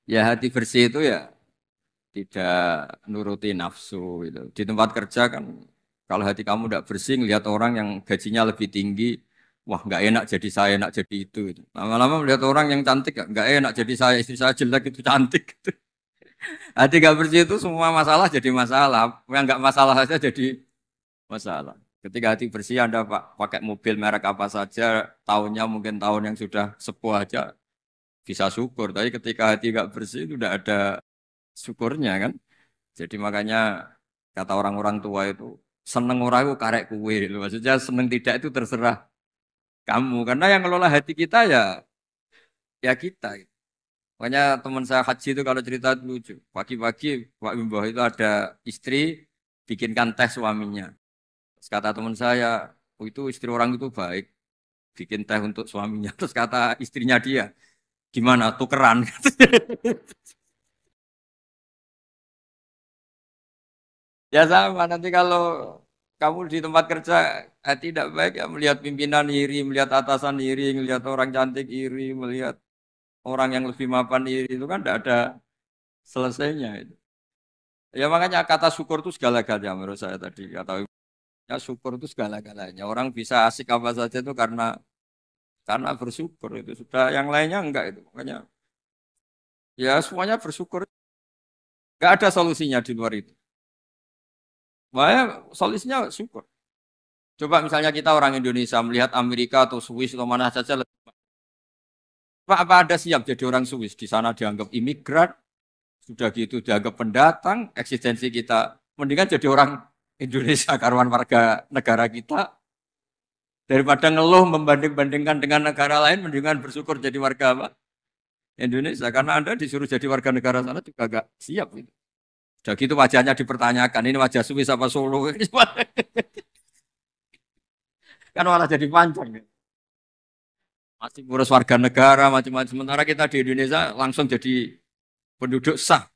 Ya hati bersih itu ya tidak nuruti nafsu gitu. Di tempat kerja kan kalau hati kamu tidak bersih ngelihat orang yang gajinya lebih tinggi, wah nggak enak jadi saya, enak jadi itu, gitu. Lama-lama melihat orang yang cantik nggak enak jadi saya, istri saya jelek itu cantik. Gitu. Hati nggak bersih itu semua masalah jadi masalah, yang nggak masalah saja jadi masalah. Ketika hati bersih Anda pakai mobil merek apa saja, tahunnya mungkin tahun yang sudah sepuh aja bisa syukur. Tapi ketika hati nggak bersih itu tidak ada syukurnya kan. Jadi makanya kata orang-orang tua itu seneng orang itu karek kue. Gitu. Maksudnya seneng tidak itu terserah kamu. Karena yang ngelola hati kita ya kita. Gitu. Makanya teman saya haji itu kalau cerita itu lucu. Pagi-pagi Pak Wimbo itu ada istri bikinkan teh suaminya. Terus kata teman saya, oh itu istri orang itu baik. Bikin teh untuk suaminya. Terus kata istrinya dia, gimana tukeran? Ya sama, nanti kalau kamu di tempat kerja tidak baik ya melihat pimpinan iri, melihat atasan iri, melihat orang cantik iri, melihat orang yang lebih mapan iri itu kan tidak ada selesainya itu. Ya makanya kata syukur itu segala-galanya menurut saya tadi kata ya syukur itu segala-galanya. Orang bisa asik apa saja itu karena bersyukur itu sudah yang lainnya enggak itu. Makanya ya semuanya bersyukur. Enggak ada solusinya di luar itu. Makanya solusinya syukur. Coba misalnya kita orang Indonesia melihat Amerika atau Swiss atau mana saja, apa ada siap jadi orang Swiss? Di sana dianggap imigran, sudah gitu dianggap pendatang, eksistensi kita. Mendingan jadi orang Indonesia, karuan warga negara kita, daripada ngeluh membanding-bandingkan dengan negara lain, mendingan bersyukur jadi warga apa? Indonesia. Karena Anda disuruh jadi warga negara sana juga gak siap. Gitu. Sudah gitu wajahnya dipertanyakan, ini wajah Swiss apa Solo? Kan malah jadi panjang. Gitu. Masih ngurus warga negara macam-macam. Sementara kita di Indonesia langsung jadi penduduk sah.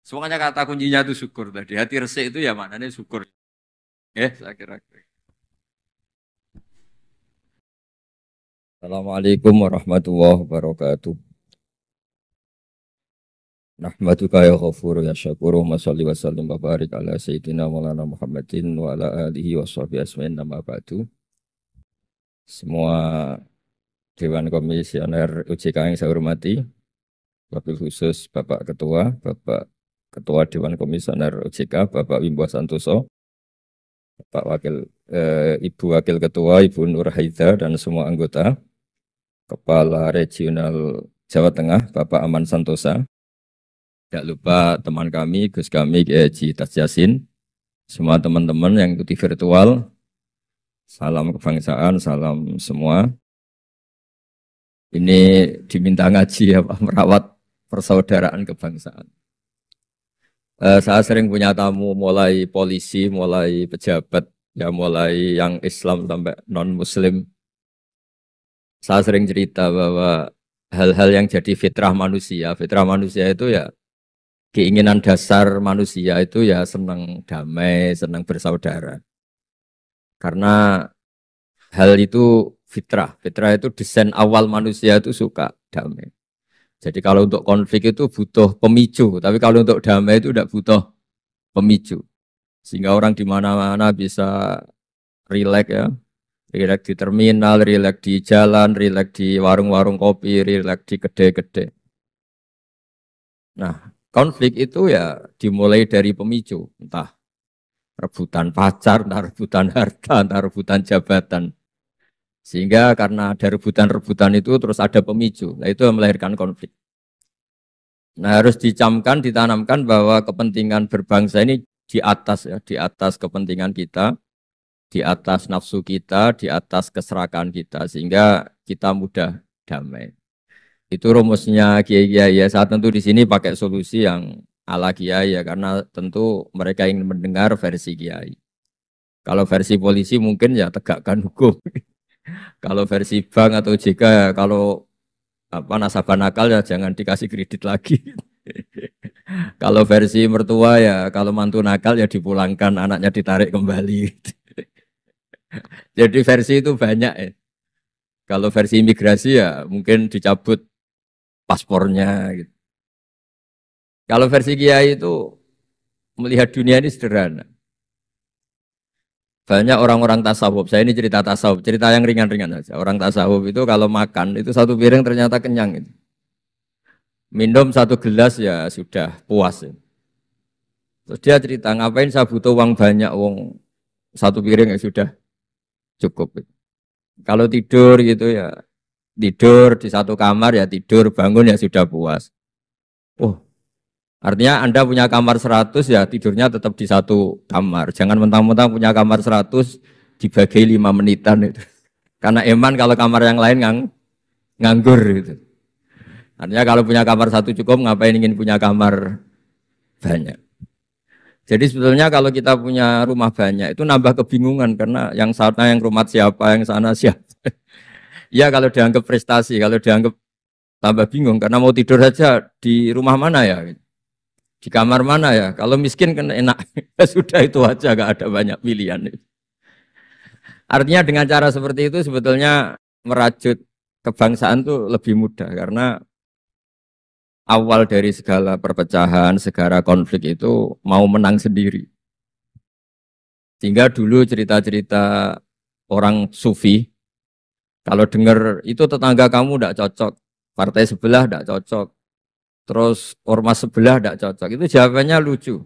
Semuanya kata kuncinya itu syukur tadi. Hati resik itu ya maknanya syukur. Saya kira. Assalamualaikum warahmatullahi wabarakatuh. Nahmaduka ya ghafur ya syakuru wa salli wa sallim wa barik ala sayyidina maulana Muhammadin wa ala alihi wa sahbihi asmain nama ba'du. Semua Dewan Komisioner OJK yang saya hormati, wabil khusus Bapak Ketua, Bapak Ketua Dewan Komisioner OJK, Bapak Wimbo Santoso, Pak Wakil, Ibu Wakil Ketua, Ibu Nur Haida, dan semua anggota, Kepala Regional Jawa Tengah, Bapak Aman Santosa, tidak lupa teman kami, Gus kami, Kiai Haji Tas Yasin, semua teman-teman yang ikuti virtual, salam kebangsaan, salam semua. Ini diminta ngaji ya Pak, merawat persaudaraan kebangsaan. Saya sering punya tamu mulai polisi, mulai pejabat, ya mulai yang Islam sampai non-Muslim. Saya sering cerita bahwa hal-hal yang jadi fitrah manusia itu ya keinginan dasar manusia itu ya senang damai, senang bersaudara. Karena hal itu fitrah. Fitrah itu desain awal manusia itu suka damai. Jadi kalau untuk konflik itu butuh pemicu, tapi kalau untuk damai itu tidak butuh pemicu. Sehingga orang di mana-mana bisa rileks ya. Rileks di terminal, rileks di jalan, rileks di warung-warung kopi, rileks di gede-gede. Nah, konflik itu ya dimulai dari pemicu. Entah rebutan pacar, entah rebutan harta, entah rebutan jabatan. Sehingga karena ada rebutan-rebutan itu terus ada pemicu. Nah itu yang melahirkan konflik. Nah harus dicamkan, ditanamkan bahwa kepentingan berbangsa ini di atas ya, di atas kepentingan kita, di atas nafsu kita, di atas keserakahan kita, sehingga kita mudah damai. Itu rumusnya kiai-kiai ya. Saat tentu di sini pakai solusi yang ala kiai ya, karena tentu mereka ingin mendengar versi kiai. Kalau versi polisi mungkin ya tegakkan hukum. Kalau versi bank atau JK ya kalau apa nasabah nakal ya jangan dikasih kredit lagi. Kalau versi mertua ya kalau mantu nakal ya dipulangkan anaknya ditarik kembali. Jadi versi itu banyak ya. Kalau versi imigrasi ya mungkin dicabut paspornya gitu. Kalau versi Kiai itu melihat dunia ini sederhana. Banyak orang-orang tasawuf, saya ini cerita tasawuf, cerita yang ringan-ringan saja. Orang tasawuf itu kalau makan, itu satu piring ternyata kenyang. Gitu. Minum satu gelas ya sudah puas. Ya. Terus dia cerita, ngapain saya butuh uang banyak, uang satu piring ya sudah cukup. Gitu. Kalau tidur gitu ya, tidur di satu kamar ya tidur, bangun ya sudah puas. Oh, artinya Anda punya kamar 100 ya tidurnya tetap di satu kamar. Jangan mentang-mentang punya kamar 100 dibagi 5 menitan itu. Karena eman kalau kamar yang lain nganggur gitu. Artinya kalau punya kamar satu cukup, ngapain ingin punya kamar banyak. Jadi sebetulnya kalau kita punya rumah banyak itu nambah kebingungan karena yang sana yang rumah siapa, yang sana siapa. Ya kalau dianggap prestasi, kalau dianggap tambah bingung karena mau tidur saja di rumah mana ya, di kamar mana ya. Kalau miskin kan enak, sudah itu aja, gak ada banyak pilihan. Artinya dengan cara seperti itu sebetulnya merajut kebangsaan tuh lebih mudah karena awal dari segala perpecahan, segala konflik itu mau menang sendiri. Sehingga dulu cerita-cerita orang sufi, kalau dengar itu tetangga kamu tidak cocok, partai sebelah tidak cocok, terus ormas sebelah tidak cocok, itu jawabannya lucu.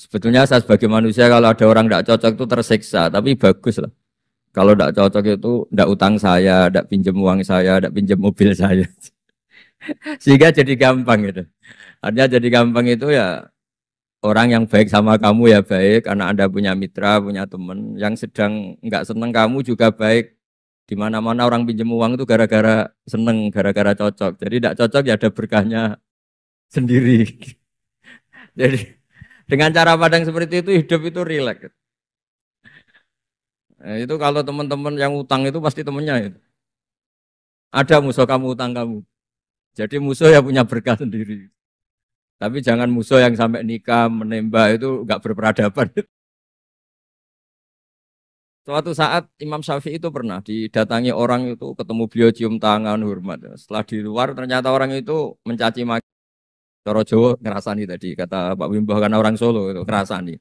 Sebetulnya saya sebagai manusia kalau ada orang tidak cocok itu tersiksa, tapi bagus lah. Kalau tidak cocok itu tidak utang saya, tidak pinjam uang saya, tidak pinjam mobil saya. Sehingga jadi gampang gitu. Artinya jadi gampang itu ya orang yang baik sama kamu ya baik karena Anda punya mitra, punya teman. Yang sedang nggak seneng kamu juga baik. Di mana-mana orang pinjam uang itu gara-gara seneng, gara-gara cocok. Jadi tidak cocok ya ada berkahnya sendiri. Jadi dengan cara pandang seperti itu hidup itu rileks. Nah, itu kalau teman-teman yang utang itu pasti temennya itu. Ada musuh kamu utang kamu. Jadi musuh ya punya berkah sendiri. Tapi jangan musuh yang sampai nikah, menembak itu nggak berperadaban. Suatu saat Imam Syafi'i itu pernah didatangi orang itu, ketemu beliau cium tangan, hormat. Setelah di luar ternyata orang itu mencaci maki. Coro Jawa ngerasani tadi, kata Pak Wimbo karena orang Solo itu ngerasani.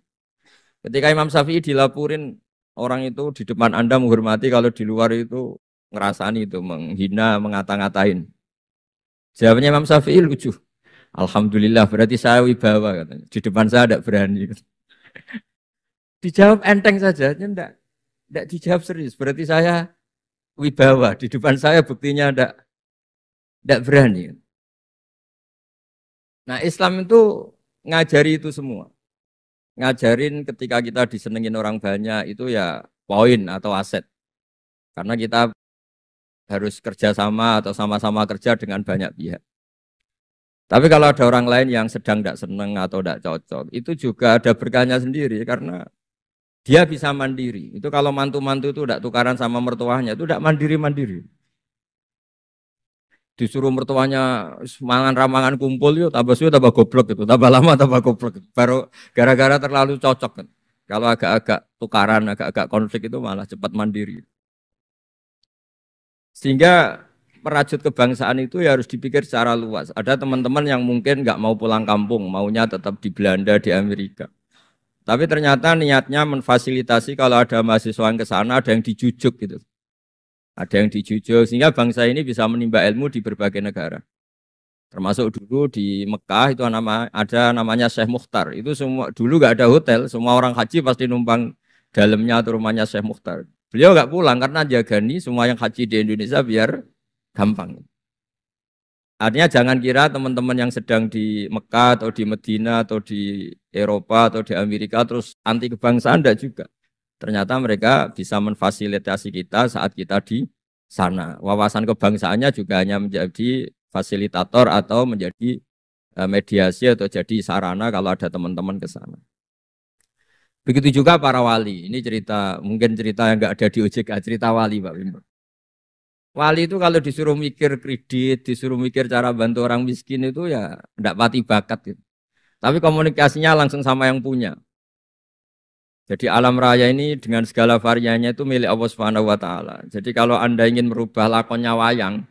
Ketika Imam Syafi'i dilaporin orang itu di depan Anda menghormati, kalau di luar itu ngerasani itu, menghina, ngata-ngatain. Jawabnya Imam Syafi'i lucu. Alhamdulillah berarti saya wibawa katanya. Di depan saya tidak berani. Dijawab enteng saja, tidak dijawab serius. Berarti saya wibawa. Di depan saya buktinya tidak berani. Nah Islam itu ngajari itu semua. Ngajarin ketika kita disenengin orang banyak itu ya poin atau aset. Karena kita harus kerjasama atau sama-sama kerja dengan banyak pihak. Tapi kalau ada orang lain yang sedang tidak seneng atau tidak cocok, itu juga ada berkahnya sendiri karena dia bisa mandiri. Itu kalau mantu-mantu itu tidak tukaran sama mertuanya, itu tidak mandiri-mandiri. Disuruh mertuanya mangan ramangan kumpul yuk, tambah suwe tambah goblok gitu, tambah lama tambah goblok. Gitu. Baru gara-gara terlalu cocok kan. Kalau agak-agak tukaran, agak-agak konflik itu malah cepat mandiri. Sehingga merajut kebangsaan itu ya harus dipikir secara luas. Ada teman-teman yang mungkin nggak mau pulang kampung, maunya tetap di Belanda, di Amerika. Tapi ternyata niatnya memfasilitasi kalau ada mahasiswa yang ke sana, ada yang dijujuk gitu. Ada yang dijujuk, sehingga bangsa ini bisa menimba ilmu di berbagai negara. Termasuk dulu di Mekah itu ada namanya Syekh Mukhtar. Itu semua dulu nggak ada hotel, semua orang haji pasti numpang dalamnya atau rumahnya Syekh Mukhtar. Beliau nggak pulang karena jagani semua yang haji di Indonesia biar gampang. Artinya jangan kira teman-teman yang sedang di Mekah atau di Medina atau di Eropa atau di Amerika terus anti kebangsaan, enggak juga. Ternyata mereka bisa memfasilitasi kita saat kita di sana. Wawasan kebangsaannya juga hanya menjadi fasilitator atau menjadi mediasi atau jadi sarana kalau ada teman-teman ke sana. Begitu juga para wali. Ini cerita, mungkin cerita yang enggak ada di OJK, cerita wali Pak Wimbo. Wali itu kalau disuruh mikir kredit, disuruh mikir cara bantu orang miskin itu ya enggak pati bakat gitu. Tapi komunikasinya langsung sama yang punya. Jadi alam raya ini dengan segala variannya itu milik Allah Subhanahu wa taala. Jadi kalau Anda ingin merubah lakonnya wayang,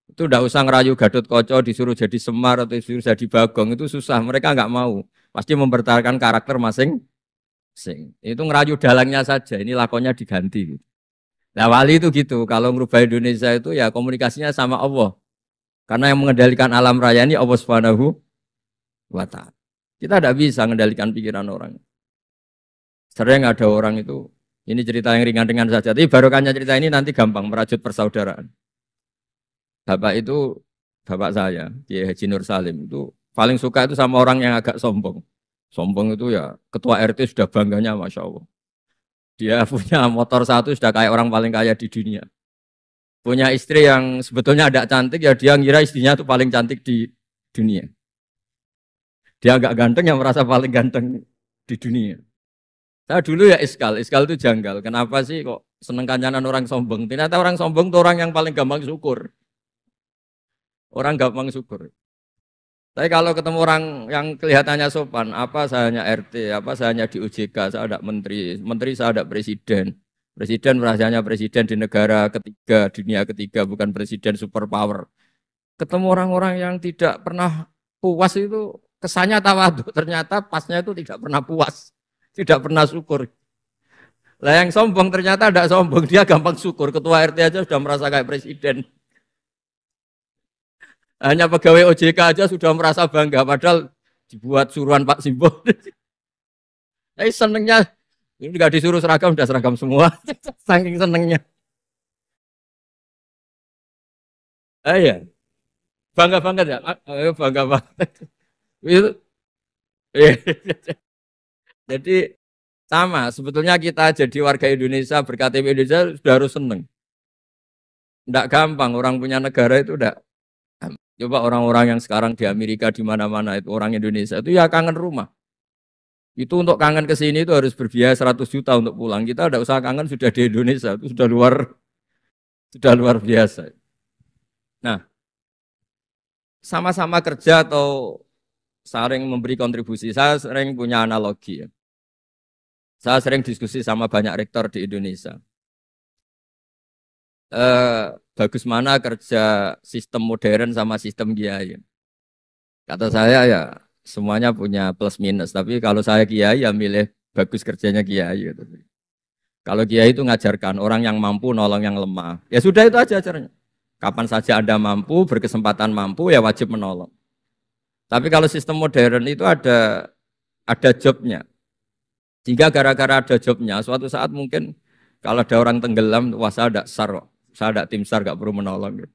Itu ndak usah ngerayu Gatot Kaca disuruh jadi Semar atau disuruh jadi Bagong itu susah. Mereka nggak mau. Pasti mempertahankan karakter masing-masing. Itu ngerayu dalangnya saja. Ini lakonnya diganti. Nah wali itu gitu. Kalau ngerubah Indonesia itu ya komunikasinya sama Allah. Karena yang mengendalikan alam raya ini Allah Subhanahu wa Ta'ala. Kita tidak bisa mengendalikan pikiran orang. Sering ada orang itu, ini cerita yang ringan-ringan saja. Tapi barokahnya cerita ini nanti gampang merajut persaudaraan. Bapak itu, bapak saya, Kiai Haji Nur Salim, itu paling suka itu sama orang yang agak sombong. Sombong itu ya, ketua RT sudah bangganya Masya Allah. Dia punya motor satu sudah kayak orang paling kaya di dunia. Punya istri yang sebetulnya ada cantik, ya dia ngira istrinya itu paling cantik di dunia. Dia agak ganteng yang merasa paling ganteng di dunia. Saya dulu ya iskal itu janggal. Kenapa sih kok seneng kancanan orang sombong? Ternyata orang sombong itu orang yang paling gampang syukur. Orang gampang syukur. Tapi kalau ketemu orang yang kelihatannya sopan, apa saya hanya RT, apa saya hanya di OJK, saya ada menteri, menteri saya ada presiden. Presiden merasanya presiden di negara ketiga, dunia ketiga, bukan presiden superpower. Ketemu orang-orang yang tidak pernah puas itu kesannya tawadhu, ternyata pasnya itu tidak pernah puas, tidak pernah syukur. Lah yang sombong ternyata tidak sombong, dia gampang syukur. Ketua RT aja sudah merasa kayak presiden. Hanya pegawai OJK aja sudah merasa bangga, padahal dibuat suruhan Pak Simbo. Tapi senengnya, ini nggak disuruh seragam, udah seragam semua. Saking senengnya. Ya, bangga banget ya. Bangga banget. Itu, iya. Jadi sama, sebetulnya kita jadi warga Indonesia, berKTP Indonesia sudah harus seneng. Tidak gampang, orang punya negara itu udah. Coba orang-orang yang sekarang di Amerika di mana-mana itu orang Indonesia itu ya kangen rumah. Itu untuk kangen ke sini itu harus berbiaya 100 juta untuk pulang. Kita tidak usah kangen sudah di Indonesia itu sudah luar biasa. Nah, sama-sama kerja atau saling memberi kontribusi. Saya sering punya analogi ya. Saya sering diskusi sama banyak rektor di Indonesia. Bagus mana kerja sistem modern sama sistem kiai. Kata saya ya semuanya punya plus minus. Tapi kalau saya kiai ya milih bagus kerjanya kiai. Gitu. Kalau kiai itu ngajarkan orang yang mampu nolong yang lemah. Ya sudah itu aja ajaranya. Kapan saja Anda mampu, berkesempatan mampu ya wajib menolong. Tapi kalau sistem modern itu ada jobnya. Sehingga gara-gara ada jobnya, suatu saat mungkin kalau ada orang tenggelam, wah saya ada tim SAR gak perlu menolong. Gitu.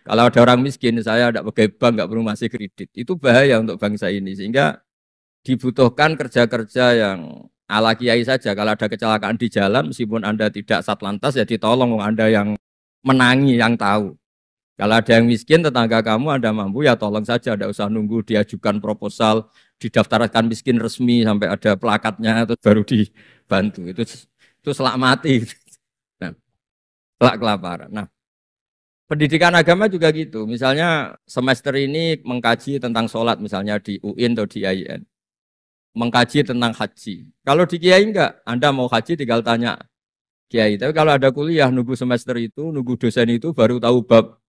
Kalau ada orang miskin, saya ada pegawai bank gak perlu masih kredit. Itu bahaya untuk bangsa ini. Sehingga dibutuhkan kerja-kerja yang ala kiai saja. Kalau ada kecelakaan di jalan, meskipun Anda tidak satlantas, ya ditolong Anda yang menangi, yang tahu. Kalau ada yang miskin, tetangga kamu Anda mampu, ya tolong saja. Tidak usah nunggu diajukan proposal, didaftarkan miskin resmi, sampai ada plakatnya, terus baru dibantu. Itu selak mati. Nah, selak kelaparan. Nah, pendidikan agama juga gitu. Misalnya semester ini mengkaji tentang sholat, misalnya di UIN atau di IAIN. Mengkaji tentang haji. Kalau di Kiai enggak, Anda mau haji tinggal tanya Kiai. Tapi kalau ada kuliah, nunggu semester itu, nunggu dosen itu, baru tahu bab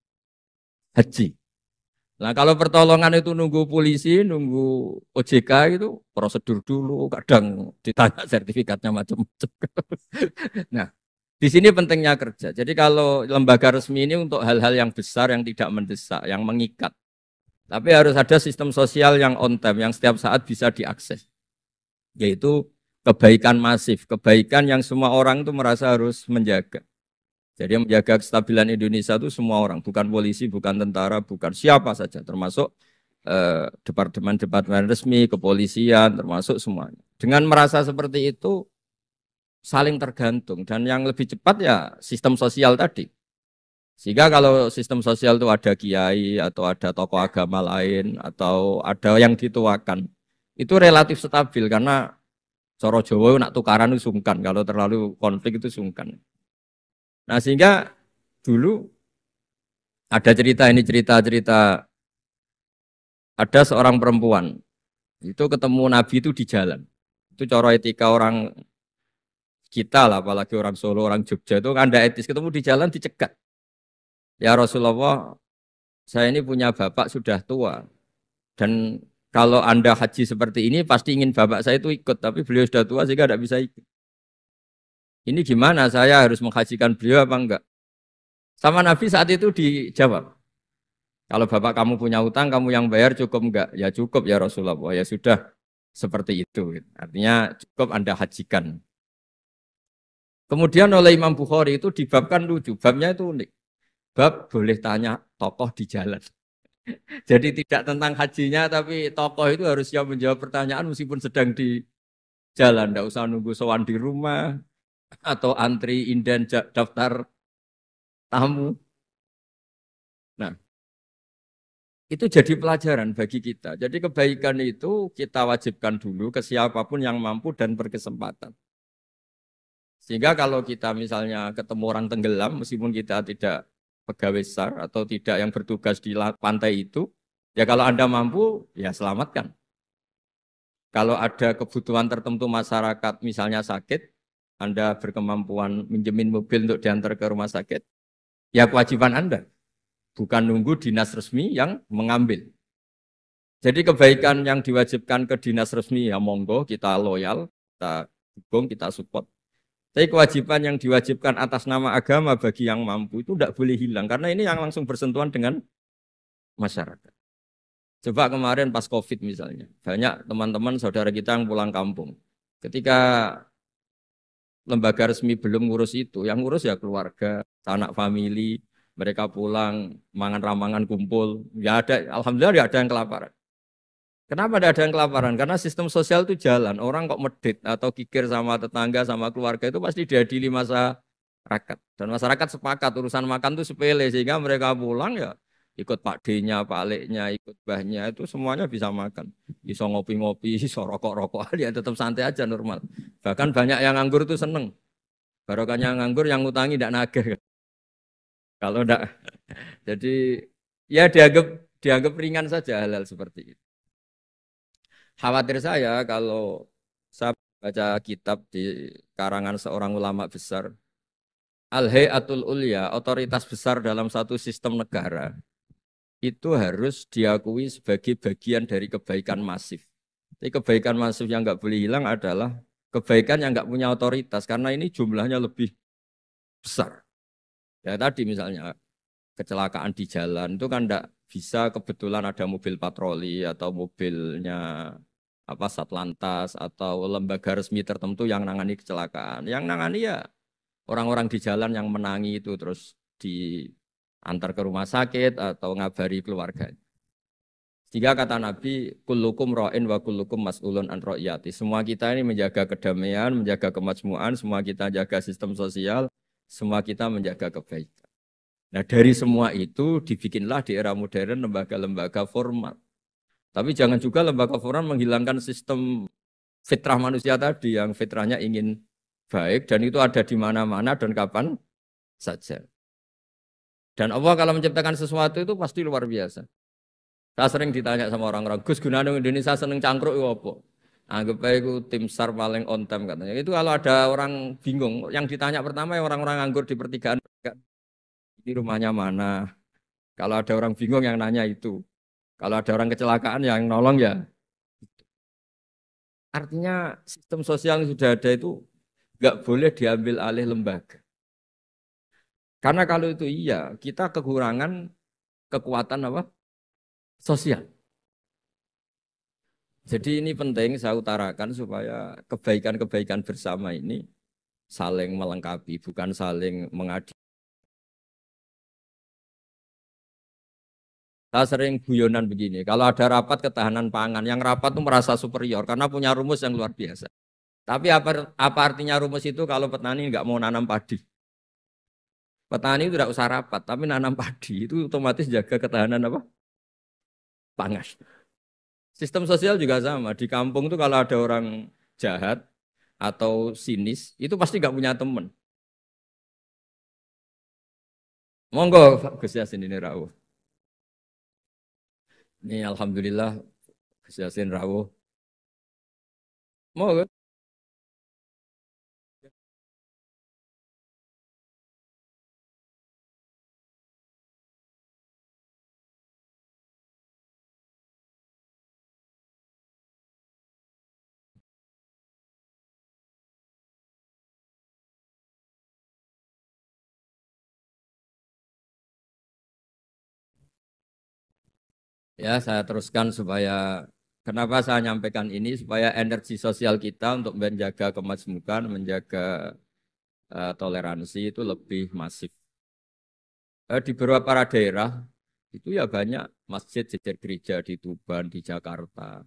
haji. Nah kalau pertolongan itu nunggu polisi, nunggu OJK itu prosedur dulu, kadang ditanya sertifikatnya macam-macam. Nah di sini pentingnya kerja. Jadi kalau lembaga resmi ini untuk hal-hal yang besar, yang tidak mendesak, yang mengikat. Tapi harus ada sistem sosial yang on time, yang setiap saat bisa diakses. Yaitu kebaikan masif, kebaikan yang semua orang itu merasa harus menjaga. Jadi yang menjaga kestabilan Indonesia itu semua orang, bukan polisi, bukan tentara, bukan siapa saja, termasuk departemen-departemen resmi, kepolisian, termasuk semuanya. Dengan merasa seperti itu, saling tergantung. Dan yang lebih cepat ya sistem sosial tadi. Sehingga kalau sistem sosial itu ada kiai, atau ada tokoh agama lain, atau ada yang dituakan, itu relatif stabil, karena Coro Jawa nak tukaran itu sungkan, kalau terlalu konflik itu sungkan. Nah sehingga dulu ada cerita ini cerita ada seorang perempuan itu ketemu Nabi itu di jalan. Itu cara etika orang kita lah, apalagi orang Solo, orang Jogja itu kan ada etis, ketemu di jalan dicegat. Ya Rasulullah, saya ini punya bapak sudah tua dan kalau Anda haji seperti ini pasti ingin bapak saya itu ikut, tapi beliau sudah tua sehingga tidak bisa ikut. Ini gimana? Saya harus menghajikan beliau apa enggak? Sama Nabi saat itu dijawab, kalau bapak kamu punya utang, kamu yang bayar cukup enggak? Ya cukup ya Rasulullah. Ya sudah seperti itu. Artinya cukup Anda hajikan. Kemudian oleh Imam Bukhari itu dibabkan lucu. Babnya itu unik. Bab boleh tanya tokoh di jalan. Jadi tidak tentang hajinya, tapi tokoh itu harus siap menjawab pertanyaan meskipun sedang di jalan. Tidak usah nunggu sowan di rumah atau antri inden daftar tamu. Nah, itu jadi pelajaran bagi kita. Jadi kebaikan itu kita wajibkan dulu ke siapapun yang mampu dan berkesempatan. Sehingga kalau kita misalnya ketemu orang tenggelam, meskipun kita tidak pegawai SAR atau tidak yang bertugas di pantai itu, ya kalau Anda mampu, ya selamatkan. Kalau ada kebutuhan tertentu masyarakat, misalnya sakit, Anda berkemampuan minjemin mobil untuk diantar ke rumah sakit, ya kewajiban Anda. Bukan nunggu dinas resmi yang mengambil. Jadi kebaikan yang diwajibkan ke dinas resmi, ya monggo, kita loyal, kita dukung, kita support. Tapi kewajiban yang diwajibkan atas nama agama bagi yang mampu itu tidak boleh hilang. Karena ini yang langsung bersentuhan dengan masyarakat. Coba kemarin pas COVID misalnya, banyak teman-teman saudara kita yang pulang kampung. Ketika lembaga resmi belum ngurus itu, yang ngurus ya keluarga, anak famili, mereka pulang, mangan ramangan kumpul. Ya ada, alhamdulillah ya ada yang kelaparan. Kenapa tidak ada yang kelaparan? Karena sistem sosial itu jalan. Orang kok medit atau kikir sama tetangga, sama keluarga itu pasti diadili masyarakat. Dan masyarakat sepakat urusan makan itu sepele. Sehingga mereka pulang ya ikut Pak D-nya, Pak Leknya, ikut Mbahnya itu semuanya bisa makan. Bisa ngopi-ngopi, bisa rokok-rokok, ya tetap santai aja normal. Bahkan banyak yang nganggur itu seneng. Barokahnya nganggur yang ngutangi tidak nagih. Kalau tidak, jadi ya dianggap ringan saja hal-hal seperti itu. Khawatir saya kalau saya baca kitab di karangan seorang ulama besar, Al-Hayatul Ulya, otoritas besar dalam satu sistem negara, itu harus diakui sebagai bagian dari kebaikan masif. Jadi kebaikan masif yang nggak boleh hilang adalah kebaikan yang nggak punya otoritas, karena ini jumlahnya lebih besar. Ya tadi misalnya kecelakaan di jalan itu kan tidak bisa kebetulan ada mobil patroli atau mobilnya apa Satlantas atau lembaga resmi tertentu yang nangani kecelakaan. Yang nangani ya orang-orang di jalan yang menangi itu terus diantar ke rumah sakit atau ngabari keluarga. Jika kata Nabi, kullukum ra'in wa kullukum mas'ulun an ra'iyati. Semua kita ini menjaga kedamaian, menjaga kemakmuran, semua kita jaga sistem sosial, semua kita menjaga kebaikan. Nah dari semua itu dibikinlah di era modern lembaga-lembaga formal. Tapi jangan juga lembaga formal menghilangkan sistem fitrah manusia tadi yang fitrahnya ingin baik dan itu ada di mana-mana dan kapan saja. Dan Allah kalau menciptakan sesuatu itu pasti luar biasa. Saya sering ditanya sama orang-orang, Gus gunane Indonesia seneng cangkruk itu apa? Anggap aja itu tim SAR paling on time katanya. Itu kalau ada orang bingung, yang ditanya pertama yang orang-orang nganggur di pertigaan, ini rumahnya mana? Kalau ada orang bingung yang nanya itu. Kalau ada orang kecelakaan yang nolong ya. Artinya sistem sosial yang sudah ada itu nggak boleh diambil alih lembaga. Karena kalau itu iya, kita kekurangan kekuatan apa? Sosial. Jadi ini penting saya utarakan supaya kebaikan-kebaikan bersama ini saling melengkapi, bukan saling mengadu. Saya sering guyonan begini, kalau ada rapat ketahanan pangan, yang rapat itu merasa superior karena punya rumus yang luar biasa. Tapi apa artinya rumus itu kalau petani nggak mau nanam padi? Petani itu tidak usah rapat, tapi nanam padi itu otomatis jaga ketahanan apa? Pangan. Sistem sosial juga sama. Di kampung tuh kalau ada orang jahat atau sinis, itu pasti nggak punya teman. Monggo Gus Yasin ini rawuh. Ini alhamdulillah Gus Yasin rawuh. Monggo. Ya, saya teruskan supaya kenapa saya nyampaikan ini supaya energi sosial kita untuk menjaga kemasmukan, menjaga toleransi itu lebih masif. Di beberapa daerah itu ya banyak masjid jejer gereja di Tuban, di Jakarta.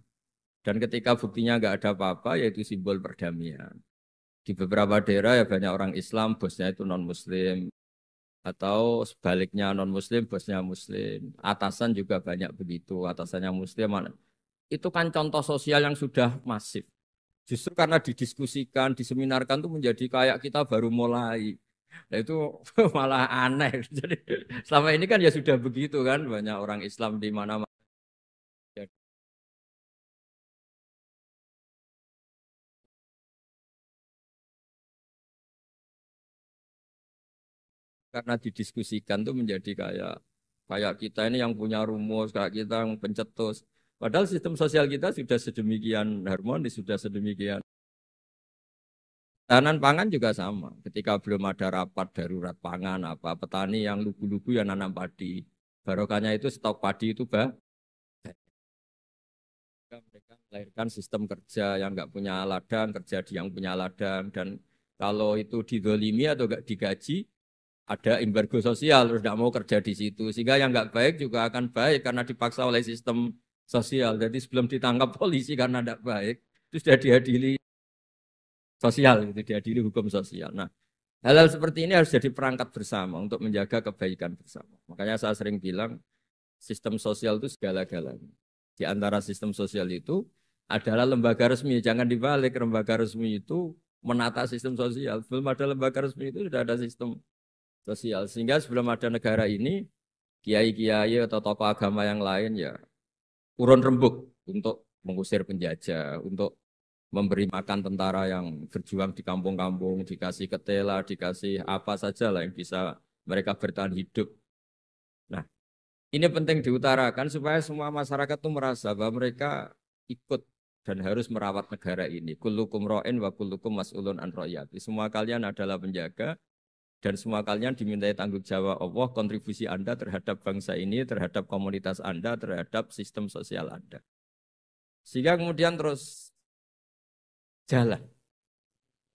Dan ketika buktinya nggak ada apa-apa, yaitu simbol perdamaian. Di beberapa daerah ya banyak orang Islam, bosnya itu non-Muslim. Atau sebaliknya non-Muslim, bosnya Muslim. Atasan juga banyak begitu, atasannya Muslim. Itu kan contoh sosial yang sudah masif. Justru karena didiskusikan, diseminarkan tuh menjadi kayak kita baru mulai. Nah itu malah aneh. Jadi selama ini kan ya sudah begitu kan, banyak orang Islam di mana-mana. Karena didiskusikan tuh menjadi kayak kayak kita ini yang punya rumus, kayak kita yang pencetus. Padahal sistem sosial kita sudah sedemikian harmonis, sudah sedemikian. Tahanan pangan juga sama. Ketika belum ada rapat darurat pangan, apa petani yang lugu-lugu yang nanam padi. Barokahnya itu stok padi itu mereka melahirkan sistem kerja yang nggak punya ladang, kerja di yang punya ladang. Dan kalau itu didolimi atau nggak digaji, ada embargo sosial, terus tidak mau kerja di situ. Sehingga yang nggak baik juga akan baik karena dipaksa oleh sistem sosial. Jadi sebelum ditangkap polisi karena tidak baik, itu sudah diadili sosial, itu diadili hukum sosial. Nah, hal-hal seperti ini harus jadi perangkat bersama untuk menjaga kebaikan bersama. Makanya saya sering bilang sistem sosial itu segala-galanya. Di antara sistem sosial itu adalah lembaga resmi. Jangan dibalik, lembaga resmi itu menata sistem sosial. Belum ada lembaga resmi itu sudah ada sistem sosial. Sehingga sebelum ada negara ini, kiai-kiai atau tokoh agama yang lain ya urun rembuk untuk mengusir penjajah, untuk memberi makan tentara yang berjuang di kampung-kampung, dikasih ketela, dikasih apa saja lah yang bisa mereka bertahan hidup. Nah, ini penting diutarakan supaya semua masyarakat itu merasa bahwa mereka ikut dan harus merawat negara ini. Kullukum ra'in wa kullukum mas'ulun an ra'iyati. Semua kalian adalah penjaga dan semua kalian dimintai tanggung jawab Allah kontribusi Anda terhadap bangsa ini, terhadap komunitas Anda, terhadap sistem sosial Anda. Sehingga kemudian terus jalan.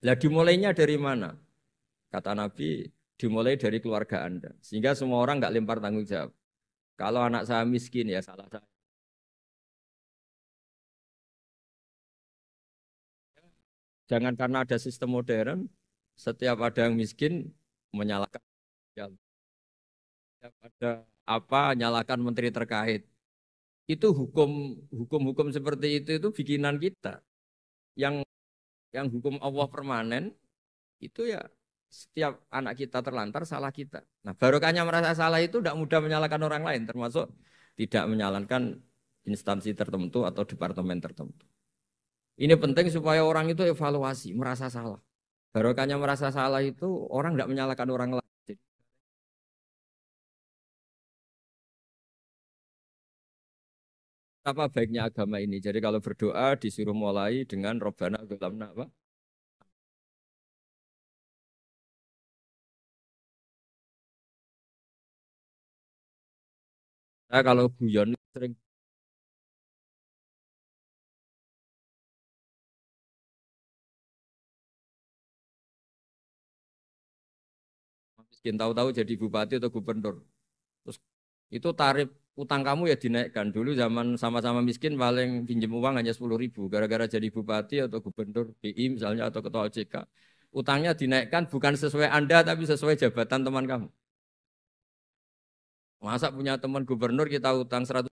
Lah dimulainya dari mana? Kata Nabi, dimulai dari keluarga Anda. Sehingga semua orang nggak lempar tanggung jawab. Kalau anak saya miskin ya salah saya. Jangan karena ada sistem modern, setiap ada yang miskin menyalahkan. Setiap ada apa nyalakan menteri terkait. Itu hukum-hukum seperti itu bikinan kita. Yang yang hukum Allah permanen itu ya setiap anak kita terlantar salah kita. Nah, barokahnya merasa salah itu tidak mudah menyalahkan orang lain, termasuk tidak menyalahkan instansi tertentu atau departemen tertentu. Ini penting supaya orang itu evaluasi, merasa salah. Barokahnya merasa salah itu orang tidak menyalahkan orang lain. Jadi, apa baiknya agama ini? Jadi kalau berdoa disuruh mulai dengan Robbana Dzolamna apa? Nah, kalau guyon sering miskin tahu-tahu jadi bupati atau gubernur. Terus itu tarif utang kamu ya dinaikkan. Dulu zaman sama-sama miskin paling pinjam uang hanya 10.000. Gara-gara jadi bupati atau gubernur BI misalnya atau ketua OJK. Utangnya dinaikkan bukan sesuai Anda tapi sesuai jabatan teman kamu. Masa punya teman gubernur kita utang 100,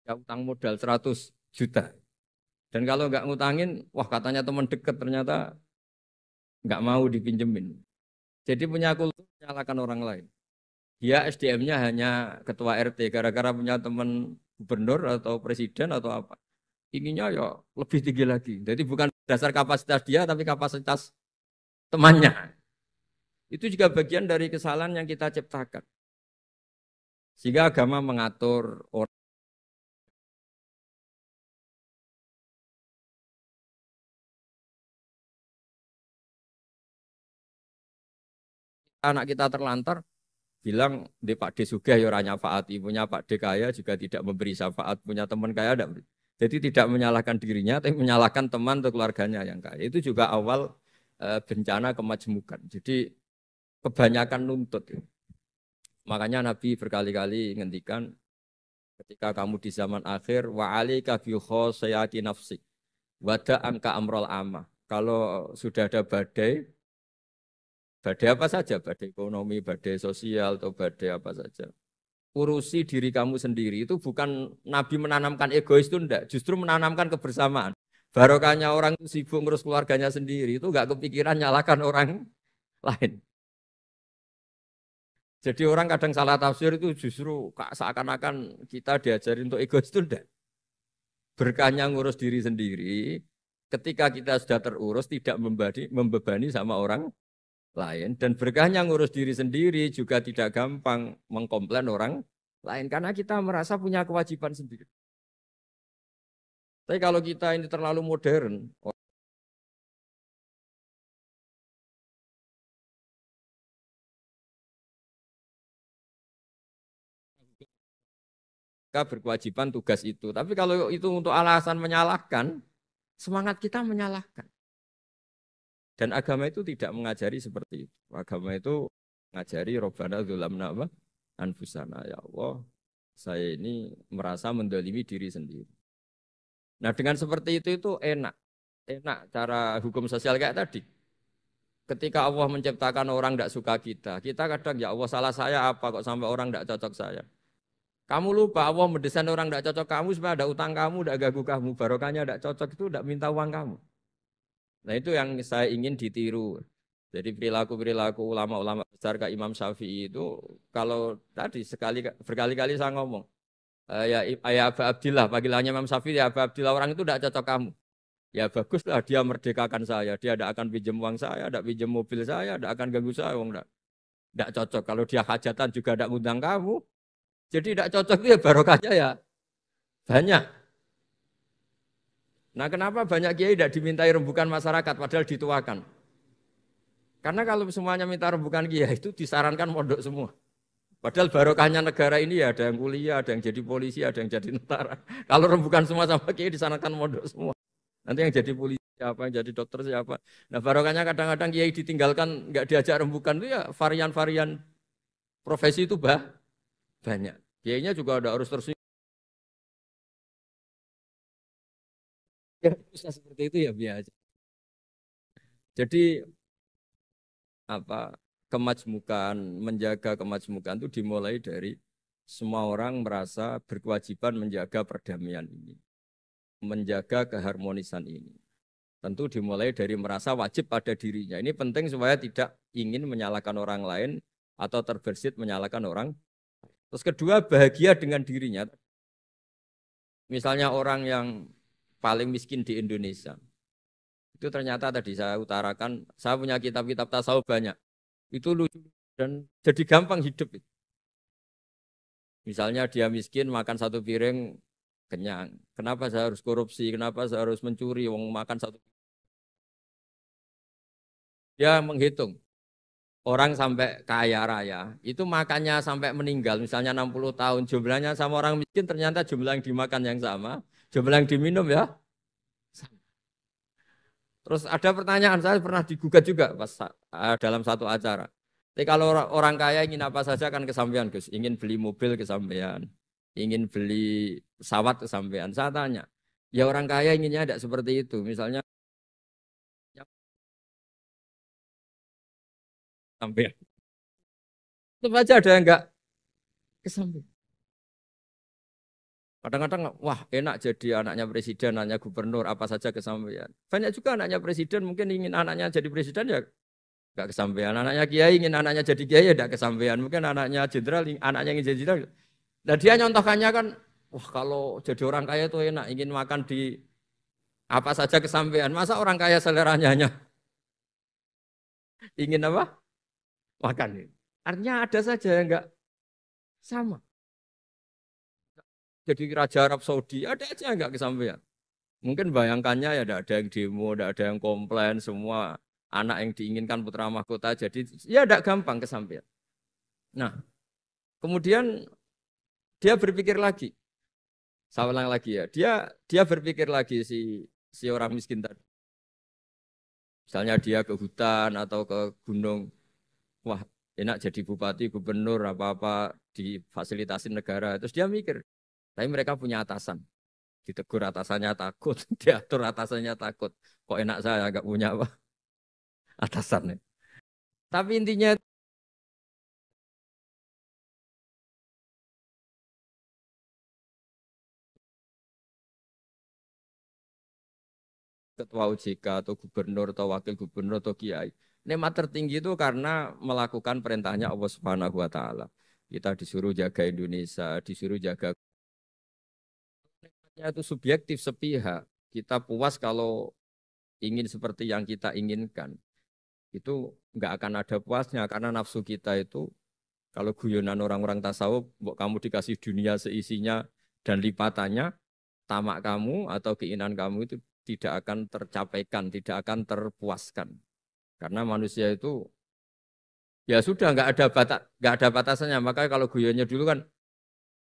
ya utang modal 100 juta. Dan kalau nggak ngutangin, wah katanya teman dekat ternyata nggak mau dipinjemin. Jadi punya kultur menyalahkan orang lain. Dia SDM-nya hanya ketua RT gara-gara punya teman gubernur atau presiden atau apa. Inginnya ya lebih tinggi lagi. Jadi bukan dasar kapasitas dia tapi kapasitas temannya. Itu juga bagian dari kesalahan yang kita ciptakan. Sehingga agama mengatur orang anak kita terlantar, bilang di Pak D Sugih ya ora nyafaati, punya Pak D kaya juga tidak memberi syafaat, punya teman kaya tidak beri. Jadi tidak menyalahkan dirinya, tapi menyalahkan teman atau keluarganya yang kaya. Itu juga awal bencana kemajmukan. Jadi kebanyakan nuntut. Makanya Nabi berkali-kali ngendikan ketika kamu di zaman akhir wa alika bi khosayati nafsik wada angka amrol ama. Kalau sudah ada badai, badai apa saja, badai ekonomi, badai sosial atau badai apa saja. Urusi diri kamu sendiri itu bukan Nabi menanamkan egois itu enggak, justru menanamkan kebersamaan. Barokahnya orang itu sibuk ngurus keluarganya sendiri itu enggak kepikiran nyalakan orang lain. Jadi orang kadang salah tafsir itu justru seakan-akan kita diajarin untuk egois itu enggak. Berkahnya ngurus diri sendiri, ketika kita sudah terurus tidak membebani sama orang lain. Dan berkahnya ngurus diri sendiri juga tidak gampang mengkomplain orang lain. Karena kita merasa punya kewajiban sendiri. Tapi kalau kita ini terlalu modern, kita berkewajiban tugas itu. Tapi kalau itu untuk alasan menyalahkan, semangat kita menyalahkan. Dan agama itu tidak mengajari seperti itu. Agama itu mengajari Rabbana dzulamna apa? Anfusana. Ya Allah, saya ini merasa mendolimi diri sendiri. Nah dengan seperti itu enak. Enak cara hukum sosial kayak tadi. Ketika Allah menciptakan orang tidak suka kita, kita kadang ya Allah salah saya apa kok sampai orang tidak cocok saya. Kamu lupa Allah mendesain orang tidak cocok kamu supaya ada utang kamu, tidak ganggu kamu. Barokahnya tidak cocok itu tidak minta uang kamu. Nah itu yang saya ingin ditiru. Jadi perilaku-perilaku ulama-ulama besar kayak Imam Syafi'i itu kalau tadi berkali-kali saya ngomong ya Aba Abdillah panggilannya Imam Syafi'i ya Aba Abdillah orang itu tidak cocok kamu. Ya baguslah dia merdekakan saya. Dia tidak akan pinjam uang saya, tidak pinjam mobil saya, tidak akan ganggu saya. Tidak cocok. Kalau dia hajatan juga tidak ngundang kamu. Jadi tidak cocok itu ya barokahnya ya banyak. Nah kenapa banyak kiai tidak dimintai rembukan masyarakat padahal dituakan? Karena kalau semuanya minta rembukan kiai itu disarankan mondok semua. Padahal barokahnya negara ini ya ada yang kuliah, ada yang jadi polisi, ada yang jadi tentara. Kalau rembukan semua sama kiai disarankan mondok semua. Nanti yang jadi polisi siapa, yang jadi dokter siapa. Nah barokahnya kadang-kadang kiai ditinggalkan, nggak diajak rembukan itu ya varian-varian profesi itu banyak. Kiainya juga ada harus terus ya, bisa seperti itu ya biasa. Jadi apa kemajmukan, menjaga kemajmukan itu dimulai dari semua orang merasa berkewajiban menjaga perdamaian ini, menjaga keharmonisan ini. Tentu dimulai dari merasa wajib pada dirinya. Ini penting supaya tidak ingin menyalahkan orang lain atau terbersit menyalahkan orang. Terus kedua, bahagia dengan dirinya. Misalnya orang yang paling miskin di Indonesia. Itu ternyata tadi saya utarakan, saya punya kitab-kitab tasawuf banyak. Itu lucu dan jadi gampang hidup. Misalnya dia miskin makan satu piring kenyang. Kenapa saya harus korupsi? Kenapa saya harus mencuri? Wong makan satu. Dia menghitung. Orang sampai kaya raya, itu makannya sampai meninggal, misalnya 60 tahun, jumlahnya sama orang miskin, ternyata jumlah yang dimakan yang sama, jumlah yang diminum ya. Terus ada pertanyaan, saya pernah digugat juga pas dalam satu acara. Tapi kalau orang kaya ingin apa saja kan kesampaian, Gus. Ingin beli mobil kesampaian, ingin beli pesawat kesampaian. Saya tanya, ya orang kaya inginnya tidak seperti itu. Misalnya, ya, kesampaian. Tetap aja ada yang enggak kesampaian. Kadang-kadang, wah enak jadi anaknya presiden, anaknya gubernur, apa saja kesampaian. Banyak juga anaknya presiden mungkin ingin anaknya jadi presiden ya gak kesampaian. Anaknya kiai ingin anaknya jadi kiai ya gak kesampaian. Mungkin anaknya jenderal, anaknya ingin jadi jenderal. Nah dia nyontohkannya kan, wah kalau jadi orang kaya itu enak, ingin makan di apa saja kesampaian. Masa orang kaya seleranya hanya ingin apa? Makan. Artinya ada saja yang enggak sama. Jadi Raja Arab Saudi, ada aja yang enggak kesampaian. Mungkin bayangkannya ya ada yang demo, ada yang komplain, semua anak yang diinginkan putra mahkota jadi ya tidak gampang kesampaian. Nah, Kemudian dia berpikir lagi. Saya ulang lagi ya. Dia berpikir lagi si orang miskin tadi. Misalnya dia ke hutan atau ke gunung. Wah, enak jadi bupati, gubernur, apa-apa difasilitasin negara. Terus dia mikir, tapi mereka punya atasan. Ditegur atasannya takut, diatur atasannya takut. Kok enak saya nggak punya apa atasannya. Tapi intinya ketua OJK atau gubernur atau wakil gubernur atau kiai. Nikmat tertinggi itu karena melakukan perintahnya Allah Subhanahu wa taala. Kita disuruh jaga Indonesia, disuruh jaga itu subjektif sepihak. Kita puas kalau ingin seperti yang kita inginkan. Itu nggak akan ada puasnya karena nafsu kita itu kalau guyonan orang-orang tasawuf, mbok kamu dikasih dunia seisinya dan lipatannya, tamak kamu atau keinginan kamu itu tidak akan tercapaikan, tidak akan terpuaskan. Karena manusia itu ya sudah nggak ada batasannya. Makanya kalau guyonnya dulu kan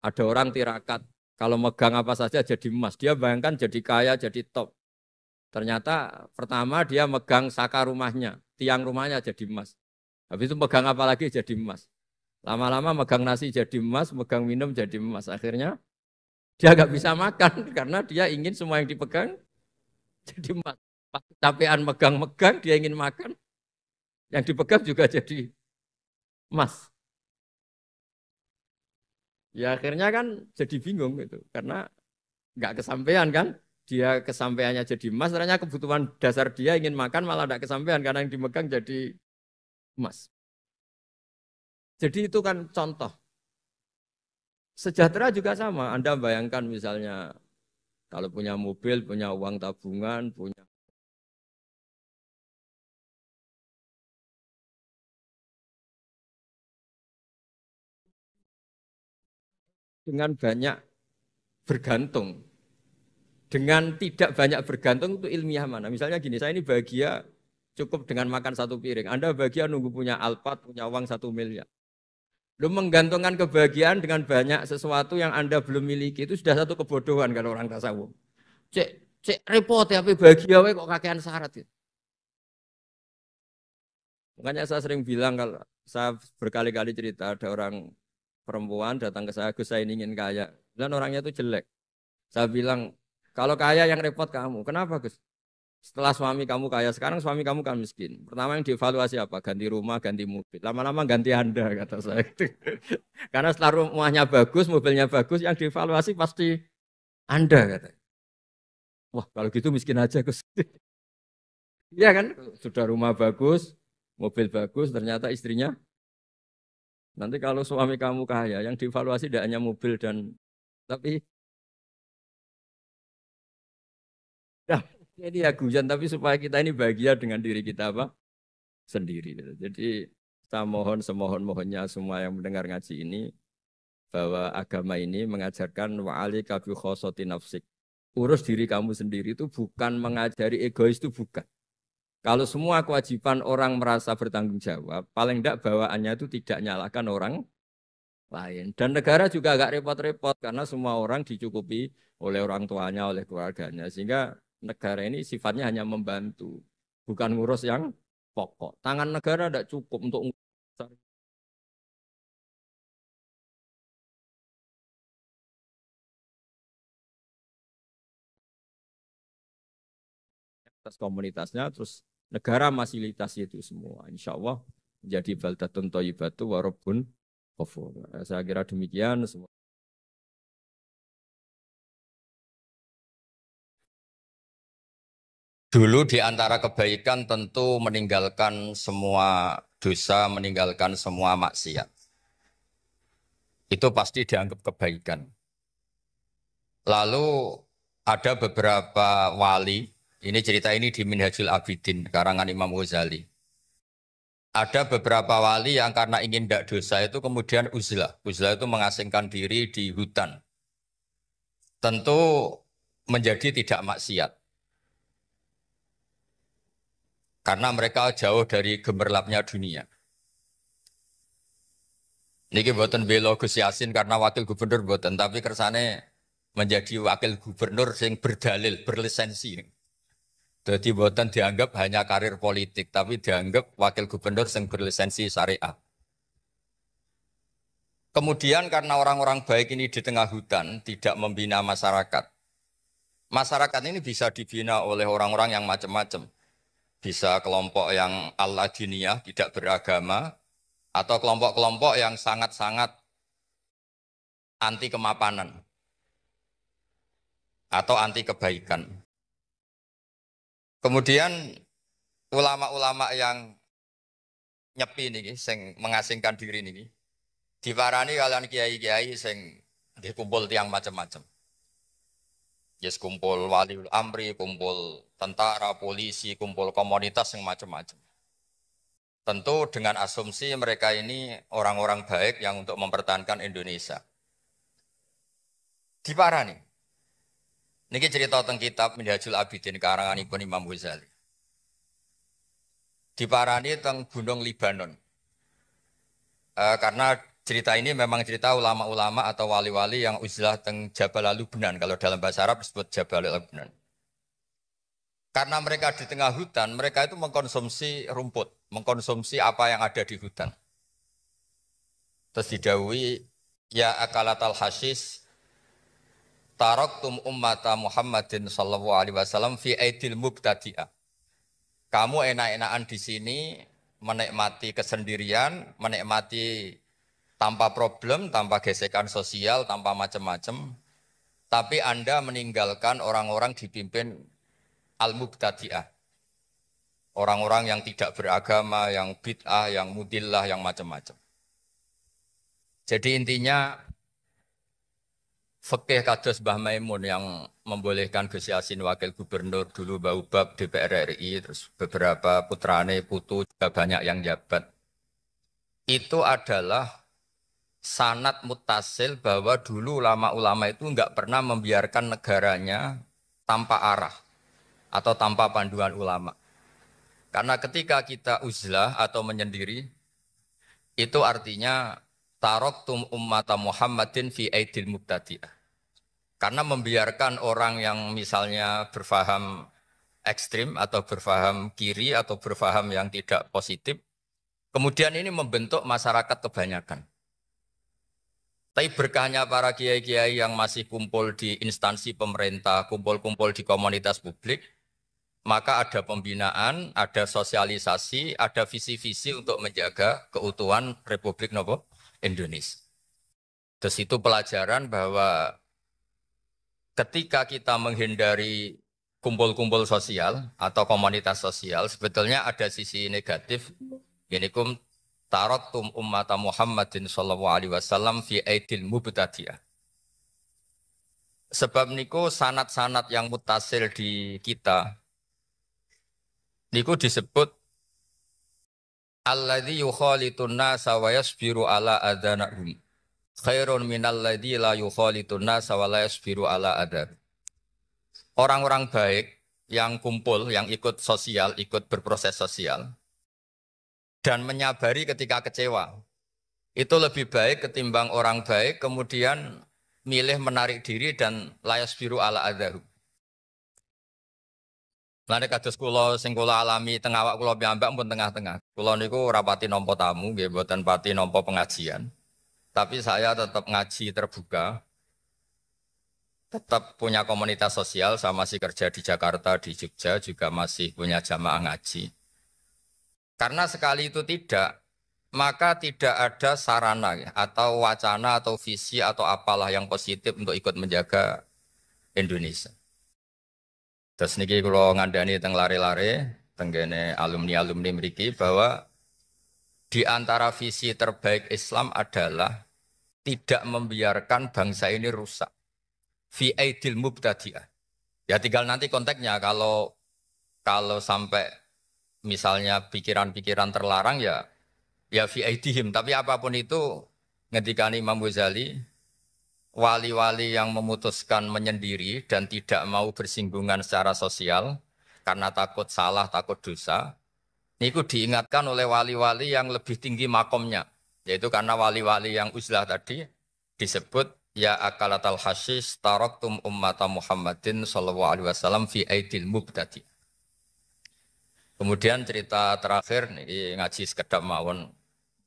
ada orang tirakat, kalau megang apa saja jadi emas. Dia bayangkan jadi kaya, jadi top. Ternyata pertama dia megang saka rumahnya, tiang rumahnya jadi emas. Habis itu megang apa lagi jadi emas. Lama-lama megang nasi jadi emas, megang minum jadi emas. Akhirnya dia nggak bisa makan karena dia ingin semua yang dipegang jadi emas. Pas kecapean megang-megang, dia ingin makan, yang dipegang juga jadi emas. Ya akhirnya kan jadi bingung gitu, karena nggak kesampaian kan. Dia kesampaiannya jadi emas, ternyata kebutuhan dasar dia ingin makan malah nggak kesampaian karena yang dimegang jadi emas. Jadi itu kan contoh. Sejahtera juga sama. Anda bayangkan misalnya kalau punya mobil, punya uang tabungan, punya dengan banyak bergantung. Dengan tidak banyak bergantung itu ilmiah mana? Misalnya gini, saya ini bahagia cukup dengan makan satu piring. Anda bahagia nunggu punya Alphard, punya uang 1 miliar. Lu menggantungkan kebahagiaan dengan banyak sesuatu yang Anda belum miliki itu sudah satu kebodohan kalau orang tasawuf. Cek repot ya, tapi bahagia we kok kakean syarat gitu. Makanya saya sering bilang kalau saya berkali-kali cerita ada orang perempuan datang ke saya, Gus saya ini ingin kaya. Dan orangnya itu jelek. Saya bilang, kalau kaya yang repot kamu. Kenapa Gus? Setelah suami kamu kaya, sekarang suami kamu kan miskin. Pertama yang dievaluasi apa? Ganti rumah, ganti mobil. Lama-lama ganti Anda, kata saya. Karena setelah rumahnya bagus, mobilnya bagus, yang dievaluasi pasti Anda, kata. Wah, kalau gitu miskin aja, Gus. Iya kan? Sudah rumah bagus, mobil bagus, ternyata istrinya. Nanti kalau suami kamu kaya, yang dievaluasi tidak hanya mobil dan tapi nah, ini ya guyon, tapi supaya kita ini bahagia dengan diri kita apa? Sendiri. Gitu. Jadi saya mohon semohon-mohonnya semua yang mendengar ngaji ini bahwa agama ini mengajarkan wa'ali kabi khosoti nafsik. Urus diri kamu sendiri itu bukan mengajari egois itu bukan. Kalau semua kewajiban orang merasa bertanggung jawab, paling tidak bawaannya itu tidak nyalahkan orang lain. Dan negara juga agak repot-repot karena semua orang dicukupi oleh orang tuanya, oleh keluarganya. Sehingga negara ini sifatnya hanya membantu, bukan ngurus yang pokok. Tangan negara tidak cukup untuk atas komunitasnya, terus negara fasilitasi itu semua. Insya Allah menjadi baldatun thayyibatu wa rabbun ghafur. Saya kira demikian. Dulu di antara kebaikan tentu meninggalkan semua dosa, meninggalkan semua maksiat. Itu pasti dianggap kebaikan. Lalu ada beberapa wali, ini cerita ini di Minhajul Abidin, karangan Imam Ghazali. Ada beberapa wali yang karena ingin tidak dosa itu kemudian uzlah. Uzlah itu mengasingkan diri di hutan. Tentu menjadi tidak maksiat. Karena mereka jauh dari gemerlapnya dunia. Niki boten bela Gus Yasin karena wakil gubernur boten, tapi kersane menjadi wakil gubernur sing berdalil, berlisensi. Jadi boten dianggap hanya karir politik, tapi dianggap wakil gubernur sing berlisensi syariah. Kemudian karena orang-orang baik ini di tengah hutan tidak membina masyarakat. Masyarakat ini bisa dibina oleh orang-orang yang macam-macam. Bisa kelompok yang al-ladiniyah, tidak beragama, atau kelompok-kelompok yang sangat-sangat anti kemapanan atau anti kebaikan. Kemudian ulama-ulama yang nyepi nih, sing mengasingkan diri nih, diparani kalian kiai-kiai sing nggih kumpul tiang macam-macam. Yes, kumpul waliul amri, kumpul tentara, polisi, kumpul komunitas yang macam-macam. Tentu dengan asumsi mereka ini orang-orang baik yang untuk mempertahankan Indonesia. Diparani. Niki cerita tentang kitab Minhajul Abidin karanganipun Imam Ghazali. Diparani tentang Gunung Libanon. Karena cerita ini memang cerita ulama-ulama atau wali-wali yang uzlah teng Jabal Lubnan. Kalau dalam bahasa Arab disebut Jabal Lubnan. Karena mereka di tengah hutan, mereka itu mengkonsumsi rumput, mengkonsumsi apa yang ada di hutan. Terus didhawuhi, ya akalatal hasis, taraktum ummata Muhammadin sallallahu alaihi wasallam fi aidil mubtadi'ah. Kamu enak-enakan di sini, menikmati kesendirian, menikmati tanpa problem, tanpa gesekan sosial, tanpa macam-macam. Tapi Anda meninggalkan orang-orang dipimpin al-mubtadi'ah. Orang-orang yang tidak beragama, yang bid'ah, yang mudillah, yang macam-macam. Jadi intinya fikih kados Mbah Maimun yang membolehkan Gus Yasin wakil gubernur dulu Mbah Ubab DPR RI, terus beberapa putrane putu juga banyak yang jabat. Itu adalah sanad mutasil bahwa dulu ulama-ulama itu enggak pernah membiarkan negaranya tanpa arah atau tanpa panduan ulama. Karena ketika kita uzlah atau menyendiri, itu artinya taraktum ummata Muhammadin fi aidil mubtadi'ah. Karena membiarkan orang yang misalnya berfaham ekstrim atau berfaham kiri atau berfaham yang tidak positif, kemudian ini membentuk masyarakat kebanyakan. Tapi berkahnya para kiai-kiai yang masih kumpul di instansi pemerintah, kumpul-kumpul di komunitas publik, maka ada pembinaan, ada sosialisasi, ada visi-visi untuk menjaga keutuhan Republik Indonesia. Terus itu pelajaran bahwa ketika kita menghindari kumpul-kumpul sosial atau komunitas sosial, sebetulnya ada sisi negatif. Yaikum taraktum ummata Muhammadin sallallahu alaihi wasallam fi aidil mubtadi'ah. Sebab niku sanad-sanad yang mutasil di kita niku disebut alladzi yukhalitun nasa wa yasbiru ala adhanahum khairun minal ladzi la yukhalitun nasa wa la yasbiru ala adhan. Orang-orang baik yang kumpul, yang ikut sosial, ikut berproses sosial dan menyabari ketika kecewa. Itu lebih baik ketimbang orang baik kemudian milih menarik diri dan la yasbiru ala adhan. Lane kados kula sing kula alami teng awak kula piyambak pun tengah-tengah. Kula niku ora pati nampa tamu nggih mboten pati nampa pengajian. Tapi saya tetap ngaji terbuka. Tetap punya komunitas sosial, saya masih kerja di Jakarta, di Jogja juga masih punya jamaah ngaji. Karena sekali itu tidak, maka tidak ada sarana ya, atau wacana atau visi atau apalah yang positif untuk ikut menjaga Indonesia. Terus niki kalau ngandani teng lare-lare, tenggene alumni-alumni mriki bahwa di antara visi terbaik Islam adalah tidak membiarkan bangsa ini rusak. Fi aidil mubtadi'ah. Ya tinggal nanti konteksnya kalau sampai misalnya pikiran-pikiran terlarang ya fi aidihim. Tapi apapun itu ngendikane Imam Ghazali, wali-wali yang memutuskan menyendiri dan tidak mau bersinggungan secara sosial karena takut salah, takut dosa, niku diingatkan oleh wali-wali yang lebih tinggi makomnya. Yaitu karena wali-wali yang uzlah tadi disebut ya akalatal hasis taraktum ummata Muhammadin sallallahu alaihi wasallam fi aidil mubtadi. Kemudian cerita terakhir nih ngaji sekedap mawon.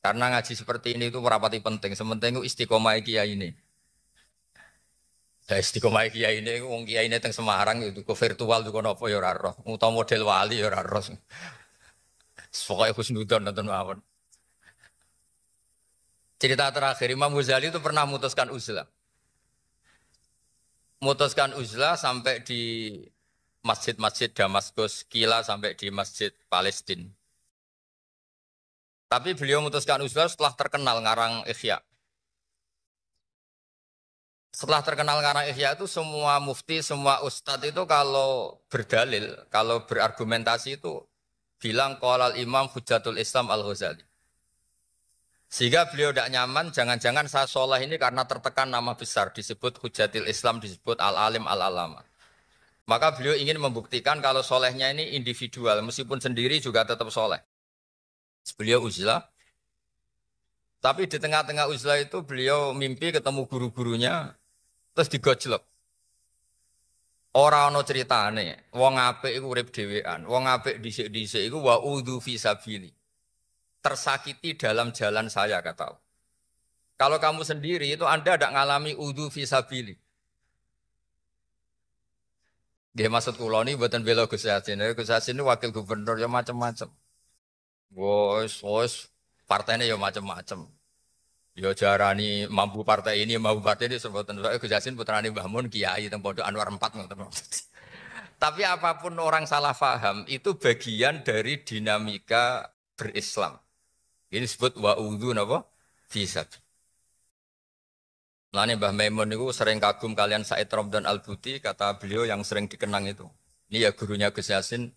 Karena ngaji seperti ini itu merapati penting. Sementing itu istiqomah kiai ini. Ya istiqomah kiai ini, wong kiai ini teng Semarang itu ke virtual itu kono apa ya ora roh. Utawa model wali ya ora roh. Pokoknya husnudon nonton mawon. Cerita terakhir Imam Ghazali itu pernah memutuskan uzlah. Memutuskan uzlah sampai di masjid-masjid Damaskus, Kila sampai di masjid Palestina. Tapi beliau memutuskan uzlah setelah terkenal ngarang Ihya. Setelah terkenal ngarang Ihya itu semua mufti, semua ustadz itu kalau berdalil, kalau berargumentasi itu bilang qolal Imam Hujatul Islam Al-Ghazali. Sehingga beliau tidak nyaman, jangan-jangan saya soleh ini karena tertekan nama besar, disebut Hujatil Islam, disebut Al-Alim Al-Alama. Maka beliau ingin membuktikan kalau solehnya ini individual, meskipun sendiri juga tetap soleh. Beliau uzlah, tapi di tengah-tengah uzlah itu beliau mimpi ketemu guru-gurunya, terus digojlok. Ora ana ceritane, wong apik iku urip dhewean, wong apik dhisik-dhisik iku wa udzu fi sabili. Tersakiti dalam jalan saya kata. Kalau kamu sendiri itu Anda tidak ngalami udzu fi sabili. Nggih maksud kula niki mboten bela Gus Yassin. Gus Yassin ini wakil gubernur ya macam-macam. Wos partainya ya macam-macam. Ya jarani mampu partai ini, mampu partai ini sebutan. Gus Yassin putrane Mbah Mun kiai teng Pondok Anwar 4 ngoten. Tapi apapun orang salah paham itu bagian dari dinamika berislam. Ini disebut wa'udhu napa? Fisab. Lani Mbah Maimun itu sering kagum kalian Said Ramdan Al-Buti, kata beliau yang sering dikenang itu. Ini ya gurunya Gus Yassin,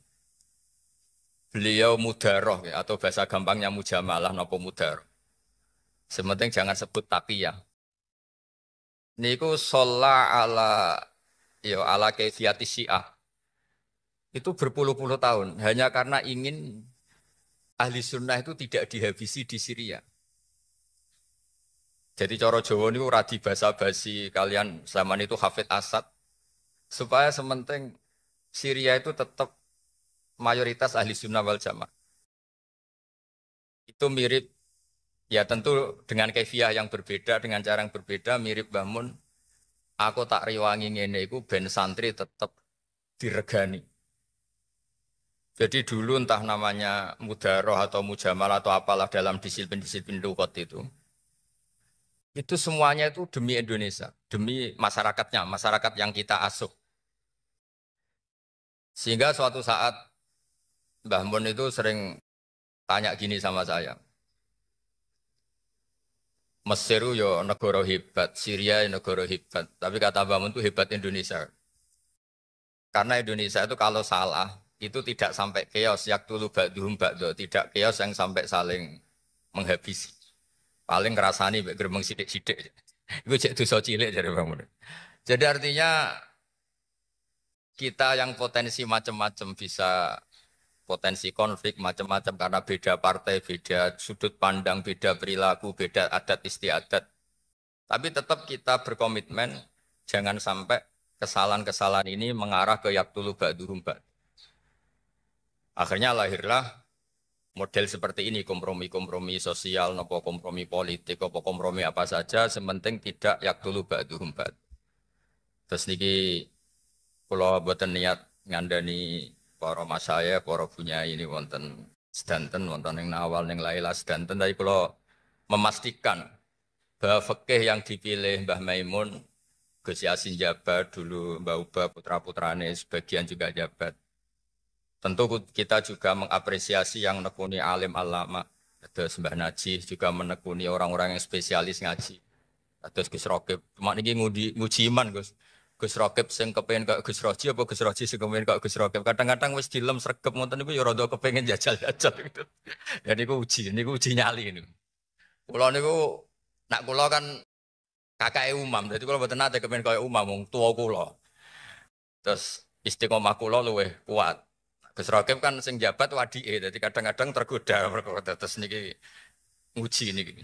beliau mudaroh ya, atau bahasa gampangnya mujamalah napa mudaroh. Sementing jangan sebut taqiyah. Niku sholla ala ya ala kaifiyati syiah. Itu berpuluh-puluh tahun hanya karena ingin ahli sunnah itu tidak dihabisi di Syria. Jadi coro Jawa ini radi basa-basi kalian zaman itu Hafid Asad supaya sementing Syria itu tetap mayoritas ahli sunnah wal jamaah. Itu mirip ya tentu dengan kefiah yang berbeda dengan cara yang berbeda mirip bangun. Aku tak riwangi ngene iku ben santri tetap diregani. Jadi dulu entah namanya mudaroh atau mujamal atau apalah dalam disiplin-disiplin lugat itu semuanya itu demi Indonesia, demi masyarakatnya, masyarakat yang kita asuh. Sehingga suatu saat Mbah Mun itu sering tanya gini sama saya. Mesir yo negara hebat, Syria yo negara hebat. Tapi kata Mbah Mun itu hebat Indonesia. Karena Indonesia itu kalau salah, itu tidak sampai chaos, yaktulu ba'duhum ba'du, tidak chaos yang sampai saling menghabisi. Paling ngerasani gerbang sidik-sidik. Itu cek dosa cilik jadi Mbah Mun. Jadi artinya kita yang potensi macam-macam bisa potensi konflik macam-macam karena beda partai, beda sudut pandang, beda perilaku, beda adat istiadat. Tapi tetap kita berkomitmen jangan sampai kesalahan-kesalahan ini mengarah ke yaktulu ba'duhum ba'd. Akhirnya lahirlah model seperti ini, kompromi-kompromi sosial, nopo kompromi politik, nopo kompromi apa saja, sementing tidak yaktulu ba'duhum ba'd. Terus niki kalau buatan niat ngandani para masaya, para punya ini wonten sedanten, wonten yang nawal, yang laila sedanten. Tapi kalau memastikan bahwa fikih yang dipilih Mbah Maimun, Gus Yassin jabat dulu, Mbah Uba putra-putrane sebagian juga jabat. Tentu kita juga mengapresiasi yang nekuni alim alama. Terus Mbah Najih juga menekuni orang-orang yang spesialis ngaji. Terus Gus Rokib, cuma ini nguji iman Gus. Gus Rokib sing kepengen kok Gus Roji apa Gus Roji sing kepengen kok Gus Rokib. Kadang-kadang wis dilem sregep ngoten niku ya rada kepengen jajal-jajal gitu. Ya niku uji nyali niku. Kula niku nak kula kan kakake Umam, dadi kula mboten nate kepengen kaya Umam wong tuwa kula. Terus istiqomah kula luwih kuat. Gus Rokib kan sing jabat wadike, dadi kadang-kadang tergoda terus niki nguji niki.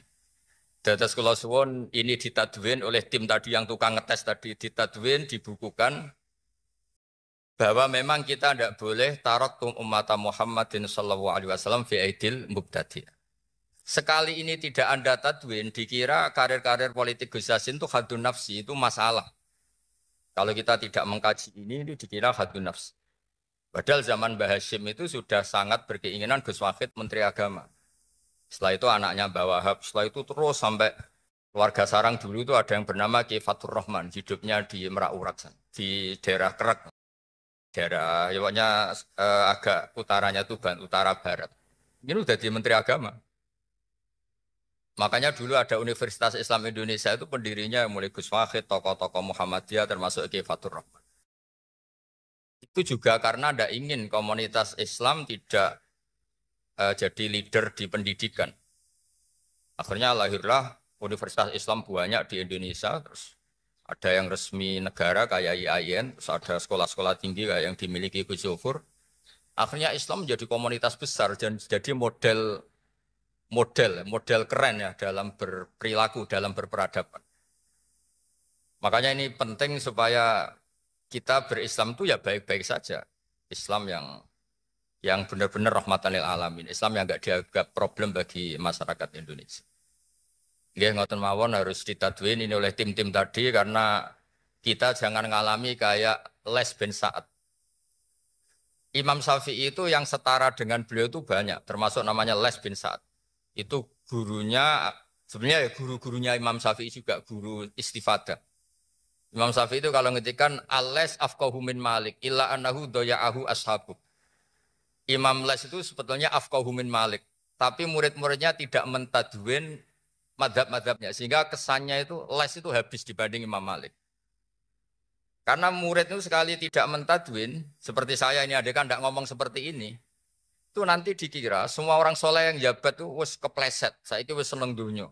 Dados kula suwun ini ditadwin oleh tim tadi yang tukang ngetes tadi, ditadwin, dibukukan bahwa memang kita tidak boleh taraktum ummata Muhammadin sallallahu alaihi wasallam fi aidil mubtadi'. Sekali ini tidak Anda tadwin, dikira karir-karir politik Gus Yassin itu hadun nafsi, itu masalah. Kalau kita tidak mengkaji ini dikira hadun nafsi. Padahal zaman Mbah Hashim itu sudah sangat berkeinginan Gus Wahid Menteri Agama. Setelah itu anaknya Mbah Wahab, setelah itu terus sampai keluarga Sarang dulu itu ada yang bernama Ki Fatur Rahman, hidupnya di Merak Urak, di daerah Kerak, daerah pokoknya agak utaranya Tuban, utara barat. Ini udah di Menteri Agama. Makanya dulu ada Universitas Islam Indonesia itu pendirinya mulai Gus Wahid, tokoh-tokoh Muhammadiyah termasuk Ki Fatur Rahman. Itu juga karena tidak ingin komunitas Islam tidak jadi leader di pendidikan. Akhirnya lahirlah Universitas Islam banyak di Indonesia, terus ada yang resmi negara kayak IAIN, terus ada sekolah-sekolah tinggi kayak yang dimiliki Gus Zofur. Akhirnya Islam menjadi komunitas besar dan jadi model keren ya dalam berperilaku, dalam berperadaban. Makanya ini penting supaya kita berislam itu ya baik-baik saja. Islam yang benar-benar rahmatan lil alamin. Islam yang enggak dianggap problem bagi masyarakat Indonesia. Nggih ngoten mawon harus ditadwin ini oleh tim-tim tadi karena kita jangan ngalami kayak Les bin Sa'ad. Imam Syafi'i itu yang setara dengan beliau itu banyak, termasuk namanya Les bin Sa'ad. Itu gurunya, sebenarnya guru-gurunya Imam Syafi'i juga guru istifadah. Imam Syafi'i itu kalau ngetikan al-les afqahu min Malik illa annahu doya'ahu ashabu. Imam Les itu sebetulnya afqahu min Malik, tapi murid-muridnya tidak mentadwin madhab-madhabnya, sehingga kesannya itu Les itu habis dibanding Imam Malik. Karena murid itu sekali tidak mentadwin, seperti saya ini adekan tidak ngomong seperti ini, itu nanti dikira semua orang soleh yang jabat itu wis kepleset, saya itu wis seneng dunya.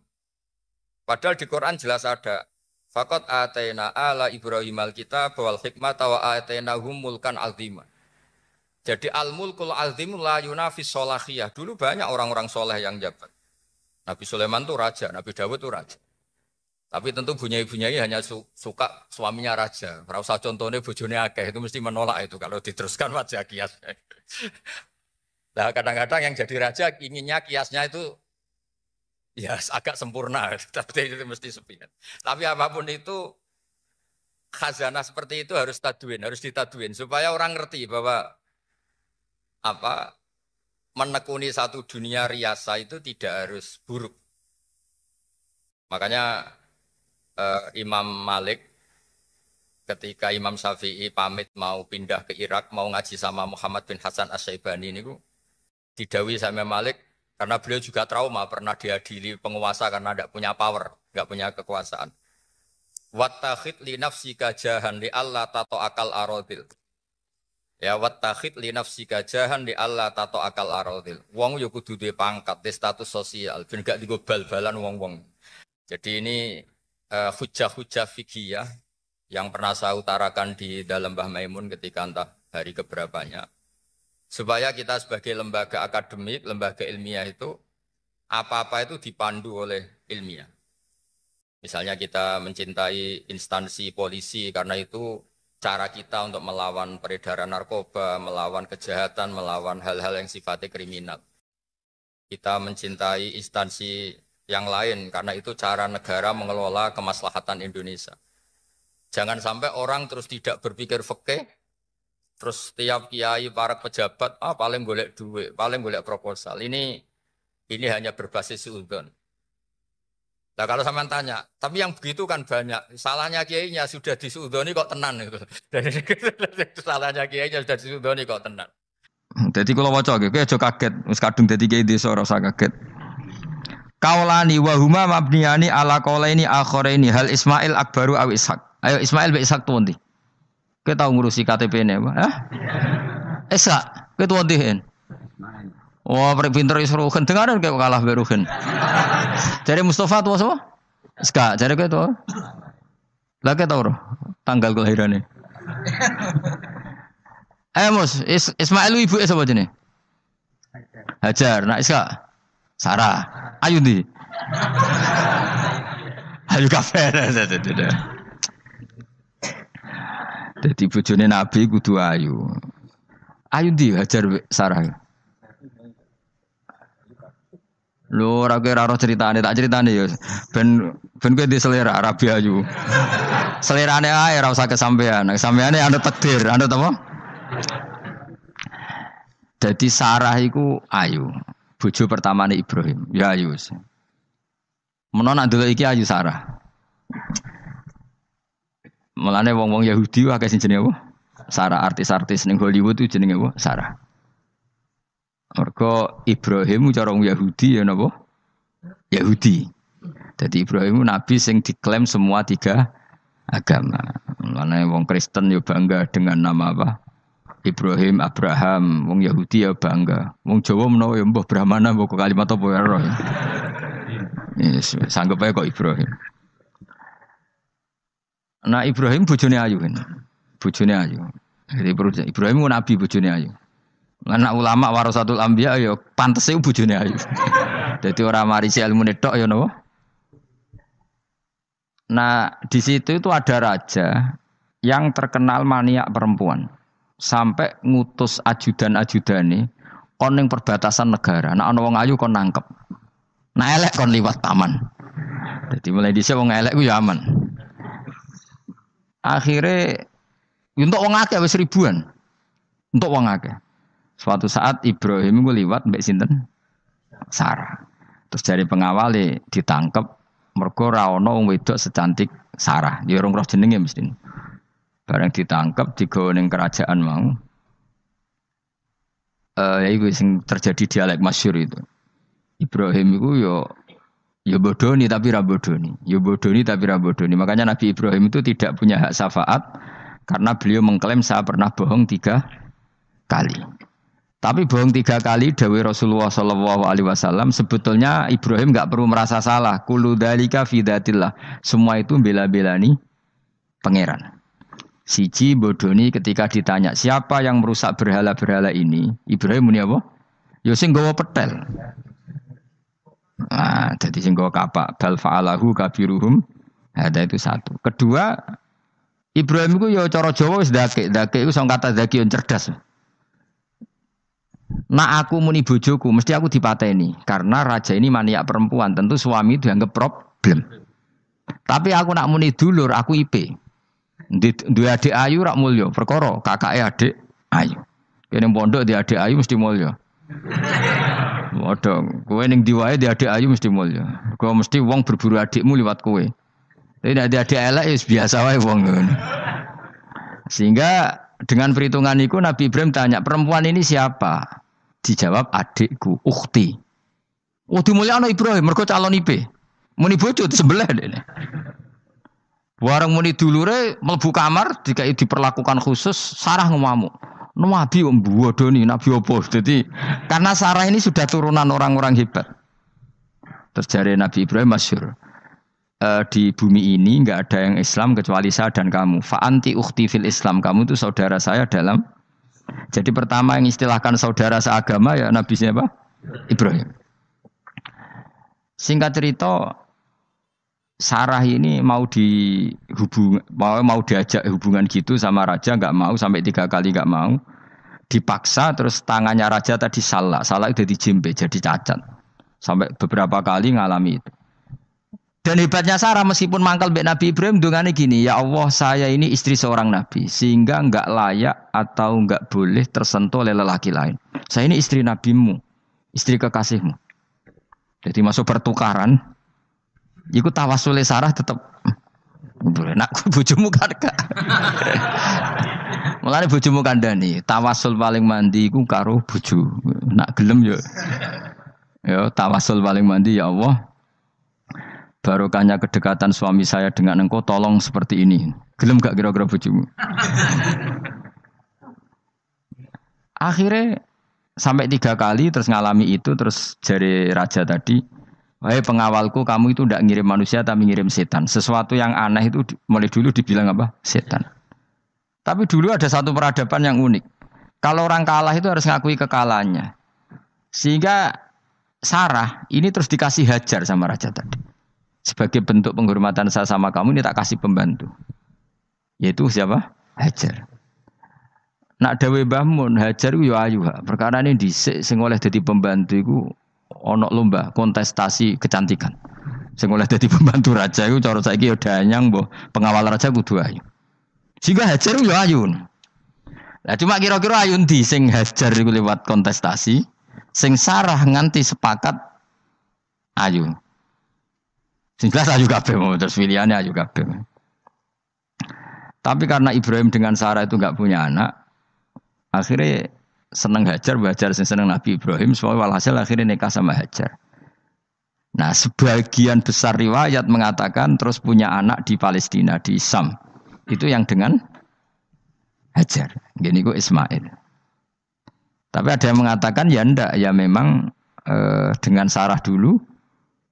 Padahal di Quran jelas ada, faqad ataina ala Ibrahim al-kitab wal hikmata wa atainahum mulkan azima. Jadi al-mulkul azim la yunafis solahiyah. Dulu banyak orang-orang soleh yang jabat. Nabi Sulaiman itu raja, Nabi Dawud itu raja. Tapi tentu bunyai-bunyai hanya suka suaminya raja. Ora usah contohnya bojone akeh, itu mesti menolak itu kalau diteruskan wajah kias. Nah kadang-kadang yang jadi raja inginnya kiasnya itu ya agak sempurna, tapi itu mesti sepingan. Tapi apapun itu khazanah seperti itu harus ditadwin supaya orang ngerti bahwa menekuni satu dunia riasa itu tidak harus buruk. Makanya Imam Malik ketika Imam Syafi'i pamit mau pindah ke Irak, mau ngaji sama Muhammad bin Hasan Asy-Syaibani ini didhawuhi sama Malik karena beliau juga trauma pernah diadili penguasa karena tidak punya power, tidak punya kekuasaan. Wattakhid li nafsika jahan li alla tato akal aradil. Ya wattakhid li nafsika jahan li alla tato akal aradil. Wong yo kudu duwe pangkat, duwe status sosial, ben gak digo bal-balan wong-wong. Jadi ini hujah-hujah fikih yang pernah saya utarakan di dalam Mbah Maimun ketika entah hari keberapanya. Supaya kita sebagai lembaga akademik, lembaga ilmiah itu apa-apa itu dipandu oleh ilmiah. Misalnya kita mencintai instansi polisi karena itu cara kita untuk melawan peredaran narkoba, melawan kejahatan, melawan hal-hal yang sifatnya kriminal. Kita mencintai instansi yang lain karena itu cara negara mengelola kemaslahatan Indonesia. Jangan sampai orang terus tidak berpikir fikih, terus tiap kiai, para pejabat, paling golek duit, paling golek proposal. Ini hanya berbasis suudzon. Nah kalau sampean tanya, tapi yang begitu kan banyak. Salahnya kiainya sudah disuudzoni kok tenan itu. Salahnya kiainya sudah disuudzoni kok tenan. Jadi kalau waca kowe aja kaget, wis kadung dadi kiai desa ora usah kaget. Kaulani wa huma mabniyani ala qaulaini akharaini hal Ismail akbaru aw Ishaq. Ayo Ismail be Ishaq tuh ndi? Kowe tau ngurusi KTP-ne apa? Hah? Ishaq, kowe tuh ndi hen? Oh, pinter iso rugen dengaran kok kalah be rugen. Jare Mustafa tuwa sapa? Ska, jare kowe tuwa. Lah kowe tau tanggal kelahirane. Mus, Ismail ibuke sapa jenenge? Hajar. Nah, Iska. Sarah. Ayu ndi? Ayu kabeh. Dadi bojone Nabi kudu ayu. Ayu ndi Hajar Sarah. Lho ora kira ora ceritane tak ceritane ya. Ben kowe di selera Arabi ayu. Selerane ae ora usah kesampean. Sampeane anu takdir, anu apa? Dadi Sarah iku ayu. Bojo pertamane Ibrahim. Ya ayu. Menawa nak delok iki ayu Sarah. Mulane wong-wong Yahudi akeh sing jenenge apa? Sarah, artis-artis ning Hollywood itu jenenge apa? Sarah. Mergo Ibrahim cara wong Yahudi ya napa? Yahudi. Jadi Ibrahim nabi sing diklaim semua 3 agama. Mulane wong Kristen ya bangga dengan nama apa? Ibrahim, Abraham, wong Yahudi ya bangga. Wong Jawa menawa ya mbah Brahmana mbah kalimat apa ya ora. Yes, sanggup ae kok Ibrahim. Nah Ibrahim bojone ayu kan. Bojone ayu. Jadi Ibrahim nabi bojone ayu. Anak ulama warasatul anbiya ya pantese bojone ayu. Dadi ora marisi ilmune tok ya napa? Nah, di situ itu ada raja yang terkenal maniak perempuan. Sampai ngutus ajudan-ajudane kon ning perbatasan negara. Nek ana wong ayu kon nangkep. Nek elek kon liwat taman. Dadi mulai dhisik wong elek ku ya aman. Akhirnya untuk wong akeh wis ribuan. Untuk wong akeh. Suatu saat Ibrahim ku liwat mbek sinten? Sarah. Terus dari pengawale ditangkep mergo ra ana wong wedok secantik Sarah. Ya urung roh jenenge mesti. Bareng ditangkep digawa ning kerajaan mau. Iku sing terjadi dialek masyhur itu. Ibrahim iku ya bodoni tapi ra bodoni. Ya bodoni tapi ra bodoni. Makanya Nabi Ibrahim itu tidak punya hak syafaat karena beliau mengklaim saya pernah bohong 3 kali. Tapi bohong 3 kali dawuh Rasulullah sallallahu alaihi wasallam sebetulnya Ibrahim enggak perlu merasa salah. Kullu dzalika fi dzatillah. Semua itu bela-belani pangeran. Siji bodoni ketika ditanya siapa yang merusak berhala-berhala ini? Ibrahim muni apa? Ya sing nggawa petel. Nah, jadi sing nggawa kapak bal fa'alahu kabiruhum. Ada itu satu. Kedua, Ibrahim itu ya cara Jawa wis dake iku sing kata zakiun cerdas. Nah aku muni bojoku mesti aku dipateni karena raja ini maniak perempuan, tentu suami dianggap problem. Tapi aku nak muni dulur aku IP. Duwe adik ayu rak mulya, perkara kakake adik ayu. Kene pondok di adik ayu mesti mulya. Waduh, kowe ning ndi wae di adik ayu mesti mulya. Kowe mesti wong berburu adikmu liwat kowe. Tapi nek adik elek wis biasa wae wong ngono. Sehingga dengan perhitungan itu Nabi Ibrahim tanya, perempuan ini siapa? Dijawab adikku, ukhti. Oh dimulyakno Ibrahim, mergo calon IP. Muni bojo sebelah dene. Warang muni dulure mlebu kamar dikai diperlakukan khusus, Sarah ngamuk. Nabi mbodoni, Nabi opo? Jadi karena Sarah ini sudah turunan orang-orang hebat. Terus jare Nabi Ibrahim masyhur. Di bumi ini enggak ada yang Islam kecuali saya dan kamu. Fa anti ukhti fil Islam. Kamu itu saudara saya dalam. Jadi pertama yang istilahkan saudara seagama ya Nabi siapa? Ibrahim. Singkat cerita Sarah ini mau diajak hubungan gitu sama raja enggak mau sampai 3 kali enggak mau. Dipaksa terus tangannya raja tadi salah itu dijimpe jadi cacat. Sampai beberapa kali ngalami itu. Dan hebatnya Sarah meskipun mangkal mbek Nabi Ibrahim dongane gini, ya Allah saya ini istri seorang nabi sehingga enggak layak atau enggak boleh tersentuh oleh lelaki lain. Saya ini istri nabimu, istri kekasihmu. Jadi masuk pertukaran. Iku tawasule Sarah tetap boleh nak bojomu kan gak. Mulane bojomu kandhani, tawasul paling mandi iku karo bojo. Nak gelem yo. Ya tawasul paling mandi ya Allah. Barokahnya kedekatan suami saya dengan engkau tolong seperti ini. Gelem gak kira-kira bojomu? Akhirnya sampai 3 kali terus ngalami itu terus jari raja tadi, wahai pengawalku kamu itu tidak ngirim manusia tapi ngirim setan. Sesuatu yang aneh itu mulai dulu dibilang apa? Setan. Tapi dulu ada satu peradaban yang unik. Kalau orang kalah itu harus ngakui kekalahannya. Sehingga Sarah ini terus dikasih Hajar sama raja tadi. sebagai bentuk penghormatan saya sama kamu ini tak kasih pembantu. Yaitu siapa? Hajar. Nak dawe Mbah Mun, Hajar ku yo ayu ha. Perkara ini dhisik sing oleh dadi pembantu iku ana lomba kontestasi kecantikan. Sing oleh dadi pembantu raja iku cara saiki yo danyang mbah pengawal raja kudu ayu. Sehingga Hajar yo ayu. Lah cuma kira-kira ayu ndi sing Hajar iku lewat kontestasi, sing Sarah nganti sepakat ayu. Sing jelas ayu kabeh terus pilihane ayu kabeh. Tapi karena Ibrahim dengan Sarah itu enggak punya anak, akhirnya seneng Hajar, Hajar seneng Nabi Ibrahim, soalnya walhasil akhirnya nikah sama Hajar. Nah, sebagian besar riwayat mengatakan terus punya anak di Palestina, di Sam. Itu yang dengan Hajar. Gini kok Ismail. Tapi ada yang mengatakan ya enggak, ya memang dengan Sarah dulu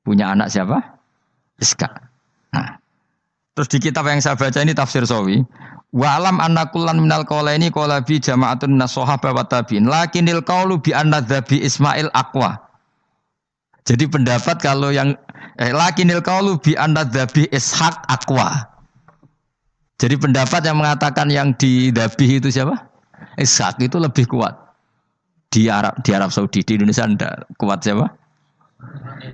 punya anak siapa? Iska. Nah, terus di kitab yang saya baca ini tafsir Sawi, wa alam anna kullan minal qaulaini qala bi jama'atun nas-sahabah wa tabi'in lakinil qaulu bi anna dzabi Ismail aqwa. Jadi pendapat kalau yang lakinil qaulu bi anna dzabi Ishaq aqwa. Jadi pendapat yang mengatakan yang didabih itu siapa? Ishaq itu lebih kuat. Di Arab Saudi, di Indonesia enggak kuat siapa?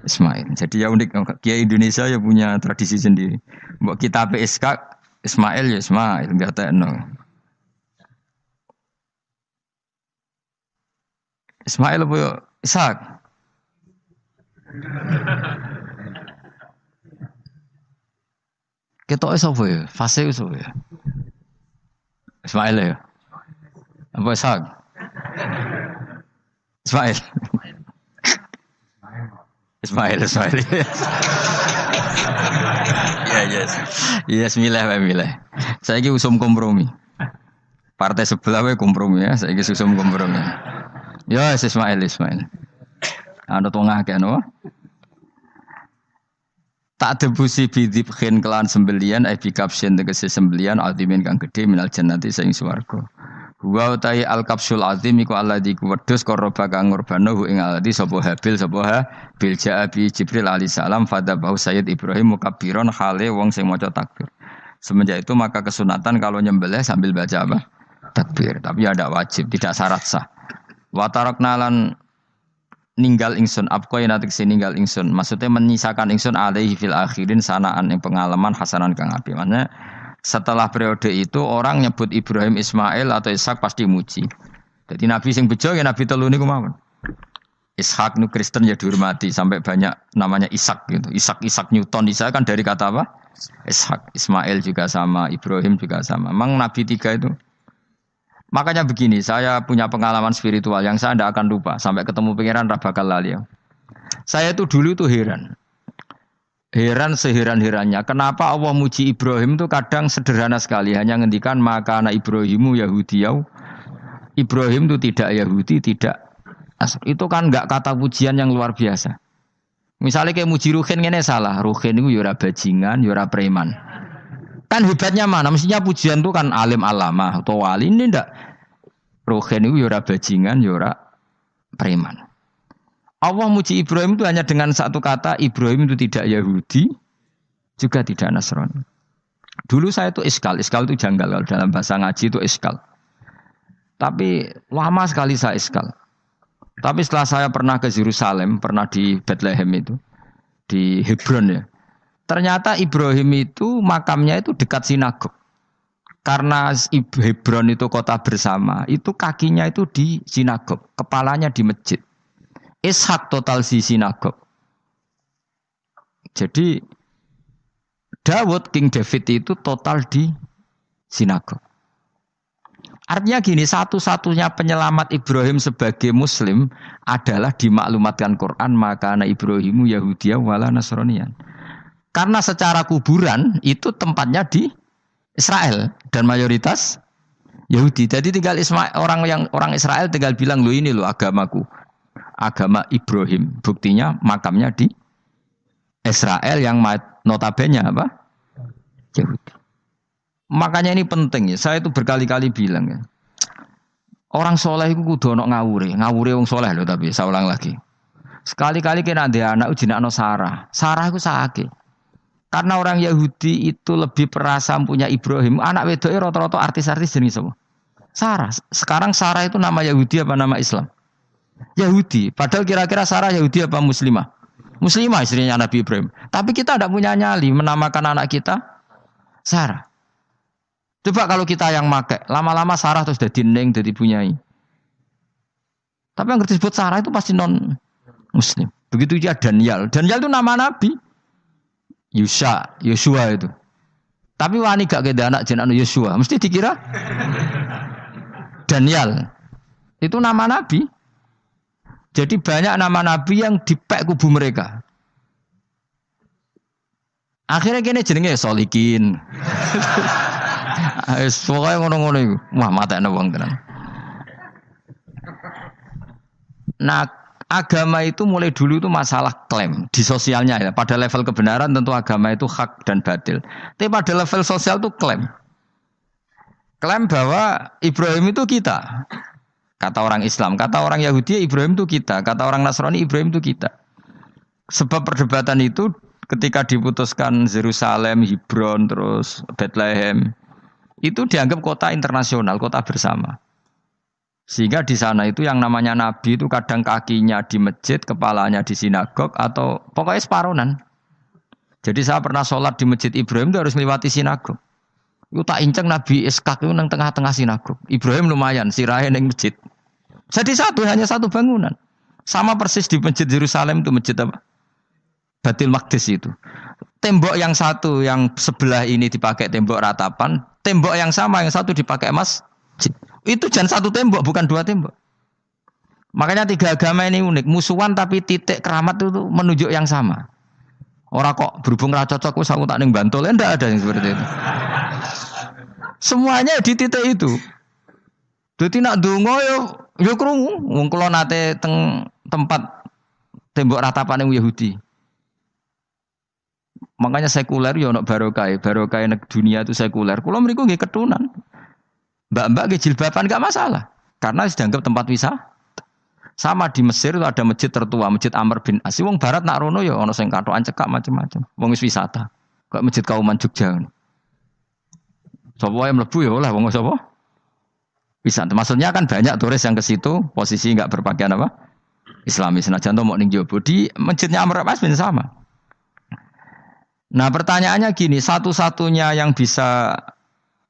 Ismail. Jadi ya unik, Kiai Indonesia ya punya tradisi sendiri. Mbok kitab Ishaq, Ismail ya Ismail, enggak tekno. Ismail apa ya? Ishaq. Ketoke sapa ya? Fase sapa ya? Ismail ya. Apa Ishaq? Ismail. Ismail. Ya, yes. Yes, milih. Saya ini usum kompromi. Partai sebelah we kompromi ya, saya ini usum kompromi. Ya, Ismail. Anu tengah kan apa? Tak debusi bidibkhin kelan sembelian bikapsin tegese sembelian adimin kang gede minal jannati saing swarga. Wa utai al-kapsul azim iku alladzi kuwedhus qaraba kang ngurbanohu ing alladzi sapa Habil jaabi Jibril alaihi salam fadabahu Sayyid Ibrahim mukabbiron hale wong sing maca takbir. Semenjak itu maka kesunatan kalau nyembelih sambil baca apa? Takbir, tapi ada wajib, tidak syarat sah. Wa tarakna lan ninggal ingsun apkoy natik ninggal ingsun. Maksudnya menyisakan ingsun alaihi fil akhirin sanaan ing pengalaman hasanan kang apik. Maksudnya setelah periode itu orang nyebut Ibrahim Ismail atau Ishak pasti muji. Jadi Nabi sing bejo ya Nabi telu niku mawon. Ishak nu Kristen ya dihormati sampai banyak namanya Ishak gitu. Ishak Newton Ishak kan dari kata apa? Ishak. Ismail juga sama, Ibrahim juga sama. Memang Nabi tiga itu. Makanya begini, saya punya pengalaman spiritual yang saya tidak akan lupa sampai ketemu pangeran ra bakal lali. Saya itu dulu tuh Heran seheran-herannya. Kenapa Allah muji Ibrahim itu kadang sederhana sekali. Hanya ngendikan maka anak Ibrahimu Yahudiyau. Ibrahim itu tidak Yahudi, tidak. Itu kan enggak kata pujian yang luar biasa. Misalnya kayak muji Ruhin ini salah. Ruhin itu yura bajingan, yura preman. Kan hebatnya mana? Mestinya pujian itu kan alim alamah atau wali. Ini enggak. Ruhin itu yura bajingan, yura preman. Allah muji Ibrahim itu hanya dengan satu kata, Ibrahim itu tidak Yahudi, juga tidak Nasrani. Dulu saya itu iskal itu janggal, kalau dalam bahasa ngaji itu iskal. Tapi lama sekali saya iskal. Tapi setelah saya pernah ke Yerusalem, pernah di Bethlehem itu, di Hebron ya. Ternyata Ibrahim itu makamnya itu dekat sinagog. Karena Hebron itu kota bersama, itu kakinya itu di sinagog, kepalanya di masjid. Ishak total di sinagog. Jadi King David itu total di sinagog. Artinya gini, satu-satunya penyelamat Ibrahim sebagai Muslim adalah dimaklumatkan Quran maka anak Ibrahimu Yahudiyah wala Nasraniyan. Karena secara kuburan itu tempatnya di Israel dan mayoritas Yahudi. Jadi tinggal orang Israel tinggal bilang lo ini lo agamaku. Agama Ibrahim, buktinya makamnya di Israel yang notabene apa? Yahudi. Makanya ini penting ya. Saya itu berkali-kali bilang ya. Orang soleh itu kudu ono ngawure wong soleh loh tapi saya ulang lagi. Sekali-kali kena dia anak ujinakno Sarah. Sarah itu sakit. Karena orang Yahudi itu lebih perasa punya Ibrahim. Anak wedoknya rata-rata artis-artis jenis apa? Sarah. Sekarang Sarah itu nama Yahudi apa nama Islam? Yahudi. Padahal kira-kira Sarah Yahudi apa Muslimah? Muslimah istrinya Nabi Ibrahim. Tapi kita tidak punya nyali menamakan anak kita Sarah. Coba kalau kita yang make, lama-lama Sarah terus jadi neng, jadi punyai. Tapi yang disebut Sarah itu pasti non Muslim. Begitu juga Daniel. Daniel itu nama Nabi. Yosua itu. Tapi wani gak keda anak jeneng Yosua, mesti dikira Daniel. Itu nama Nabi. Jadi banyak nama Nabi yang dipek kubu mereka. Akhirnya kene jenenge Solikin. Pokoknya ngono-ngono iku. Wah, matekno wong tenan. Nah, agama itu mulai dulu itu masalah klaim di sosialnya ya. Pada level kebenaran tentu agama itu hak dan batil. Tapi pada level sosial itu klaim. Klaim bahwa Ibrahim itu kita. Kata orang Islam, kata orang Yahudi Ibrahim itu kita, kata orang Nasrani Ibrahim itu kita. Sebab perdebatan itu ketika diputuskan Yerusalem, Hebron, terus Bethlehem, itu dianggap kota internasional, kota bersama. Sehingga di sana itu yang namanya Nabi itu kadang kakinya di masjid, kepalanya di sinagog, atau pokoknya separunan. Jadi saya pernah sholat di masjid Ibrahim itu harus melewati sinagog. Itu tak inceng Nabi Iskak itu nang tengah-tengah sinagog. Ibrahim lumayan, sirahe nang masjid. Jadi hanya satu bangunan. Sama persis di masjid Yerusalem itu masjid apa? Baitul Maqdis itu. Tembok yang satu, yang sebelah ini dipakai tembok ratapan. Tembok yang sama, yang satu dipakai masjid. Itu jangan satu tembok, bukan dua tembok. Makanya tiga agama ini unik. Musuhan tapi titik keramat itu menunjuk yang sama. Orang kok berhubung ra cocok, aku tak ning Bantul. Enggak ada yang seperti itu. Semuanya di titik itu. Jadi nak donga yo krungu. Wong kula nate teng tempat tembok ratapan yang Yahudi. Makanya sekuler yo ono barokah. Barokah dunia itu sekuler. Kula mriku nggih ketunan. Mbak-mbak nggih jilbaban enggak masalah. Karena dianggap tempat wisata. Sama di Mesir itu ada masjid tertua, Masjid Amr bin As. Wong barat nak rono ya ono sing katokan cekak macam-macam. Wong wis wisata. Kok Masjid Kauman Jogja. Sapa wae mlebu ya oleh wong sapa? Wisata. Maksudnya kan banyak turis yang ke situ posisi enggak berpakaian apa? Islami. Senajan to mok ning Jowo di Masjidnya Amr bin As sama. Nah, pertanyaannya gini, satu-satunya yang bisa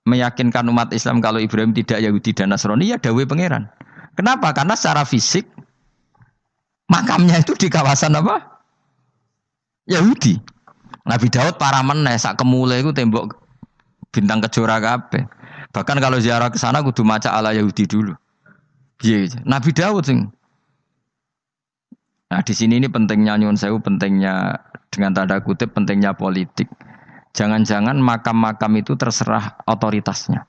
meyakinkan umat Islam kalau Ibrahim tidak Yahudi dan Nasrani ya dawuh pangeran. Kenapa? Karena secara fisik makamnya itu di kawasan apa? Yahudi. Nabi Daud para meneh sak kemule iku tembok bintang kejora kabeh. Bahkan kalau ziarah ke sana kudu maca ala Yahudi dulu. Piye? Nabi Daud sing. Nah, di sini ini pentingnya nyuwun sewu, pentingnya dengan tanda kutip pentingnya politik. Jangan-jangan makam-makam itu terserah otoritasnya.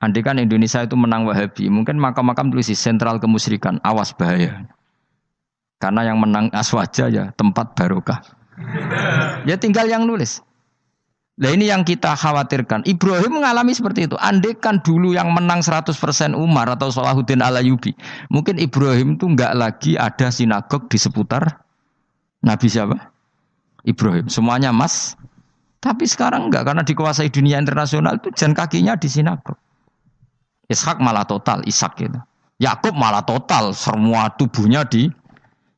Andai kan Indonesia itu menang Wahabi, mungkin makam-makam tulis sentral kemusyrikan, awas bahaya. Karena yang menang Aswaja ya tempat barokah. Ya tinggal yang nulis. Nah ini yang kita khawatirkan. Ibrahim mengalami seperti itu. Andai kan dulu yang menang 100% Umar atau Salahuddin Al-Ayyubi, mungkin Ibrahim itu enggak lagi ada sinagog di seputar Nabi siapa? Ibrahim. Semuanya mas. Tapi sekarang enggak, karena dikuasai dunia internasional itu jalan kakinya di sinagog. Ishak malah total, Ishak itu. Yakub malah total, semua tubuhnya di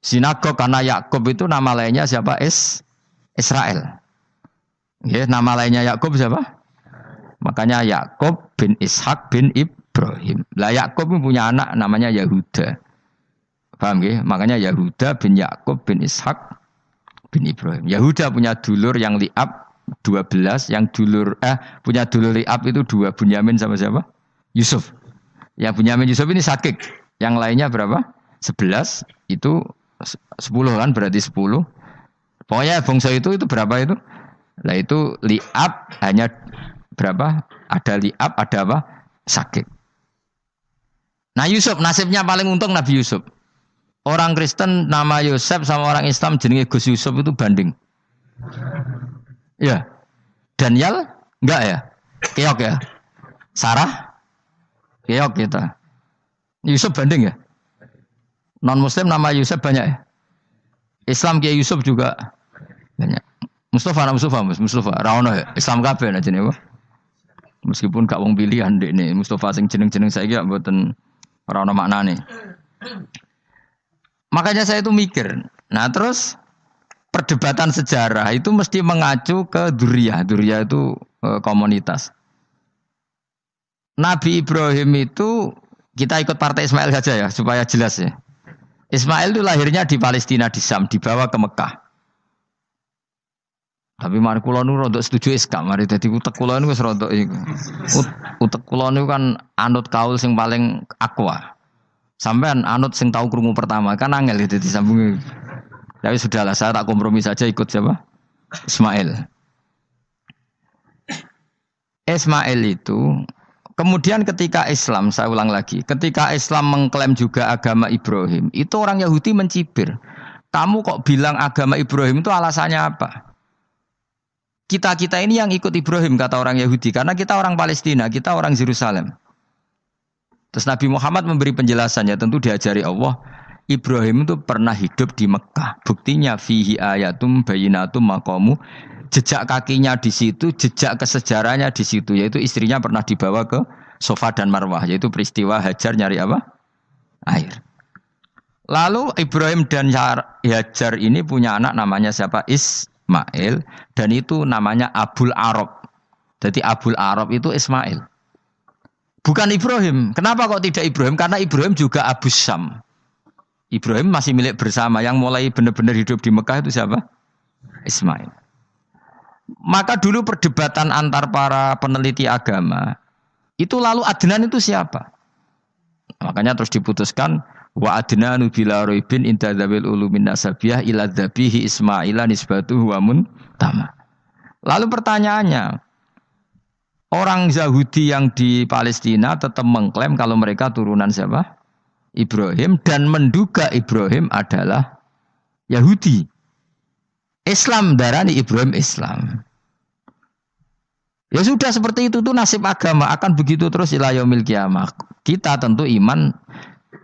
sinagog karena Yakub itu nama lainnya siapa? Israel. Ya, nama lainnya Yakub siapa? Makanya Yakub bin Ishak bin Ibrahim. Lah Yakub punya anak namanya Yahuda. Paham ya? Makanya Yahuda bin Yakub bin Ishak bin Ibrahim. Yahuda punya dulur yang li'ab 12, yang punya dulur li'ab itu 2, Bunyamin sama siapa? Yusuf. Yang Bunyamin Yusuf ini sakit. Yang lainnya berapa? 11. Itu 10 kan, berarti 10. Pokoknya bangsa itu berapa itu? Lah itu li'ab hanya berapa? Ada li'ab, ada apa? Sakit. Nah Yusuf, nasibnya paling untung Nabi Yusuf. Orang Kristen nama Yosef sama orang Islam jenenge Gus Yusuf itu banding. Ya. Daniel? Enggak ya? Keok ya? Sarah? Keok kita. Yusuf banding ya? Non Muslim nama Yusuf banyak ya? Islam Kiai Yusuf juga banyak. Mustafa. Ra ono Islam kabeh nah jenenge apa? Meskipun gak wong pilihan dekne Mustafa sing jeneng-jeneng saiki gak mboten ora ono maknane. Makanya saya itu mikir. Nah, terus perdebatan sejarah itu mesti mengacu ke duriyah. Duriyah itu komunitas. Nabi Ibrahim itu kita ikut partai Ismail saja ya supaya jelas ya. Ismail itu lahirnya di Palestina di Syam, dibawa ke Mekah. Tapi mari kula nu rodok setuju Iskak, mari dadi utek kula niku wis rodok iku. Utek kula niku kan anut kaul sing paling akwa. Sampean anut sing tahu krungu pertama kan angel dadi sambungi. Tapi sudahlah saya tak kompromi saja ikut siapa? Ismail. Ismail itu kemudian ketika Islam, saya ulang lagi, ketika Islam mengklaim juga agama Ibrahim, itu orang Yahudi mencibir. Kamu kok bilang agama Ibrahim itu alasannya apa? Kita ini yang ikut Ibrahim, kata orang Yahudi, karena kita orang Palestina, kita orang Yerusalem. Terus Nabi Muhammad memberi penjelasannya, tentu diajari Allah, Ibrahim itu pernah hidup di Mekah. Buktinya fihi ayatum bayinatum maqamu, jejak kakinya di situ, jejak kesejarahnya di situ, yaitu istrinya pernah dibawa ke Safa dan Marwah, yaitu peristiwa Hajar nyari apa? Air. Lalu Ibrahim dan Hajar ini punya anak namanya siapa? Ismail, dan itu namanya Abul Arab. Jadi Abul Arab itu Ismail. Bukan Ibrahim. Kenapa kok tidak Ibrahim? Karena Ibrahim juga Abu Syam. Ibrahim masih milik bersama. Yang mulai benar-benar hidup di Mekah itu siapa? Ismail. Maka dulu perdebatan antar para peneliti agama itu lalu Adnan itu siapa? Makanya terus diputuskan wa adnanu bila raibin inda dzawil ulumin nasabiyah ila dzabihi Ismaila nisbatuhu wa muntama. Lalu pertanyaannya, orang Yahudi yang di Palestina tetap mengklaim kalau mereka turunan siapa? Ibrahim, dan menduga Ibrahim adalah Yahudi. Islam darani Ibrahim Islam. Ya sudah seperti itu tuh nasib agama akan begitu terus ila yaumil qiyamah. Kita tentu iman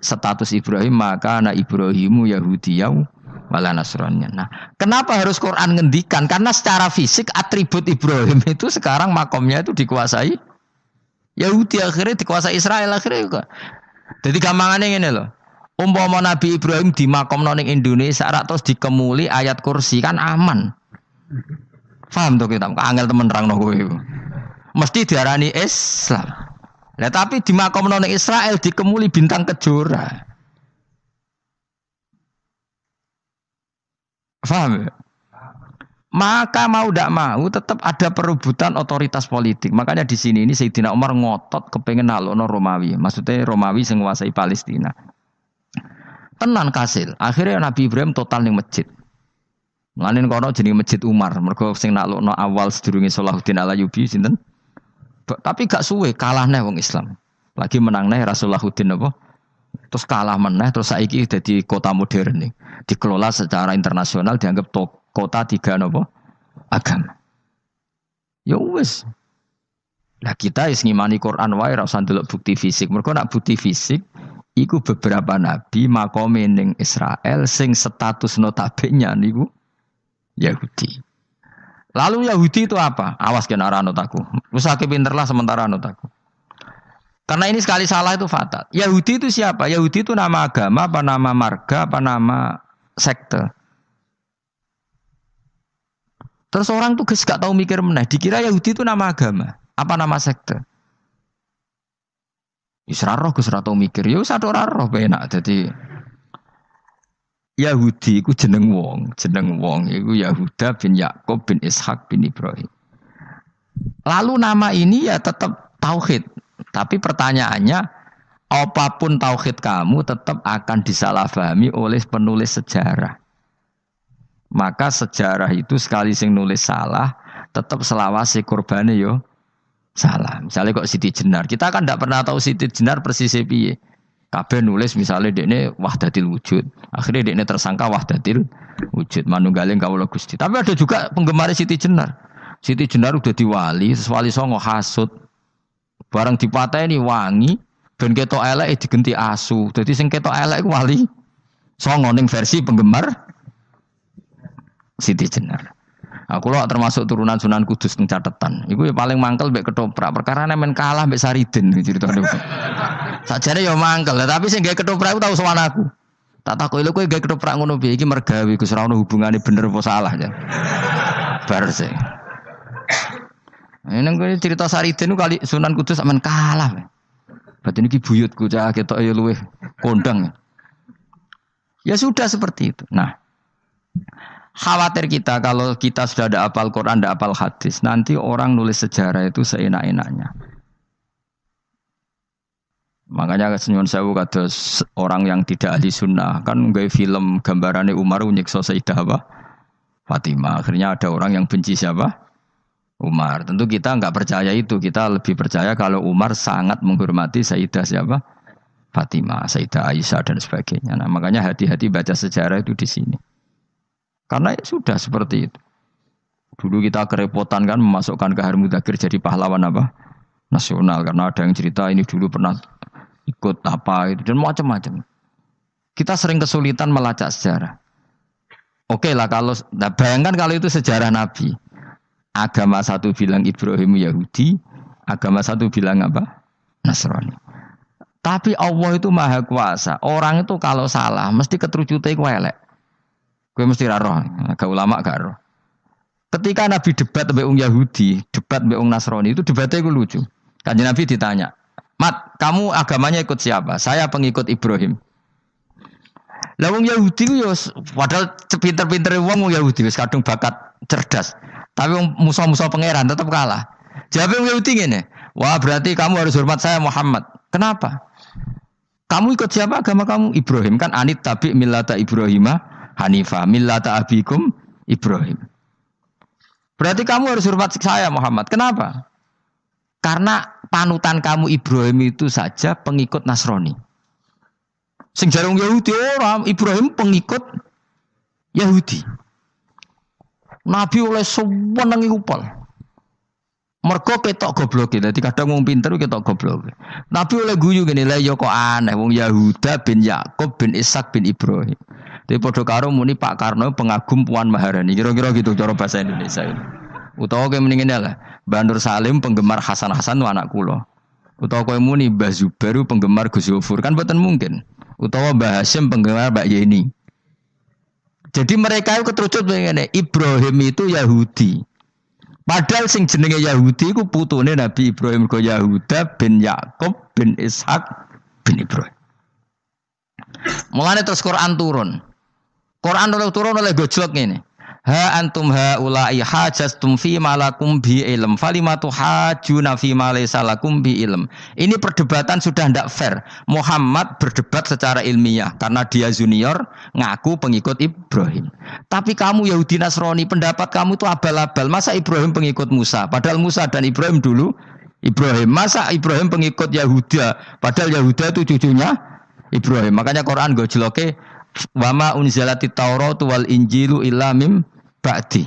status Ibrahim maka ana Ibrahimu Yahudiyau wala Nasraniyah. Nah, kenapa harus Quran ngendikan? Karena secara fisik atribut Ibrahim itu sekarang makomnya itu dikuasai Yahudi, akhirnya dikuasai Israel akhirnya juga. Jadi gampangannya ngene loh. Umpama Nabi Ibrahim di makom ning Indonesia terus dikemuli ayat kursi kan aman. Paham tuh kita? Angel temen nerangno kowe. Mesti diarani Islam. Lah tapi di makom ning Israel dikemuli bintang kejora. Paham? Maka mau tidak mau tetap ada perebutan otoritas politik. Makanya di sini ini Sayyidina Umar ngotot kepengen nalokno Romawi. Maksudnya Romawi sing nguasai Palestina. Tenan kasil. Akhirnya Nabi Ibrahim total ning masjid. Mulane kono jenenge Masjid Umar. Mergo sing naklukno awal sedurunge Salahuddin Alayubi sinten? Tapi gak suwe kalah neh wong Islam. Lagi menang neh Rasulullahuddin apa? Terus kalah meneh terus saiki dadi kota modern nih. Dikelola secara internasional dianggap kota tiga napa? Agama. Ya wis. Lah kita wis ngimani Quran wae ora usah ndelok bukti fisik. Mergo nek bukti fisik iku beberapa nabi makome ning Israel sing status notabene niku Yahudi. Lalu Yahudi itu apa? Awas kena anut aku. Wis akeh pinter lah sementara anut aku. Karena ini sekali salah itu fatal. Yahudi itu siapa? Yahudi itu nama agama, apa nama marga, apa nama sekte. Terus orang tuh gak tahu mikir meneh. Dikira Yahudi itu nama agama, apa nama sekte. Isra roh Gus ra tau mikir. Ya wis ora roh penak. Dadi Yahudi iku jeneng wong iku Yahuda bin Yakub bin Ishak bin Ibrahim. Lalu nama ini ya tetap tauhid. Tapi pertanyaannya, apapun tauhid kamu tetap akan disalahpahami oleh penulis sejarah. Maka sejarah itu sekali sing nulis salah, tetap selawase korbane yo salah. Misalnya kok Siti Jenar, kita kan tidak pernah tahu Siti Jenar persisnya piye. Kabeh nulis misalnya dekne wahdatil wujud. Akhirnya dekne tersangka wahdatil wujud manunggaling kawula Gusti. Tapi ada juga penggemar Siti Jenar. Siti Jenar udah diwali, wali songo hasud. Barang dipateni wangi, ben ketok elek digenti asu. Dadi sing ketok elek iku wali songo ning versi penggemar Siti Jenar. Aku loh termasuk turunan Sunan Kudus teng catatan. Iku ya paling mangkel mbek ketoprak. Perkara men kalah mbek Saridin ceritane. Sakjane ya mangkel, tapi sing gawe ketoprak iku tau sowan aku. Tak takoki lho kowe gawe ketoprak ngono piye iki mergawe Gus ora ono hubungane bener apa salah ya. Bar sih. Nang kowe cerita Saridin kali Sunan Kudus men kalah. Berarti niki buyutku cah ketok ya luweh kondang. Ya sudah seperti itu. Nah, khawatir kita kalau kita sudah ada hafal Quran, ada hafal hadis, nanti orang nulis sejarah itu seenak-enaknya. Makanya senyum sewu kados orang yang tidak ahli sunnah kan nggawe film gambarannya Umar nyiksa Sayyidah apa? Fatimah. Akhirnya ada orang yang benci siapa? Umar. Tentu kita enggak percaya itu. Kita lebih percaya kalau Umar sangat menghormati Sayyidah siapa? Fatimah, Sayyidah Aisyah dan sebagainya. Nah, makanya hati-hati baca sejarah itu di sini. Karena ya sudah seperti itu. Dulu kita kerepotan kan memasukkan Kahar Mudzakkir jadi pahlawan apa? Nasional. Karena ada yang cerita ini dulu pernah ikut apa itu dan macam-macam. Kita sering kesulitan melacak sejarah. Oke lah kalau bayangkan kalau itu sejarah Nabi. Agama satu bilang Ibrahim Yahudi, agama satu bilang apa? Nasrani. Tapi Allah itu maha kuasa. Orang itu kalau salah mesti keterucute iku elek. Kowe mesti ra roh, agak ulama gak roh. Ketika Nabi debat mbek wong Yahudi, debat mbek wong Nasrani itu debatnya iku lucu. Kanjeng Nabi ditanya, "Mat, kamu agamanya ikut siapa?" "Saya pengikut Ibrahim." Lah wong Yahudi ku yo padahal pinter-pintere wong Yahudi wis kadung bakat cerdas. Tapi musuh-musuh pangeran tetap kalah. Jawab wong Yahudi ngene, "Wah, berarti kamu harus hormat saya Muhammad." Kenapa? Kamu ikut siapa agama kamu? Ibrahim kan anit tabi millata Ibrahimah Hanifah millata abikum Ibrahim. Berarti kamu harus hormat saya Muhammad. Kenapa? Karena panutan kamu Ibrahim itu saja pengikut Nasrani. Sing jarang Yahudi orang Ibrahim pengikut Yahudi. Nabi oleh sewenengi upal. Mergo ketok goblok. Dadi kadang wong pinter ketok goblok. Nabi oleh guyu ngene lha ya kok aneh wong Yahuda bin Yakub bin Ishak bin Ibrahim. Dadi padha karo muni Pak Karno pengagum Puan Maharani. Kira-kira gitu cara bahasa Indonesia ini. Utawa kowe mendingin lah, Mbah Nur Salim penggemar Hasan Hasan itu anak kula. Utawa kowe muni Mbah Zubair penggemar Gus Yofur kan mboten mungkin. Utawa Mbah Hasyim penggemar Mbak Yeni. Jadi mereka itu keterucut ngene, Ibrahim itu Yahudi. Padahal sing jenenge Yahudi iku putune Nabi Ibrahim go Yahuda bin Yakub bin Ishak bin Ibrahim. Mulane terus Quran turun. Quran turun oleh gojlok ngene. Ha antum haula'i hajastum fi malakum bi ilm falimatu hajuna fi ma laysa lakum bi ilm. Ini perdebatan sudah ndak fair. Muhammad berdebat secara ilmiah karena dia junior ngaku pengikut Ibrahim. Tapi kamu Yahudi Nasrani pendapat kamu itu abal-abal. Masa Ibrahim pengikut Musa? Padahal Musa dan Ibrahim dulu Ibrahim. Masa Ibrahim pengikut Yahuda? Padahal Yahuda itu cucunya Ibrahim. Makanya Quran gojloke wa ma unzilatit Tauratu wal Injilu illa mim ba'di.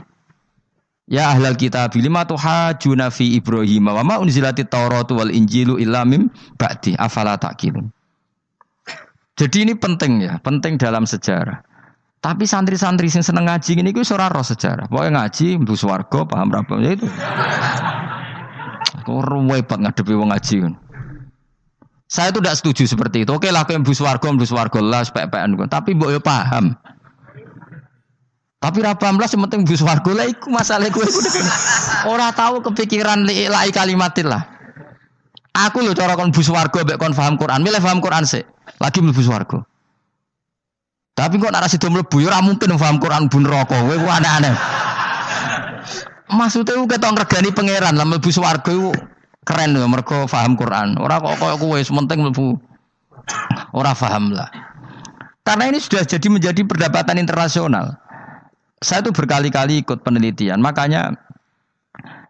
Ya ahlal kitab lima tuhajuna fi Ibrahim wa ma unzilatit Tauratu wal Injilu illa mim ba'di afala taqilun. Jadi ini penting ya, penting dalam sejarah. Tapi santri-santri sing seneng ngaji ini ku ora roh sejarah. Pokoke ngaji mlebu swarga paham ra ya itu. Kok repot ngadepi wong ngaji. Saya itu tidak setuju seperti itu. Oke lah kowe mlebu swarga lah spek-pekan. Tapi mbok yo paham. Tapi ra paham lah sing penting mlebu swarga lah iku masalah kowe iku. Ora tahu kepikiran lai kalimatillah. Aku lho cara kon mlebu swarga mbek kon paham Quran, milih paham Quran sik. Lagi mlebu swarga. Tapi kok nek ra sida mlebu yo ora mungkin paham Quran bun neraka. Kowe ku aneh-aneh. Maksudnya ku ketok ngregani pangeran lah mlebu swarga iku keren lho mergo paham Quran. Ora kok koyo kowe sementing mlebu. Ora paham lah. Karena ini sudah jadi menjadi perdebatan internasional. Saya tuh berkali-kali ikut penelitian. Makanya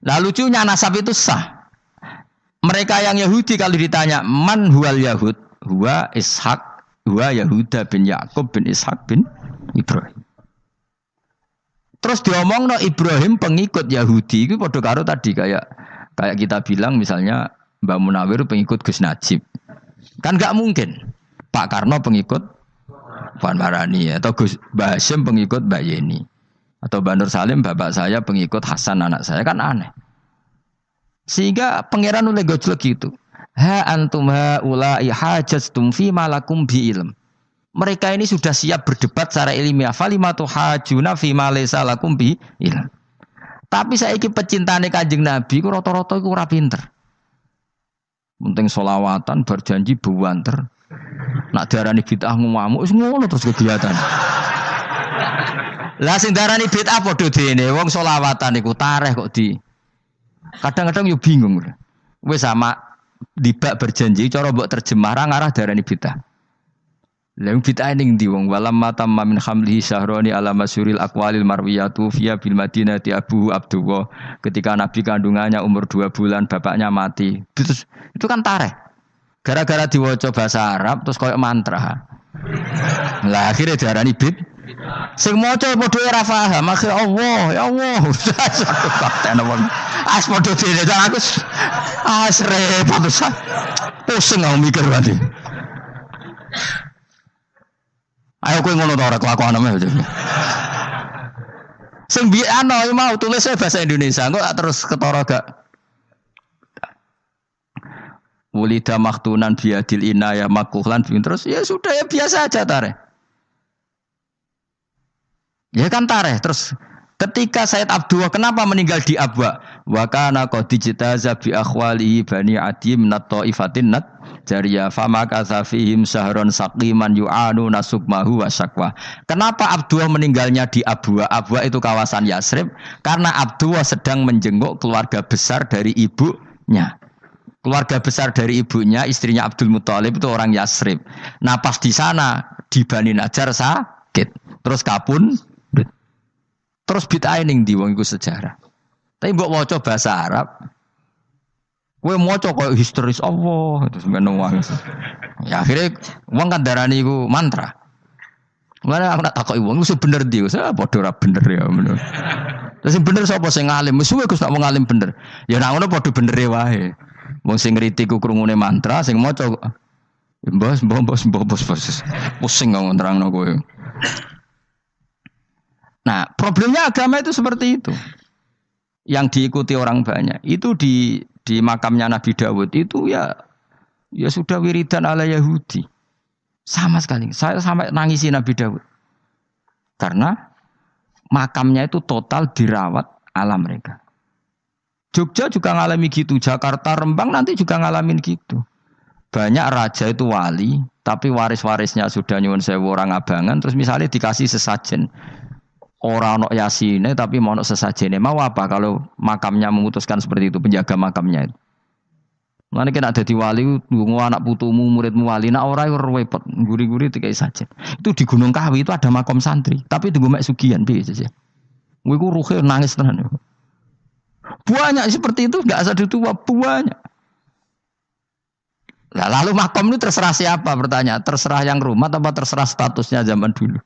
lah lucunya nasab itu sah. Mereka yang Yahudi kalau ditanya man huwal Yahud, huwa Ishak, huwa Yahuda bin Yakub bin Ishak bin Ibrahim. Terus diomongno Ibrahim pengikut Yahudi itu padha karo tadi kayak kita bilang misalnya Mbak Munawir pengikut Gus Najib. Kan enggak mungkin. Pak Karno pengikut Puan Maharani atau Gus Mbah Hasyim pengikut Mbak Yeni. Atau Mbah Nur Salim bapak saya pengikut Hasan anak saya kan aneh. Sehingga pangeran oleh gojlok gitu. Ha antum haula'i hajastum fi malakum bi ilm. Mereka ini sudah siap berdebat secara ilmiah. Falimatu hajuna fi ma laysa lakum bi ilm. Tapi saiki pecintane Kanjeng Nabi ku rata-rata iku ora pinter. Penting solawatan berjanji buanter. Nak diarani bid'ah ngamuk wis ngono terus kegiatan. Lah sing diarani bid'ah padha dene wong solawatan iku tareh kok di. Kadang-kadang yo bingung. Wis sama dibak berjanji cara mbok terjemah ra ngarah diarani bid'ah. Lah bid'ah ning ndi wong walam matamma min khamlihi syahrani ala masyuril aqwalil marwiyatu fiya bil madinati Abu Abdullah ketika nabi kandungannya umur 2 bulan bapaknya mati. Terus itu kan tareh. Gara-gara diwaca bahasa Arab terus koyo mantra. Lah akhirnya diarani bid. Sing maca padha ora paham, akhire Allah, ya Allah. As padha dene aku repot pusing aku mikir nanti. Ayo kowe ngono ta ora kelakuanmu. Sing bi ana mau tulis bahasa Indonesia, kok terus ketara gak. Wulida maktunan biadil inaya makuhlan terus ya sudah ya biasa aja tareh. Ya kan tareh terus ketika Said Abdullah kenapa meninggal di Abwa? Wa kana qad dijtaza bi akhwalihi bani Adim nat taifatin nat jariyah fama kasafihim sahron saqiman yu'anu nasukmahu wa syakwa. Kenapa Abdullah meninggalnya di Abwa? Abwa itu kawasan Yasrib karena Abdullah sedang menjenguk keluarga besar dari ibunya. Keluarga besar dari ibunya, istrinya Abdul Muthalib itu orang Yasrib. Nah pas di sana di Bani Najjar sakit, terus kapun, terus bid'ah ning ndi wong iku sejarah. Tapi mbok waca bahasa Arab, kowe maca koyo historis Allah terus meneng wae. Ya akhirnya wong kan darani iku mantra. Mulane aku nak takoki wong iku bener ndi, saya padha ora bener ya menurut. Terus sing bener sapa sing ngalim? Wis suwe Gus nak wong ngalim bener. Ya nak ngono padha benere wae. Wong sing ngriti ku krungune mantra, sing maca mbos. Pusing ngomong terangno kowe. Nah, problemnya agama itu seperti itu. Yang diikuti orang banyak. Itu di makamnya Nabi Dawud itu ya sudah wiridan ala Yahudi. Sama sekali. Saya sampai nangisi Nabi Dawud. Karena makamnya itu total dirawat ala mereka. Jogja juga ngalami gitu, Jakarta, Rembang nanti juga ngalamin gitu. Banyak raja itu wali, tapi waris-warisnya sudah nyuwun sewu orang abangan, terus misalnya dikasih sesajen. Orang ono yasine tapi mau ono sesajene. Mau apa kalau makamnya memutuskan seperti itu, penjaga makamnya itu. Mulane kena dadi wali nggo anak putumu, muridmu wali, nek ora repot, guri-guri dikai sajen. Itu di Gunung Kawi itu ada makam santri, tapi tunggu mek sugihan piye sih. Kowe iku ruhe nangis tenan. Banyak seperti itu, enggak asal tua banyak. Nah, lalu makom itu terserah siapa bertanya? Terserah yang rumah atau terserah statusnya zaman dulu?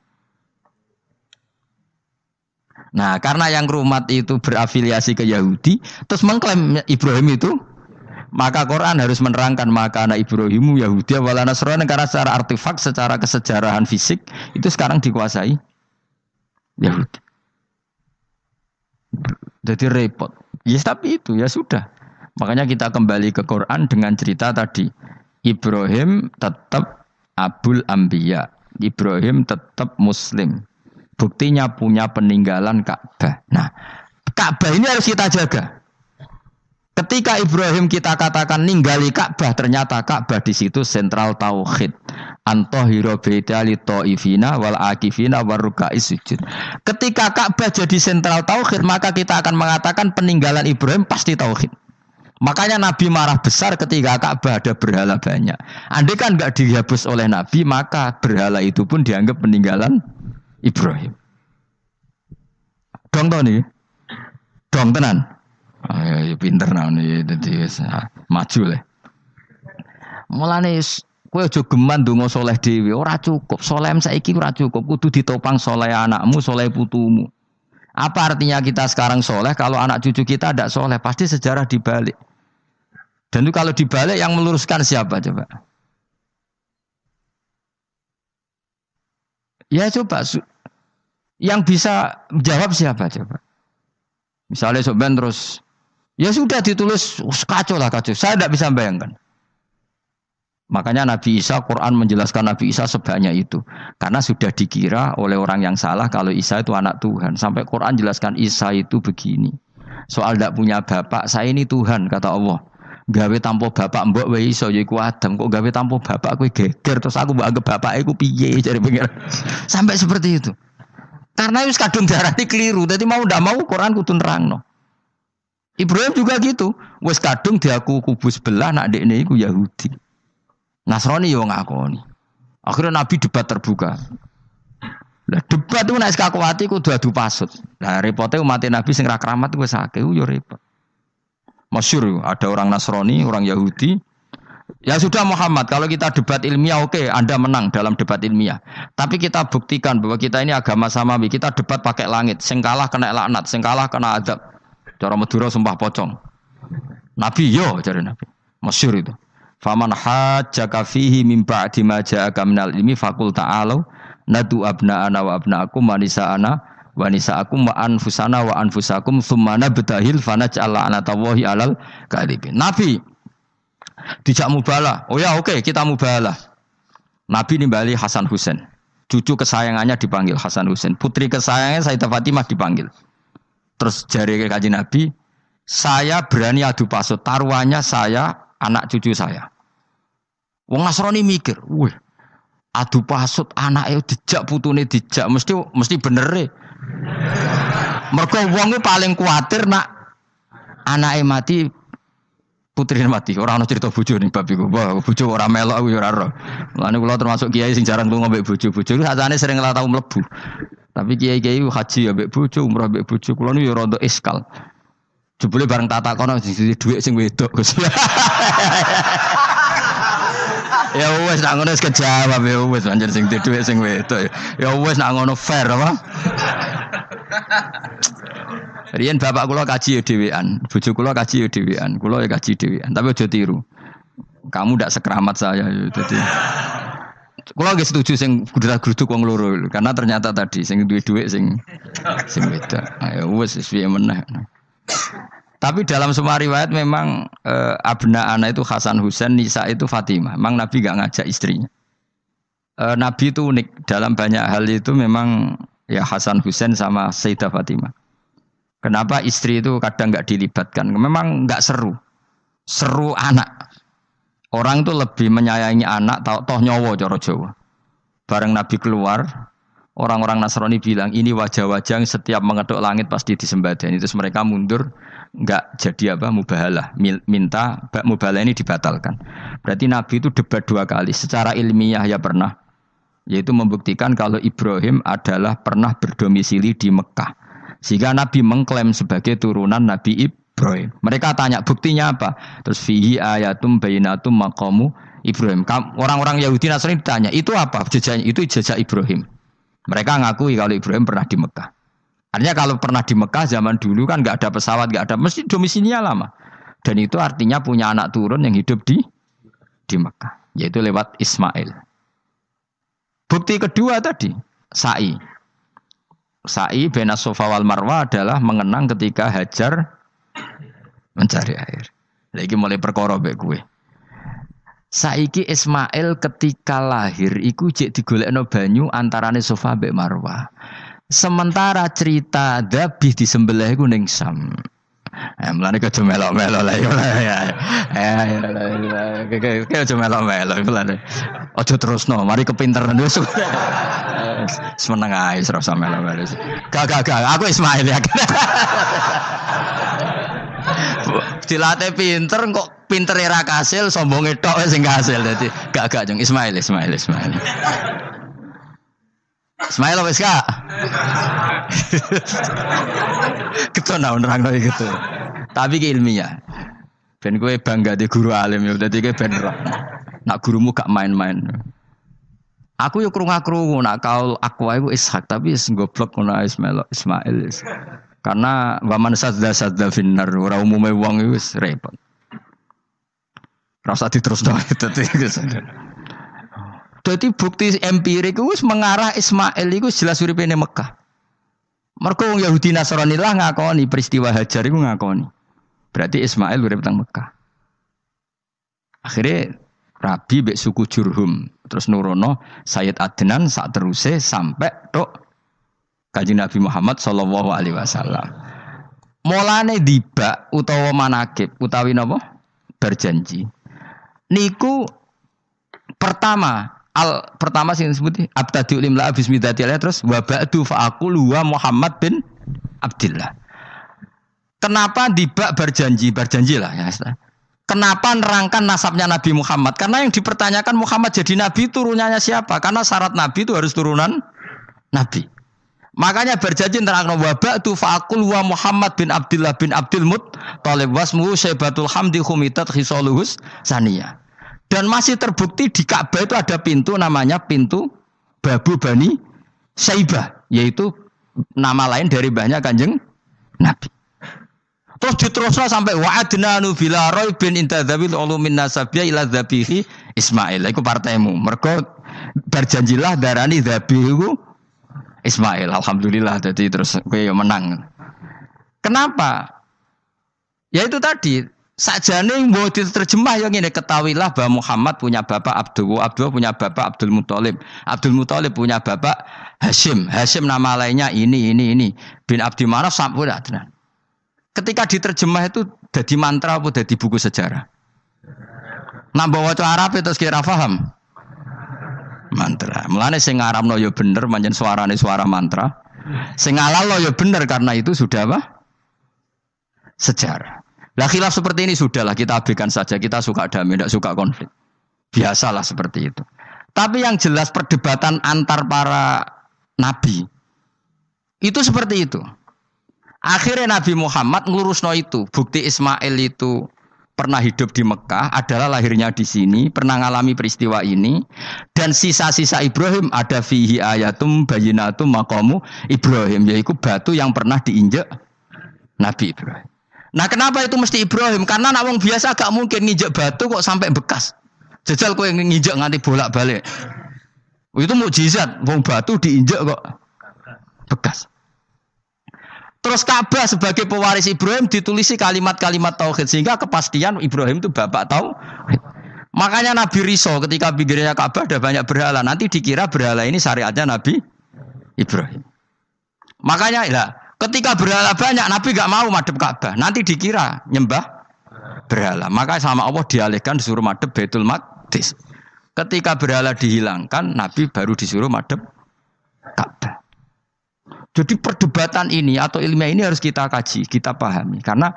Nah, karena yang rumah itu berafiliasi ke Yahudi, terus mengklaim Ibrahim itu, maka Quran harus menerangkan maka anak Ibrahimu Yahudi wala Nasrani karena secara artefak, secara kesejarahan fisik itu sekarang dikuasai Yahudi. Jadi repot. Ya tapi itu ya sudah. Makanya kita kembali ke Quran dengan cerita tadi. Ibrahim tetap Abul Anbiya. Ibrahim tetap Muslim. Buktinya punya peninggalan Ka'bah. Nah, Ka'bah ini harus kita jaga. Ketika Ibrahim kita katakan ninggali Ka'bah, ternyata Ka'bah di situ sentral tauhid. Antahira baita li taifina wal akifina warukais sujud. Ketika Ka'bah jadi sentral tauhid, maka kita akan mengatakan peninggalan Ibrahim pasti tauhid. Makanya Nabi marah besar ketika Ka'bah ada berhala banyak. Andai kan enggak dihapus oleh Nabi, maka berhala itu pun dianggap peninggalan Ibrahim. Dong to nih. Dong tenan. Ya pinter nih dadi maju le. Mulane kowe aja geman ndonga saleh dhewe, ora cukup. Saleh saiki ora cukup, kudu ditopang saleh anakmu, saleh putumu. Apa artinya kita sekarang saleh kalau anak cucu kita tidak saleh? Pasti sejarah dibalik. Dan itu kalau dibalik yang meluruskan siapa coba? Ya coba Yang bisa jawab siapa coba? Misalnya Soben terus, ya sudah ditulis kacau lah kacau. Saya tidak bisa bayangkan. Makanya Nabi Isa, Quran menjelaskan Nabi Isa sebanyak itu. Karena sudah dikira oleh orang yang salah kalau Isa itu anak Tuhan. Sampai Quran jelaskan Isa itu begini. Soal tidak punya bapak, saya ini Tuhan kata Allah. Gawe tanpa bapak mbok wae iso yaiku Adam, kok gawe tanpa bapak kowe geger terus aku mbok anggap bapak iku piye jare pengen. Sampai seperti itu. Karena wis kadung darani keliru, dadi mau ndak mau Quran kudu nerangno. Ibrahim juga gitu, wis kadung diaku kubu sebelah nak dekne iku Yahudi. Nasrani yo ngakoni. Akhirnya Nabi debat terbuka. Lah debat itu nek kakuati kudu adu pasut. Lah repote umat Nabi sing ra keramat wis akeh yo repot. Masyhur ada orang Nasrani, orang Yahudi. Ya sudah Muhammad, kalau kita debat ilmiah oke, Anda menang dalam debat ilmiah. Tapi kita buktikan bahwa kita ini agama samawi. Kita debat pakai langit, sing kalah kena laknat, sing kalah kena adab. Cara Madura sumpah pocong. Nabi yo cari Nabi. Masyhur itu. Faman hajjaka fihi min ba'di ma ja'aka minal ilmi faqul ta'alu nadu abna'ana wa abna'akum wa nisa'ana wa nisa'akum wa anfusana wa anfusakum tsumma nabtahil fanaj'al la'natallahi 'alal kadhibin. Nabi dijak mubalah. Oh ya oke, kita mubalah. Nabi nimbali Hasan Husain. Cucu kesayangannya dipanggil Hasan Husain. Putri kesayangannya Sayyidah Fatimah dipanggil. Terus jari ke Kanjeng Nabi, saya berani adu pasut. Taruhannya saya, anak cucu saya. Wong Nasrani mikir, wih, adu pasut anake dijak putune dijak mesti bener e. Mergo wong paling kuwatir nak anake mati putrine mati. Ora ana cerita bojo ning bab iku. Wah, bojo ora melok aku ya ora ero. Mulane kula termasuk kiai sing jarang lunga mbek bojo-bojo. Sakjane sering ora tau mlebu. Tapi kiai-kiai haji ya mbek bojo, umrah mbek bojo. Kula niku ya rada iskal. Jebule bareng tak takono sing dhuwit sing wedok. Ya wes nak ngono wis kejawab ya wes anjir sing dhuwit sing wedok. Ya wes nak ngono fair apa? Riyen bapak kula kaji ya dhewean, bojo kula kaji ya dhewean, kula ya kaji dhewean. Tapi aja tiru. Kamu ndak sekeramat saya ya. Jadi kula nggih setuju sing gudrak-gruduk wong loro karena ternyata tadi sing duwe dhuwit sing wedok. Ayo wes piye meneh. Tapi dalam semua riwayat memang abna ana itu Hasan Husain, Nisa itu Fatimah. Memang Nabi enggak ngajak istrinya. Nabi itu unik dalam banyak hal itu memang ya Hasan Husain sama Sayyidah Fatimah. Kenapa istri itu kadang enggak dilibatkan? Memang enggak seru. Seru anak. Orang itu lebih menyayangi anak toh nyawa cara Jawa. Bareng Nabi keluar, orang-orang Nasrani bilang ini wajah-wajah yang setiap mengetuk langit pasti disembadani. Terus mereka mundur. Enggak jadi apa mubahalah, minta mubahalah ini dibatalkan. Berarti Nabi itu debat 2 kali. Secara ilmiah ya pernah, yaitu membuktikan kalau Ibrahim adalah pernah berdomisili di Mekah. Sehingga Nabi mengklaim sebagai turunan Nabi Ibrahim. Mereka tanya buktinya apa? Terus fihi ayatum bainatum maqamu Ibrahim. Orang-orang Yahudi Nasrani ditanya itu apa? Jejaknya itu jejak Ibrahim. Mereka ngakui kalau Ibrahim pernah di Mekah. Artinya kalau pernah di Mekah zaman dulu kan nggak ada pesawat, nggak ada, mesti domisilinya lama. Dan itu artinya punya anak turun yang hidup di Mekah, yaitu lewat Ismail. Bukti kedua tadi, sa'i. Sa'i bena Safa wal Marwah adalah mengenang ketika Hajar mencari air. Lagi mulai perkara mbek kowe. Saiki Ismail ketika lahir iku jek digolekno banyu antarane Safa mbek Marwah. Sementara cerita Dabih disembelih iku ning Sam. Mulane aja melok-melok lah ya. Aja melok-melok mulane. Aja terusno, mari kepinteran wis. Semeneng ae ora usah melok-melok. Gak, aku Ismail ya. Dilatih pinter kok pinter ra kasil, sombonge tok sing kasil dadi gak jeng Ismail. Ismail wis Kak. Ketona nerangno gitu. Tapi ki ilmiah. Ben kowe bangga di guru alim ya dadi kowe ben nak gurumu gak main-main. Aku yo krungu-krungu nak kaul aku iku Ishak tapi wis goblok ngono Ismail. Karena waman sadza finnar ora umume wong iku wis repot. Rasa diterusno dadi Jadi bukti empirik itu mengarah Ismail itu jelas uripe ning Mekah. Mergo wong Yahudi Nasrani lah ngakoni peristiwa Hajar iku ngakoni. Berarti Ismail urip teng Mekah. Akhirnya Rabi mbek suku Jurhum terus nurono Sayyid Adnan sak teruse sampai tok Kanjeng Nabi Muhammad sallallahu alaihi wasallam. Mulane dibak utawa manakib utawi napa? Berjanji. Niku pertama sing disebut abtadiul imla bismillahi terus wa ba'du fa aqulu wa Muhammad bin Abdullah. Kenapa dibak berjanji lah ya. Kenapa nerangkan nasabnya Nabi Muhammad? Karena yang dipertanyakan Muhammad jadi Nabi turunannya siapa? Karena syarat Nabi itu harus turunan Nabi. Makanya berjanji nerangkan wa ba'du fa aqulu wa Muhammad bin Abdullah bin Abdul Muttalib wasmuhu Syaibatul Hamdi khumitat khisaluhus saniyah. Dan masih terbukti di Ka'bah itu ada pintu namanya pintu Babu Bani Syaibah, yaitu nama lain dari banyak Kanjeng Nabi. Terus diteruslah sampai wa'adnanu bila raibin intadzabil ulumin nasabiyya ila dzabihi Ismail. Iku partaimu. Mergo berjanjilah darani dzabihu Ismail. Alhamdulillah jadi terus kowe menang. Kenapa? Ya itu tadi sakjane mbok diterjemah yang ngene ketahuilah bahwa Muhammad punya bapak Abdullah punya bapak Abdul Muthalib punya bapak Hashim nama lainnya ini bin Abdi Manaf sampai Adnan. Ketika diterjemah itu jadi mantra apa jadi buku sejarah? Nambah waca Arab terus kira paham? Mantra. Mulane sing ngaramno ya bener pancen suarane suara mantra. Sing ngalalno ya bener karena itu sudah apa? Sejarah. Lah khilaf seperti ini sudahlah kita abaikan saja, kita suka damai, tidak suka konflik. Biasalah seperti itu. Tapi yang jelas perdebatan antar para nabi itu seperti itu. Akhirnya Nabi Muhammad ngelurusno itu. Bukti Ismail itu pernah hidup di Mekah, adalah lahirnya di sini, pernah ngalami peristiwa ini. Dan sisa-sisa Ibrahim ada fihi ayatum bayinatum maqamu Ibrahim, yaitu batu yang pernah diinjak Nabi Ibrahim. Nah kenapa itu mesti Ibrahim? Karena nak wong biasa gak mungkin nginjek batu kok sampai bekas. Jajal kowe nginjek nganti bolak-balik. Itu mukjizat, wong batu diinjek kok bekas. Terus Ka'bah sebagai pewaris Ibrahim ditulisi kalimat-kalimat tauhid sehingga kepastian Ibrahim itu bapak tauhid. Makanya Nabi Riso ketika pinggirnya Ka'bah ada banyak berhala, nanti dikira berhala ini syariatnya Nabi Ibrahim. Makanya lah ketika berhala banyak Nabi gak mau madhep Ka'bah, nanti dikira nyembah berhala. Maka sama Allah dialihkan disuruh madhep Baitul Maqdis. Ketika berhala dihilangkan, Nabi baru disuruh madhep Ka'bah. Jadi perdebatan ini atau ilmiah ini harus kita kaji, kita pahami. Karena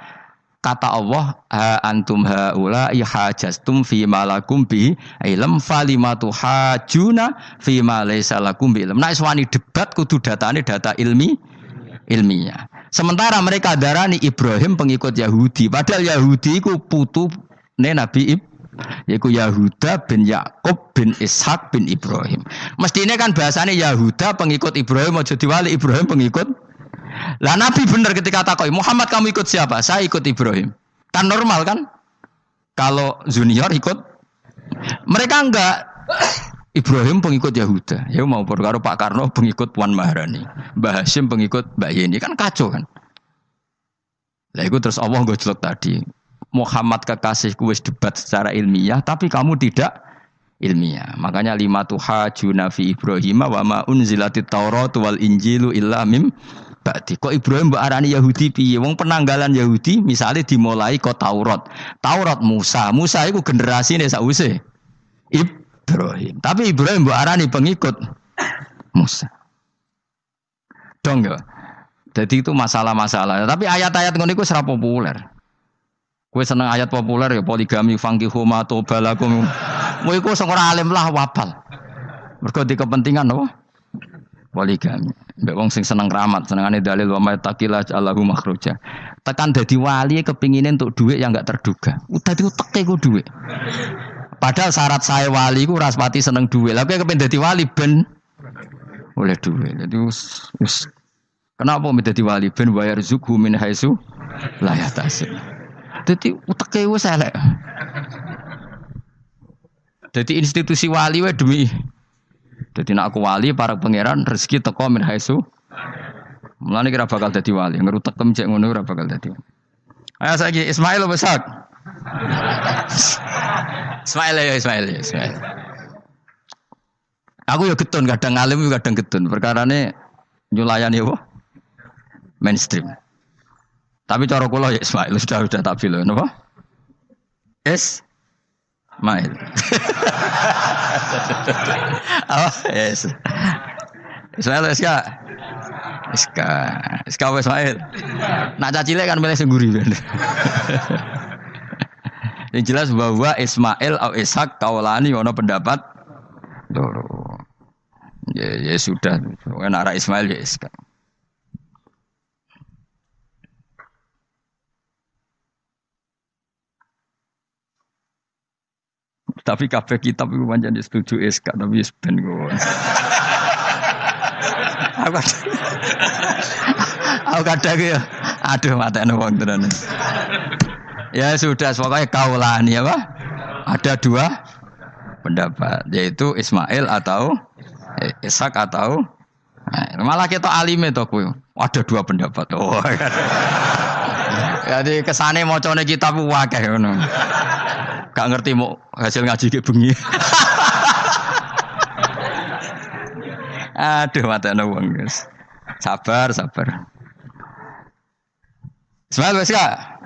kata Allah, antum haula'i hajastum fima lakum bi ilm falimatu hajuna fima laysa lakum bi ilm. Nah, iswani debat kudu datane data ilmiah. Sementara mereka darani Ibrahim pengikut Yahudi, padahal Yahudi iku putune Nabi Ibrahim. Yaitu Yahuda bin Yakub bin Ishak bin Ibrahim. Mestinya kan bahasanya Yahuda pengikut Ibrahim, aja diwali Ibrahim pengikut. Lah Nabi benar ketika takoi Muhammad kamu ikut siapa? Saya ikut Ibrahim. Kan normal kan? Kalau junior ikut, mereka enggak. Ibrahim pengikut Yahuda. Ya mau perkara Pak Karno pengikut Puan Maharani, Mbah Hashim pengikut Mbak Yeni, kan kacau kan? Lah itu terus Allah gojlok tadi. Muhammad kekasihku wis debat secara ilmiah tapi kamu tidak ilmiah. Makanya lima tuhajuna fi Ibrahim wa ma unzilatit Taurat wal Injilu illa mim ba'di. Kok Ibrahim mbok arani Yahudi piye? Wong penanggalan Yahudi misalnya dimulai kok Taurat. Taurat Musa iku generasine sakwise Ibrahim. Tapi Ibrahim mbok arani pengikut Musa. Dong ya. Jadi itu masalah-masalah. Tapi ayat-ayat ngono iku ora populer. Kowe seneng ayat populer ya poligami fankihu ma tobalakum. Kowe iku sing ora alim lah wapal. Mergo di kepentingan apa? Poligami. Mbek wong sing seneng keramat, senengane dalil wa mattaqila Allahu makhruja. Tekan dadi wali kepingine entuk dhuwit yang enggak terduga. Dadi uteke ku dhuwit. Padahal syarat saya wali ku ora pati seneng dhuwit. Lah kowe kepengin dadi wali ben oleh dhuwit. Dadi wis kenapa dadi wali ben bayar zuku min haitsu la yahtasib. Jadi uteke wis elek. Jadi institusi wali wae demi. Jadi nek aku wali para pangeran rezeki teko min haitsu Mulane kira bakal dadi wali, ngerutekem cek ngono ora bakal dadi. Ayo saiki Ismail apa Ishak? Ismail ya Ismail. Aku ya getun kadang alim kadang getun. Perkarane nyulayani apa? Mainstream. Tapi cara kula ya Ismail sudah tak bilang napa? Ismail. Oh, yes. Ismail Iska Ismail. Nak cacile kan milih sengguri kan. Yang jelas bahwa Ismail atau Ishak kaulani ono pendapat loro. Ya sudah, kan arah Ismail ya Ishak. Tapi kabeh kitab iku pancen setuju Ishak tapi ben kok. Aku kadang ya, aduh matane wong tenan. Ya sudah, pokoknya kaulani apa? Ada dua pendapat, yaitu Ismail atau Ishak atau malah kita alime to kowe. Ada dua pendapat. Oh. Jadi kesane macane kitab akeh ngono. Gak ngerti mau hasil ngaji ke bengi. Aduh matane wong guys. Sabar. Ismail wis gak?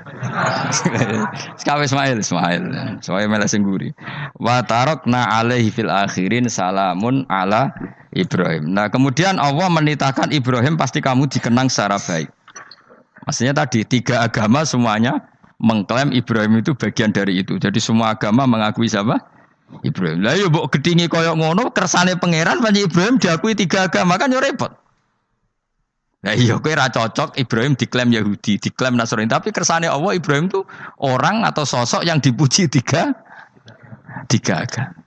Sekali Ismail. Soale malah sengguri. Wa tarakna alaihi fil akhirin salamun ala Ibrahim. Nah, kemudian Allah menitahkan Ibrahim pasti kamu dikenang secara baik. Maksudnya tadi tiga agama semuanya mengklaim Ibrahim itu bagian dari itu. Jadi semua agama mengakui siapa? Ibrahim. Lah yo mbok gedhingi koyo ngono kersane pangeran panci Ibrahim diakui tiga agama kan yo repot. Lah iya kowe ra cocok Ibrahim diklaim Yahudi, diklaim Nasrani, tapi kersane Allah Ibrahim itu orang atau sosok yang dipuji tiga agama.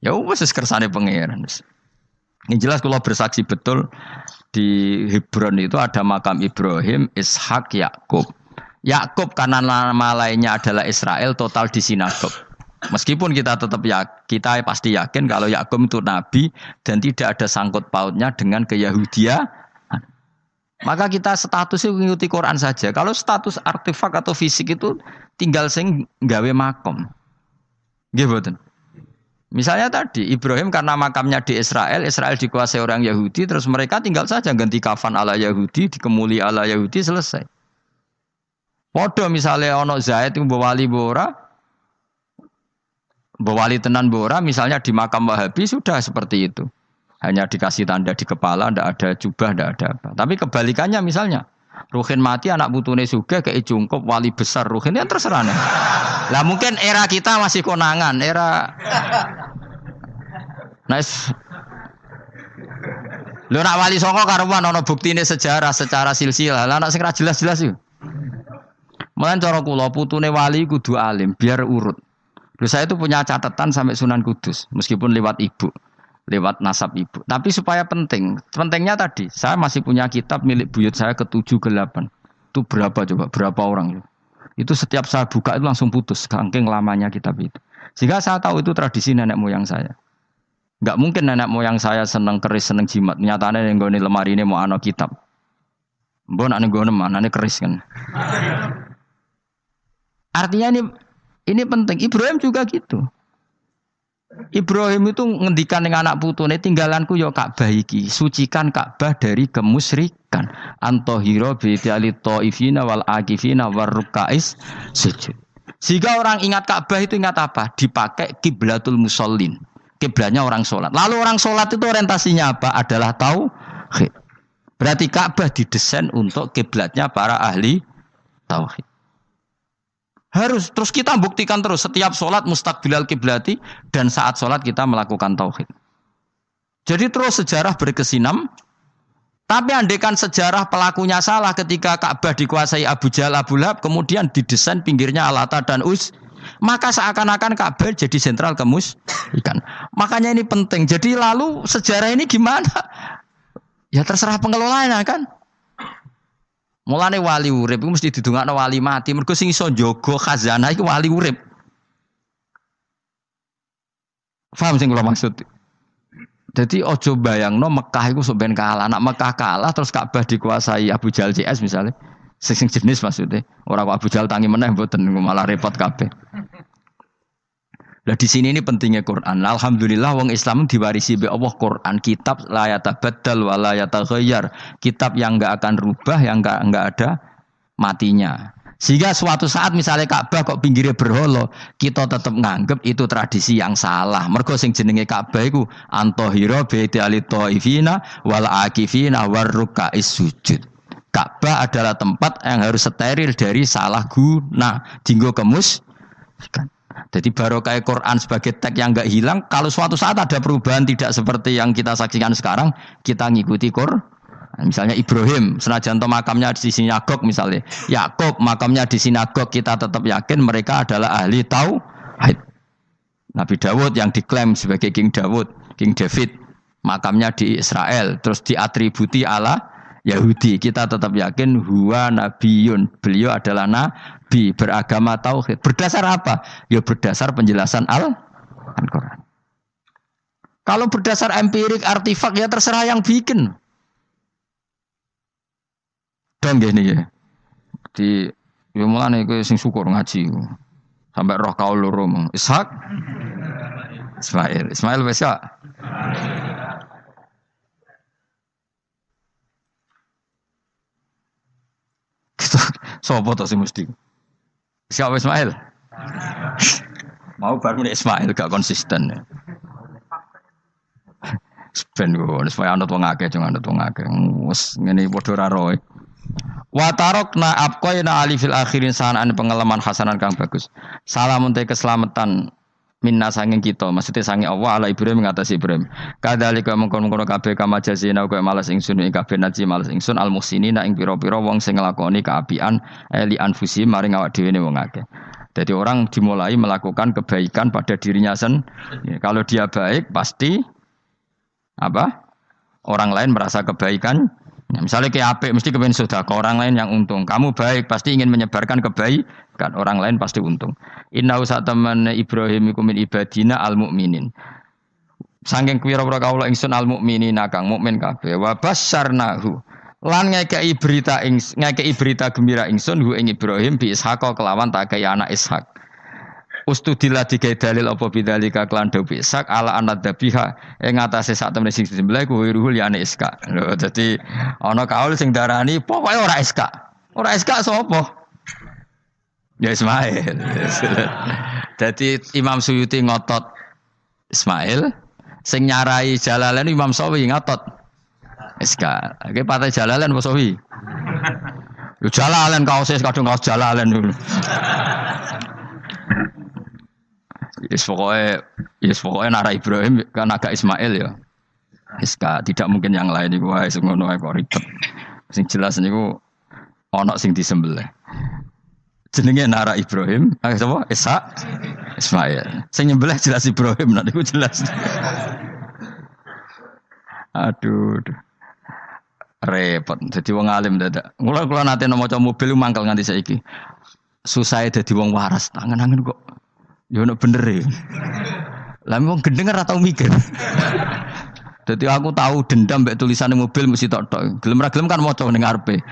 Ya wis kersane pangeran. Ini jelas kalau bersaksi betul di Hebron itu ada makam Ibrahim, Ishak, Yakub. Yakub karena nama lainnya adalah Israel total di sinagog. Meskipun kita tetap kita pasti yakin kalau Yakub itu nabi dan tidak ada sangkut pautnya dengan keyahudian. Maka kita statusnya mengikuti Quran saja. Kalau status artefak atau fisik itu tinggal sing gawe makom. Nggih mboten. Misalnya tadi Ibrahim karena makamnya di Israel dikuasai orang Yahudi, terus mereka tinggal saja ganti kafan ala Yahudi, dikemuli ala Yahudi, selesai. Podo misalnya ono Zaid itu bawali bora, bawali tenan bora, misalnya di makam Wahabi sudah seperti itu. Hanya dikasih tanda di kepala, tidak ada jubah, tidak ada apa. Tapi kebalikannya misalnya, Ruhin mati anak putune sugih kayak jungkup wali besar Ruhin, ya terserah nih. Lah mungkin era kita masih konangan, era nice. Lho nak wali songo karuan ana buktine sejarah secara silsilah. Lah nak sing ra jelas-jelas yo. Mulan cara kula putune wali kudu alim biar urut. Lho saya itu punya catatan sampai Sunan Kudus meskipun lewat ibu, lewat nasab ibu. Tapi supaya penting. Pentingnya tadi, saya masih punya kitab milik buyut saya ke-7 ke-8. Itu berapa coba? Berapa orang? Itu setiap saya buka itu langsung putus saking lamanya kitab itu. Sehingga saya tahu itu tradisi nenek moyang saya. Enggak mungkin nenek moyang saya seneng keris, seneng jimat. Nyatane ning gone lemari ini mau ana kitab. Mbok nek ning gone manane keris kan. Artinya ini penting. Ibrahim juga gitu. Ibrahim itu ngendikan dengan anak putune tinggalanku ya Ka'bah iki, sucikan Ka'bah dari kemusyrikan. Antahira bi ta'ifina wal akifina warrukais sujud. Jika orang ingat Ka'bah itu ingat apa? Dipakai kiblatul musallin. Kiblatnya orang sholat. Lalu orang sholat itu orientasinya apa? Adalah tauhid. Berarti Ka'bah didesain untuk kiblatnya para ahli tauhid. Harus terus kita buktikan terus setiap sholat mustaqbilal kiblati dan saat sholat kita melakukan tauhid. Jadi terus sejarah berkesinam. Tapi andaikan sejarah pelakunya salah ketika Ka'bah dikuasai Abu Jahal, Abu Lahab, kemudian didesain pinggirnya Al-Lata dan Uz, maka seakan-akan Ka'bah jadi sentral kemusyrikan. Makanya ini penting. Jadi lalu sejarah ini gimana? Ya terserah pengelolanya kan. Mulane wali urip iku mesti didongakno wali mati. Mergo sing iso njaga khazanah iku wali urip. Paham sing kula maksud? Jadi ojo bayangno Mekah iku sok ben kalah. Nak Mekah kalah terus Ka'bah dikuasai Abu Jahal CS misalnya. Sing jenis maksudnya. Orang Abu Jahal tangi meneh mboten malah repot kabeh. Lah di sini ini pentingnya Quran. Alhamdulillah wong Islam diwarisi be Allah Quran, kitab la yatabaddal wa la yataghayyar. Kitab yang enggak akan rubah, yang enggak ada matinya. Sehingga suatu saat misalnya Ka'bah kok pinggirnya berhala, kita tetap nganggep itu tradisi yang salah. Mergo sing jenenge Ka'bah iku antahira baitali thaifina wal akifina war ruka'is sujud. Ka'bah adalah tempat yang harus steril dari salah guna, dinggo kemusyikan. Jadi barokah Quran sebagai teks yang enggak hilang, kalau suatu saat ada perubahan tidak seperti yang kita saksikan sekarang, kita ngikuti Quran. Misalnya Ibrahim, senajan to makamnya di sinagog misalnya, Yakub makamnya di sinagog, kita tetap yakin mereka adalah ahli tauhid. Nabi Dawud yang diklaim sebagai King Dawud, King David, makamnya di Israel, terus diatributi ala Yahudi, kita tetap yakin huwa nabiyun, beliau adalah nabi beragama tauhid. Berdasar apa? Ya berdasar penjelasan Al-Quran. Kalau berdasar empirik artifak ya terserah yang bikin. Dong gini ya. Di mulane kowe sing syukur ngaji. Sampai roh kaul loro mong. Ishak Ismail wis ya. Sopo to sing mesti? Siapa Ismail? Mau baru Ismail gak konsisten ya. Ben kok supaya anut wong akeh jangan anut wong akeh. Wes ngene padha ra roe. Wa tarakna abqaina ali fil akhirin sanaan pengalaman hasanan kang bagus. Salamun te keselamatan minna sanging kita, maksudnya sanging Allah ala Ibrahim ngatasi Ibrahim. Kadzalika mengkon-mengkon kabeh kama jazina kaya malas ingsun ing kabeh naji malas ingsun al muhsinina ing pira-pira wong sing nglakoni kaapian li anfusi maring awak dhewe ne wong akeh. Jadi orang dimulai melakukan kebaikan pada dirinya sendiri. Kalau dia baik pasti apa? Orang lain merasa kebaikan. Ya, misalnya kayak apik mesti kepen sedekah, orang lain yang untung. Kamu baik pasti ingin menyebarkan kebaikan, orang lain pasti untung. Inna usataman Ibrahim iku min ibadina al mukminin. Saking pira-pira kawula ingsun al mukminina kang mukmin kabeh. Wa basyarnahu. Lan ngekei berita gembira ingsun hu ing Ibrahim bi Ishaq kelawan tak kaya anak Ishak. Ustudillah digawe dalil apa bidzalika klan dawu Ishak ala anad dabiha ing atase sak temene sing disembelih kuwi ruhul yane Ishak. Lho dadi ana kaul sing darani pokoke ora Ishak. Ora Ishak sapa? Ya Ismail. Dadi Imam Suyuti ngotot Ismail, sing nyarai Jalalain Imam Sawi ngotot Ishak. Iki patah Jalalain apa Sawi? Yo Jalalain kaose kadung kaos Jalalain dulu. Yes pokoknya Nara Ibrahim kan agak Ismail ya. Iska tidak mungkin yang lain iku wae sing ngono ae kok ribet. Sing jelas niku ana sing disembelih. Jenenge Nara Ibrahim, sapa? Ishak Ismail. Sing nyembelih jelas Ibrahim, nek niku jelas. Aduh. Repot. Dadi wong alim dadak. Kula nate maca mobil mangkel nganti saiki. Susah dadi wong waras, tangan-tangan kok ya ono bener ya. Lah wong gendeng ora tau mikir. Dadi aku tahu dendam mbek tulisane mobil mesti tok-tok. Gelem ra gelem kan maca ning ngarepe.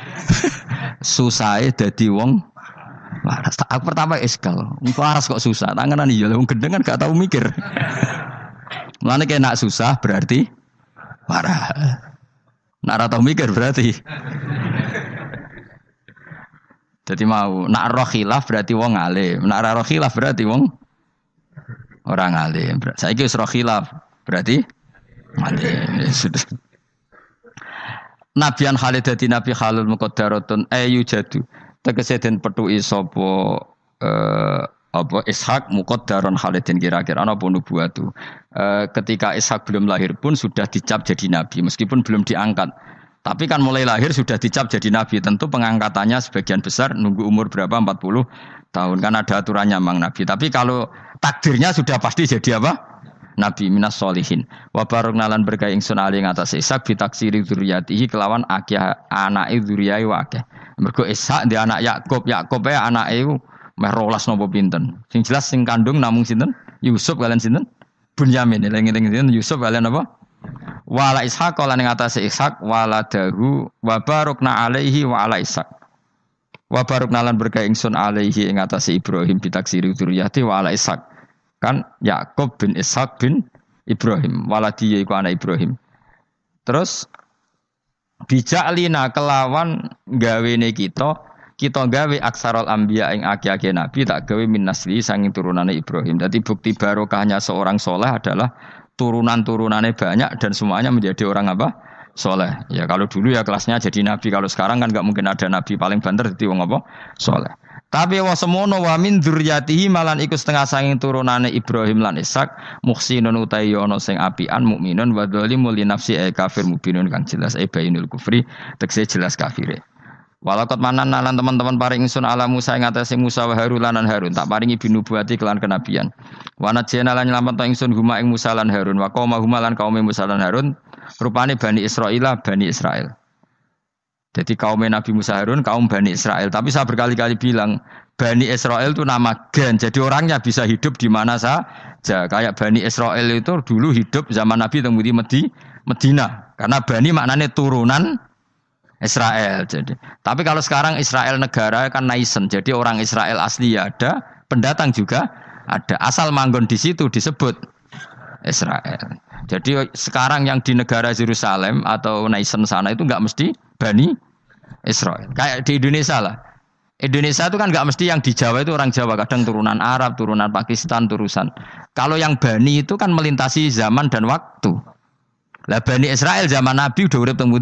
Susahe dadi wong waras. Aku pertama eskal. Wong waras kok susah. Tanganan iya wong gendeng kan gak tau mikir. Mulane kena susah berarti waras. Nek ora tau mikir berarti. Jadi mau nak roh khilaf berarti wong alim. Nak ora roh khilaf berarti wong orang alim. Saiki wis roh khilaf berarti alim. Nabian Khalid dadi nabi halul muqaddaratun ayu jadu. Tegese den petuki sapa apa Ishak muqaddaron Khalidin kira-kira ana apa nubuwatu. Ketika Ishak belum lahir pun sudah dicap jadi nabi meskipun belum diangkat. Tapi kan mulai lahir sudah dicap jadi nabi. Tentu pengangkatannya sebagian besar nunggu umur berapa 40 tahun kan ada aturannya mang nabi. Tapi kalau takdirnya sudah pasti jadi apa? Nabi minas solihin. Wa barokna lan berkah ingsun ali ngatas Ishak bitaksiri dzurriyyatihi kelawan akeh anake dzurriyahe akeh. Mergo Ishak dia anak Yakub, Yakub anake meh 12 napa pinten. Sing jelas sing kandung namung sinten? Yusuf kalian sinten? Bunyamin. Eling-eling sinten Yusuf kalian apa? Wala Ishaq lan ing atase Ishaq waladahu wa barokna alaihi wa ala Ishaq. Wa barokna lan berkah ingsun alaihi ing atase Ibrahim bitaksiri dzurriyyati wa ala Ishaq. Kan Yakub bin Ishaq bin Ibrahim waladi iku anak Ibrahim. Terus bija'lina kelawan gawene kita gawe aksarul anbiya ing akeh-akeh nabi tak gawe min nasli sanging turunane Ibrahim. Jadi bukti barokahnya seorang soleh adalah turunan-turunannya banyak dan semuanya menjadi orang apa? Soleh. Ya kalau dulu ya kelasnya jadi nabi, kalau sekarang kan nggak mungkin ada nabi paling banter jadi wong apa? Soleh. Tapi wa semono wa min dzurriyyatihi malan iku setengah sanging turunane Ibrahim lan Ishak muhsinun utawi ana sing apian mukminun wa dzalimun li nafsi kafir mubinun kang jelas bainul kufri tekse jelas kafire. Walakot manan lan teman-teman paring ingsun ala Musa ing atase Musa wa Harun lan Harun tak paringi binubuwati kelan kenabian. Wa najena lan nyelametno ingsun huma ing Musa lan Harun wa qauma huma lan kaum Musa lan Harun rupane Bani Israel. Jadi kaum Nabi Musa Harun kaum Bani Israel. Tapi saya berkali-kali bilang Bani Israel itu nama gen. Jadi orangnya bisa hidup di mana saja. Kayak Bani Israel itu dulu hidup zaman Nabi teng Medina. Karena Bani maknanya turunan Israel. Jadi, tapi kalau sekarang Israel negara kan naisen. Jadi orang Israel asli ya ada, pendatang juga ada. Asal manggon di situ disebut Israel. Jadi sekarang yang di negara Yerusalem atau naisen sana itu nggak mesti Bani Israel. Kayak di Indonesia lah. Indonesia itu kan nggak mesti yang di Jawa itu orang Jawa. Kadang turunan Arab, turunan Pakistan, turunan. Kalau yang Bani itu kan melintasi zaman dan waktu. Lah Bani Israel zaman Nabi udah urip teng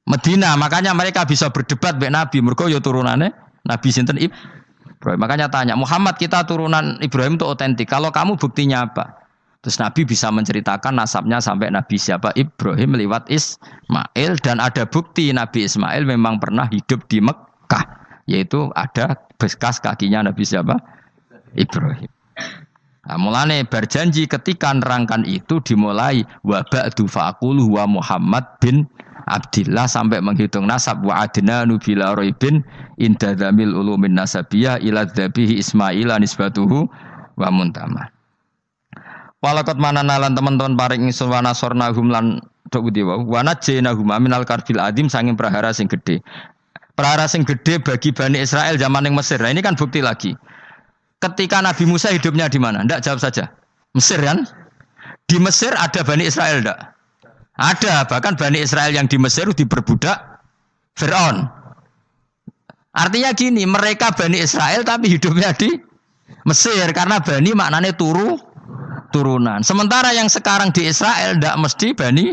Medina, makanya mereka bisa berdebat mbek Nabi, mergo ya turunannya Nabi sinten Ibrahim. Makanya tanya, Muhammad kita turunan Ibrahim itu otentik. Kalau kamu buktinya apa? Terus Nabi bisa menceritakan nasabnya sampai Nabi siapa? Ibrahim lewat Ismail dan ada bukti Nabi Ismail memang pernah hidup di Mekah, yaitu ada bekas kakinya Nabi siapa? Ibrahim. Nah, mulane berjanji ketika nerangkan itu dimulai wa ba'du faqulu wa Muhammad bin Abdillah sampai menghitung nasab wa adna nubila roibin inda dzamil ulumin nasabiyah ila dzabihi Ismaila nisbatuhu wa muntama. Walakot mananalan teman-teman paring ingsun wa nasornahum lan dawudi wa najjainahum minal karbil adim sanging prahara sing gedhe. Prahara sing gedhe bagi Bani Israel zaman yang Mesir. Nah, ini kan bukti lagi. Ketika Nabi Musa hidupnya di mana? Ndak jawab saja. Mesir kan? Di Mesir ada Bani Israel ndak? Ada, bahkan Bani Israel yang di Mesir diperbudak Fir'aun. Artinya gini, mereka Bani Israel tapi hidupnya di Mesir. Karena Bani maknanya turunan. Sementara yang sekarang di Israel tidak mesti Bani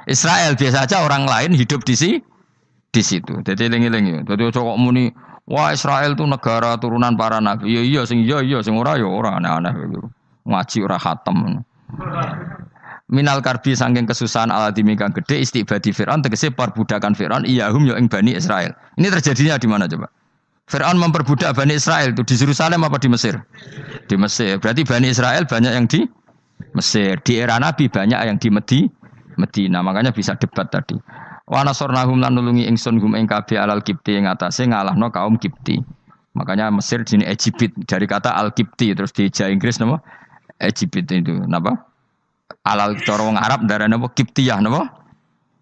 Israel. Biasa aja orang lain hidup di situ. Jadi lengi-lengi. Jadi cowok muni, wah Israel itu negara turunan para nabi. Iya, sing ora ya ora aneh-aneh gitu. Ngaji ora khatam. Minal karbi saking kesusahan aladimi kang gede istibadi Fir'aun tegese perbudakan Fir'aun iyahum ya ing Bani Israel. Ini terjadinya di mana coba? Fir'aun memperbudak Bani Israel itu di Yerusalem apa di Mesir? Di Mesir. Berarti Bani Israel banyak yang di Mesir. Di era Nabi banyak yang di Medina. Makanya bisa debat tadi. Wa nasornahum lan nulungi ingsun hum ing kabeh alal kipti ing atase ngalahno kaum Kipti. Makanya Mesir jenis Egypt dari kata al-Kipti terus di Inggris nama Egypt itu napa? Alal cara wong Arab darane apa Kiptiyah napa?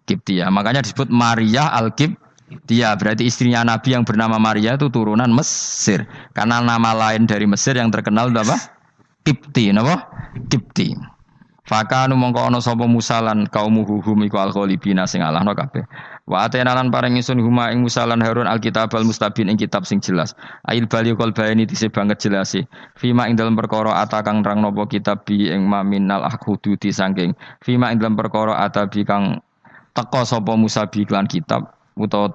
Kiptiyah. Makanya disebut Maria al-Kiptiyah. Berarti istrinya Nabi yang bernama Maria itu turunan Mesir. Karena nama lain dari Mesir yang terkenal itu apa? Kipti napa? Kipti. Fakanu mongko ana sapa Musa lan kaum hum iku al-ghalibina sing alahno kabeh. Wa atena lan paring ingsun huma ing Musa lan Harun al-kitab al-mustabin ing kitab sing jelas. Ail baliqul bayani dise banget jelase. Fima ing dalem perkara atakang nerang napa kitab bi ing maminal akhududi saking. Fima ing dalem perkara atabi kang teka sapa Musa bi lan kitab utawa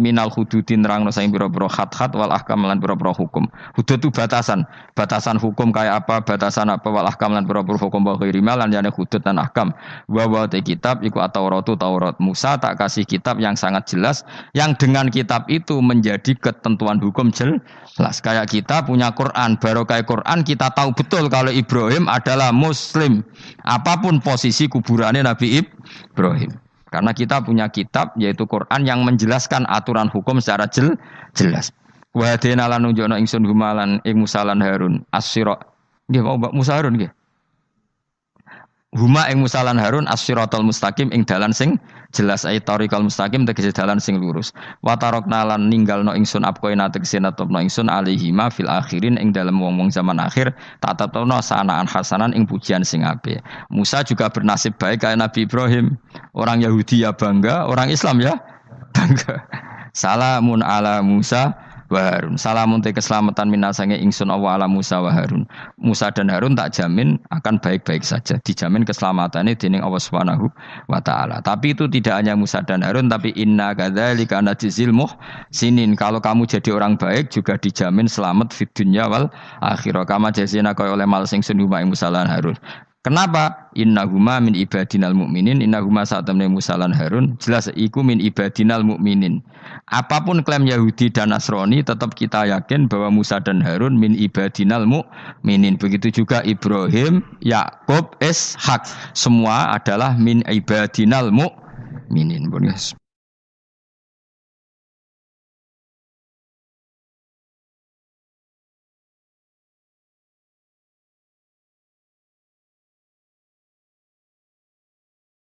minal hududin nerangno saing pira-pira khat-khat wal ahkam lan pira-pira hukum. Hudud itu batasan hukum kayak apa, batasan apa wal ahkam lan pira-pira hukum wa ghairima lan jane hudud dan ahkam. Wa te kitab iku Taurat Musa tak kasih kitab yang sangat jelas yang dengan kitab itu menjadi ketentuan hukum jelas. Kayak kita punya Quran, barokah Quran kita tahu betul kalau Ibrahim adalah muslim. Apapun posisi kuburannya Nabi Ibrahim. Karena kita punya kitab yaitu Quran yang menjelaskan aturan hukum secara jelas. Wa hadena lan nunjukna ingsun gumalan ing Musa lan Harun as-sira. Nggih mau Musa Harun nggih. huma ing Musa lan Harun as-siratal mustaqim ing dalan sing jelas ay tariqal mustaqim tegese dalan sing lurus wa tarokna lan ninggalno ingsun apkoina tegese natupno ingsun alihima fil akhirin ing dalem wong-wong zaman akhir tak tetepno sanaan hasanan ing pujian sing apik. Musa juga bernasib baik kayak Nabi Ibrahim, orang Yahudi ya bangga, orang Islam ya bangga. Salamun ala Musa wa Harun. Salamun te keselamatan minasange ingsun Allah ala Musa wa Harun. Musa dan Harun tak jamin akan baik-baik saja. Dijamin keselamatannya dening Allah Subhanahu wa taala. Tapi itu tidak hanya Musa dan Harun, tapi inna kadzalika najzil muhsinin. Kalau kamu jadi orang baik juga dijamin selamat fid dunya wal akhirah. Kama jazina kaya oleh mal sing sunuma ing Musa lan Harun. Kenapa? Innahuma min ibadinal mu'minin. Innahuma saat temne Musa lan Harun jelas iku min ibadinal mu'minin. Apapun klaim Yahudi dan Nasrani tetap kita yakin bahwa Musa dan Harun min ibadinal mu'minin. Begitu juga Ibrahim, Yakub, Ishak semua adalah min ibadinal mu'minin.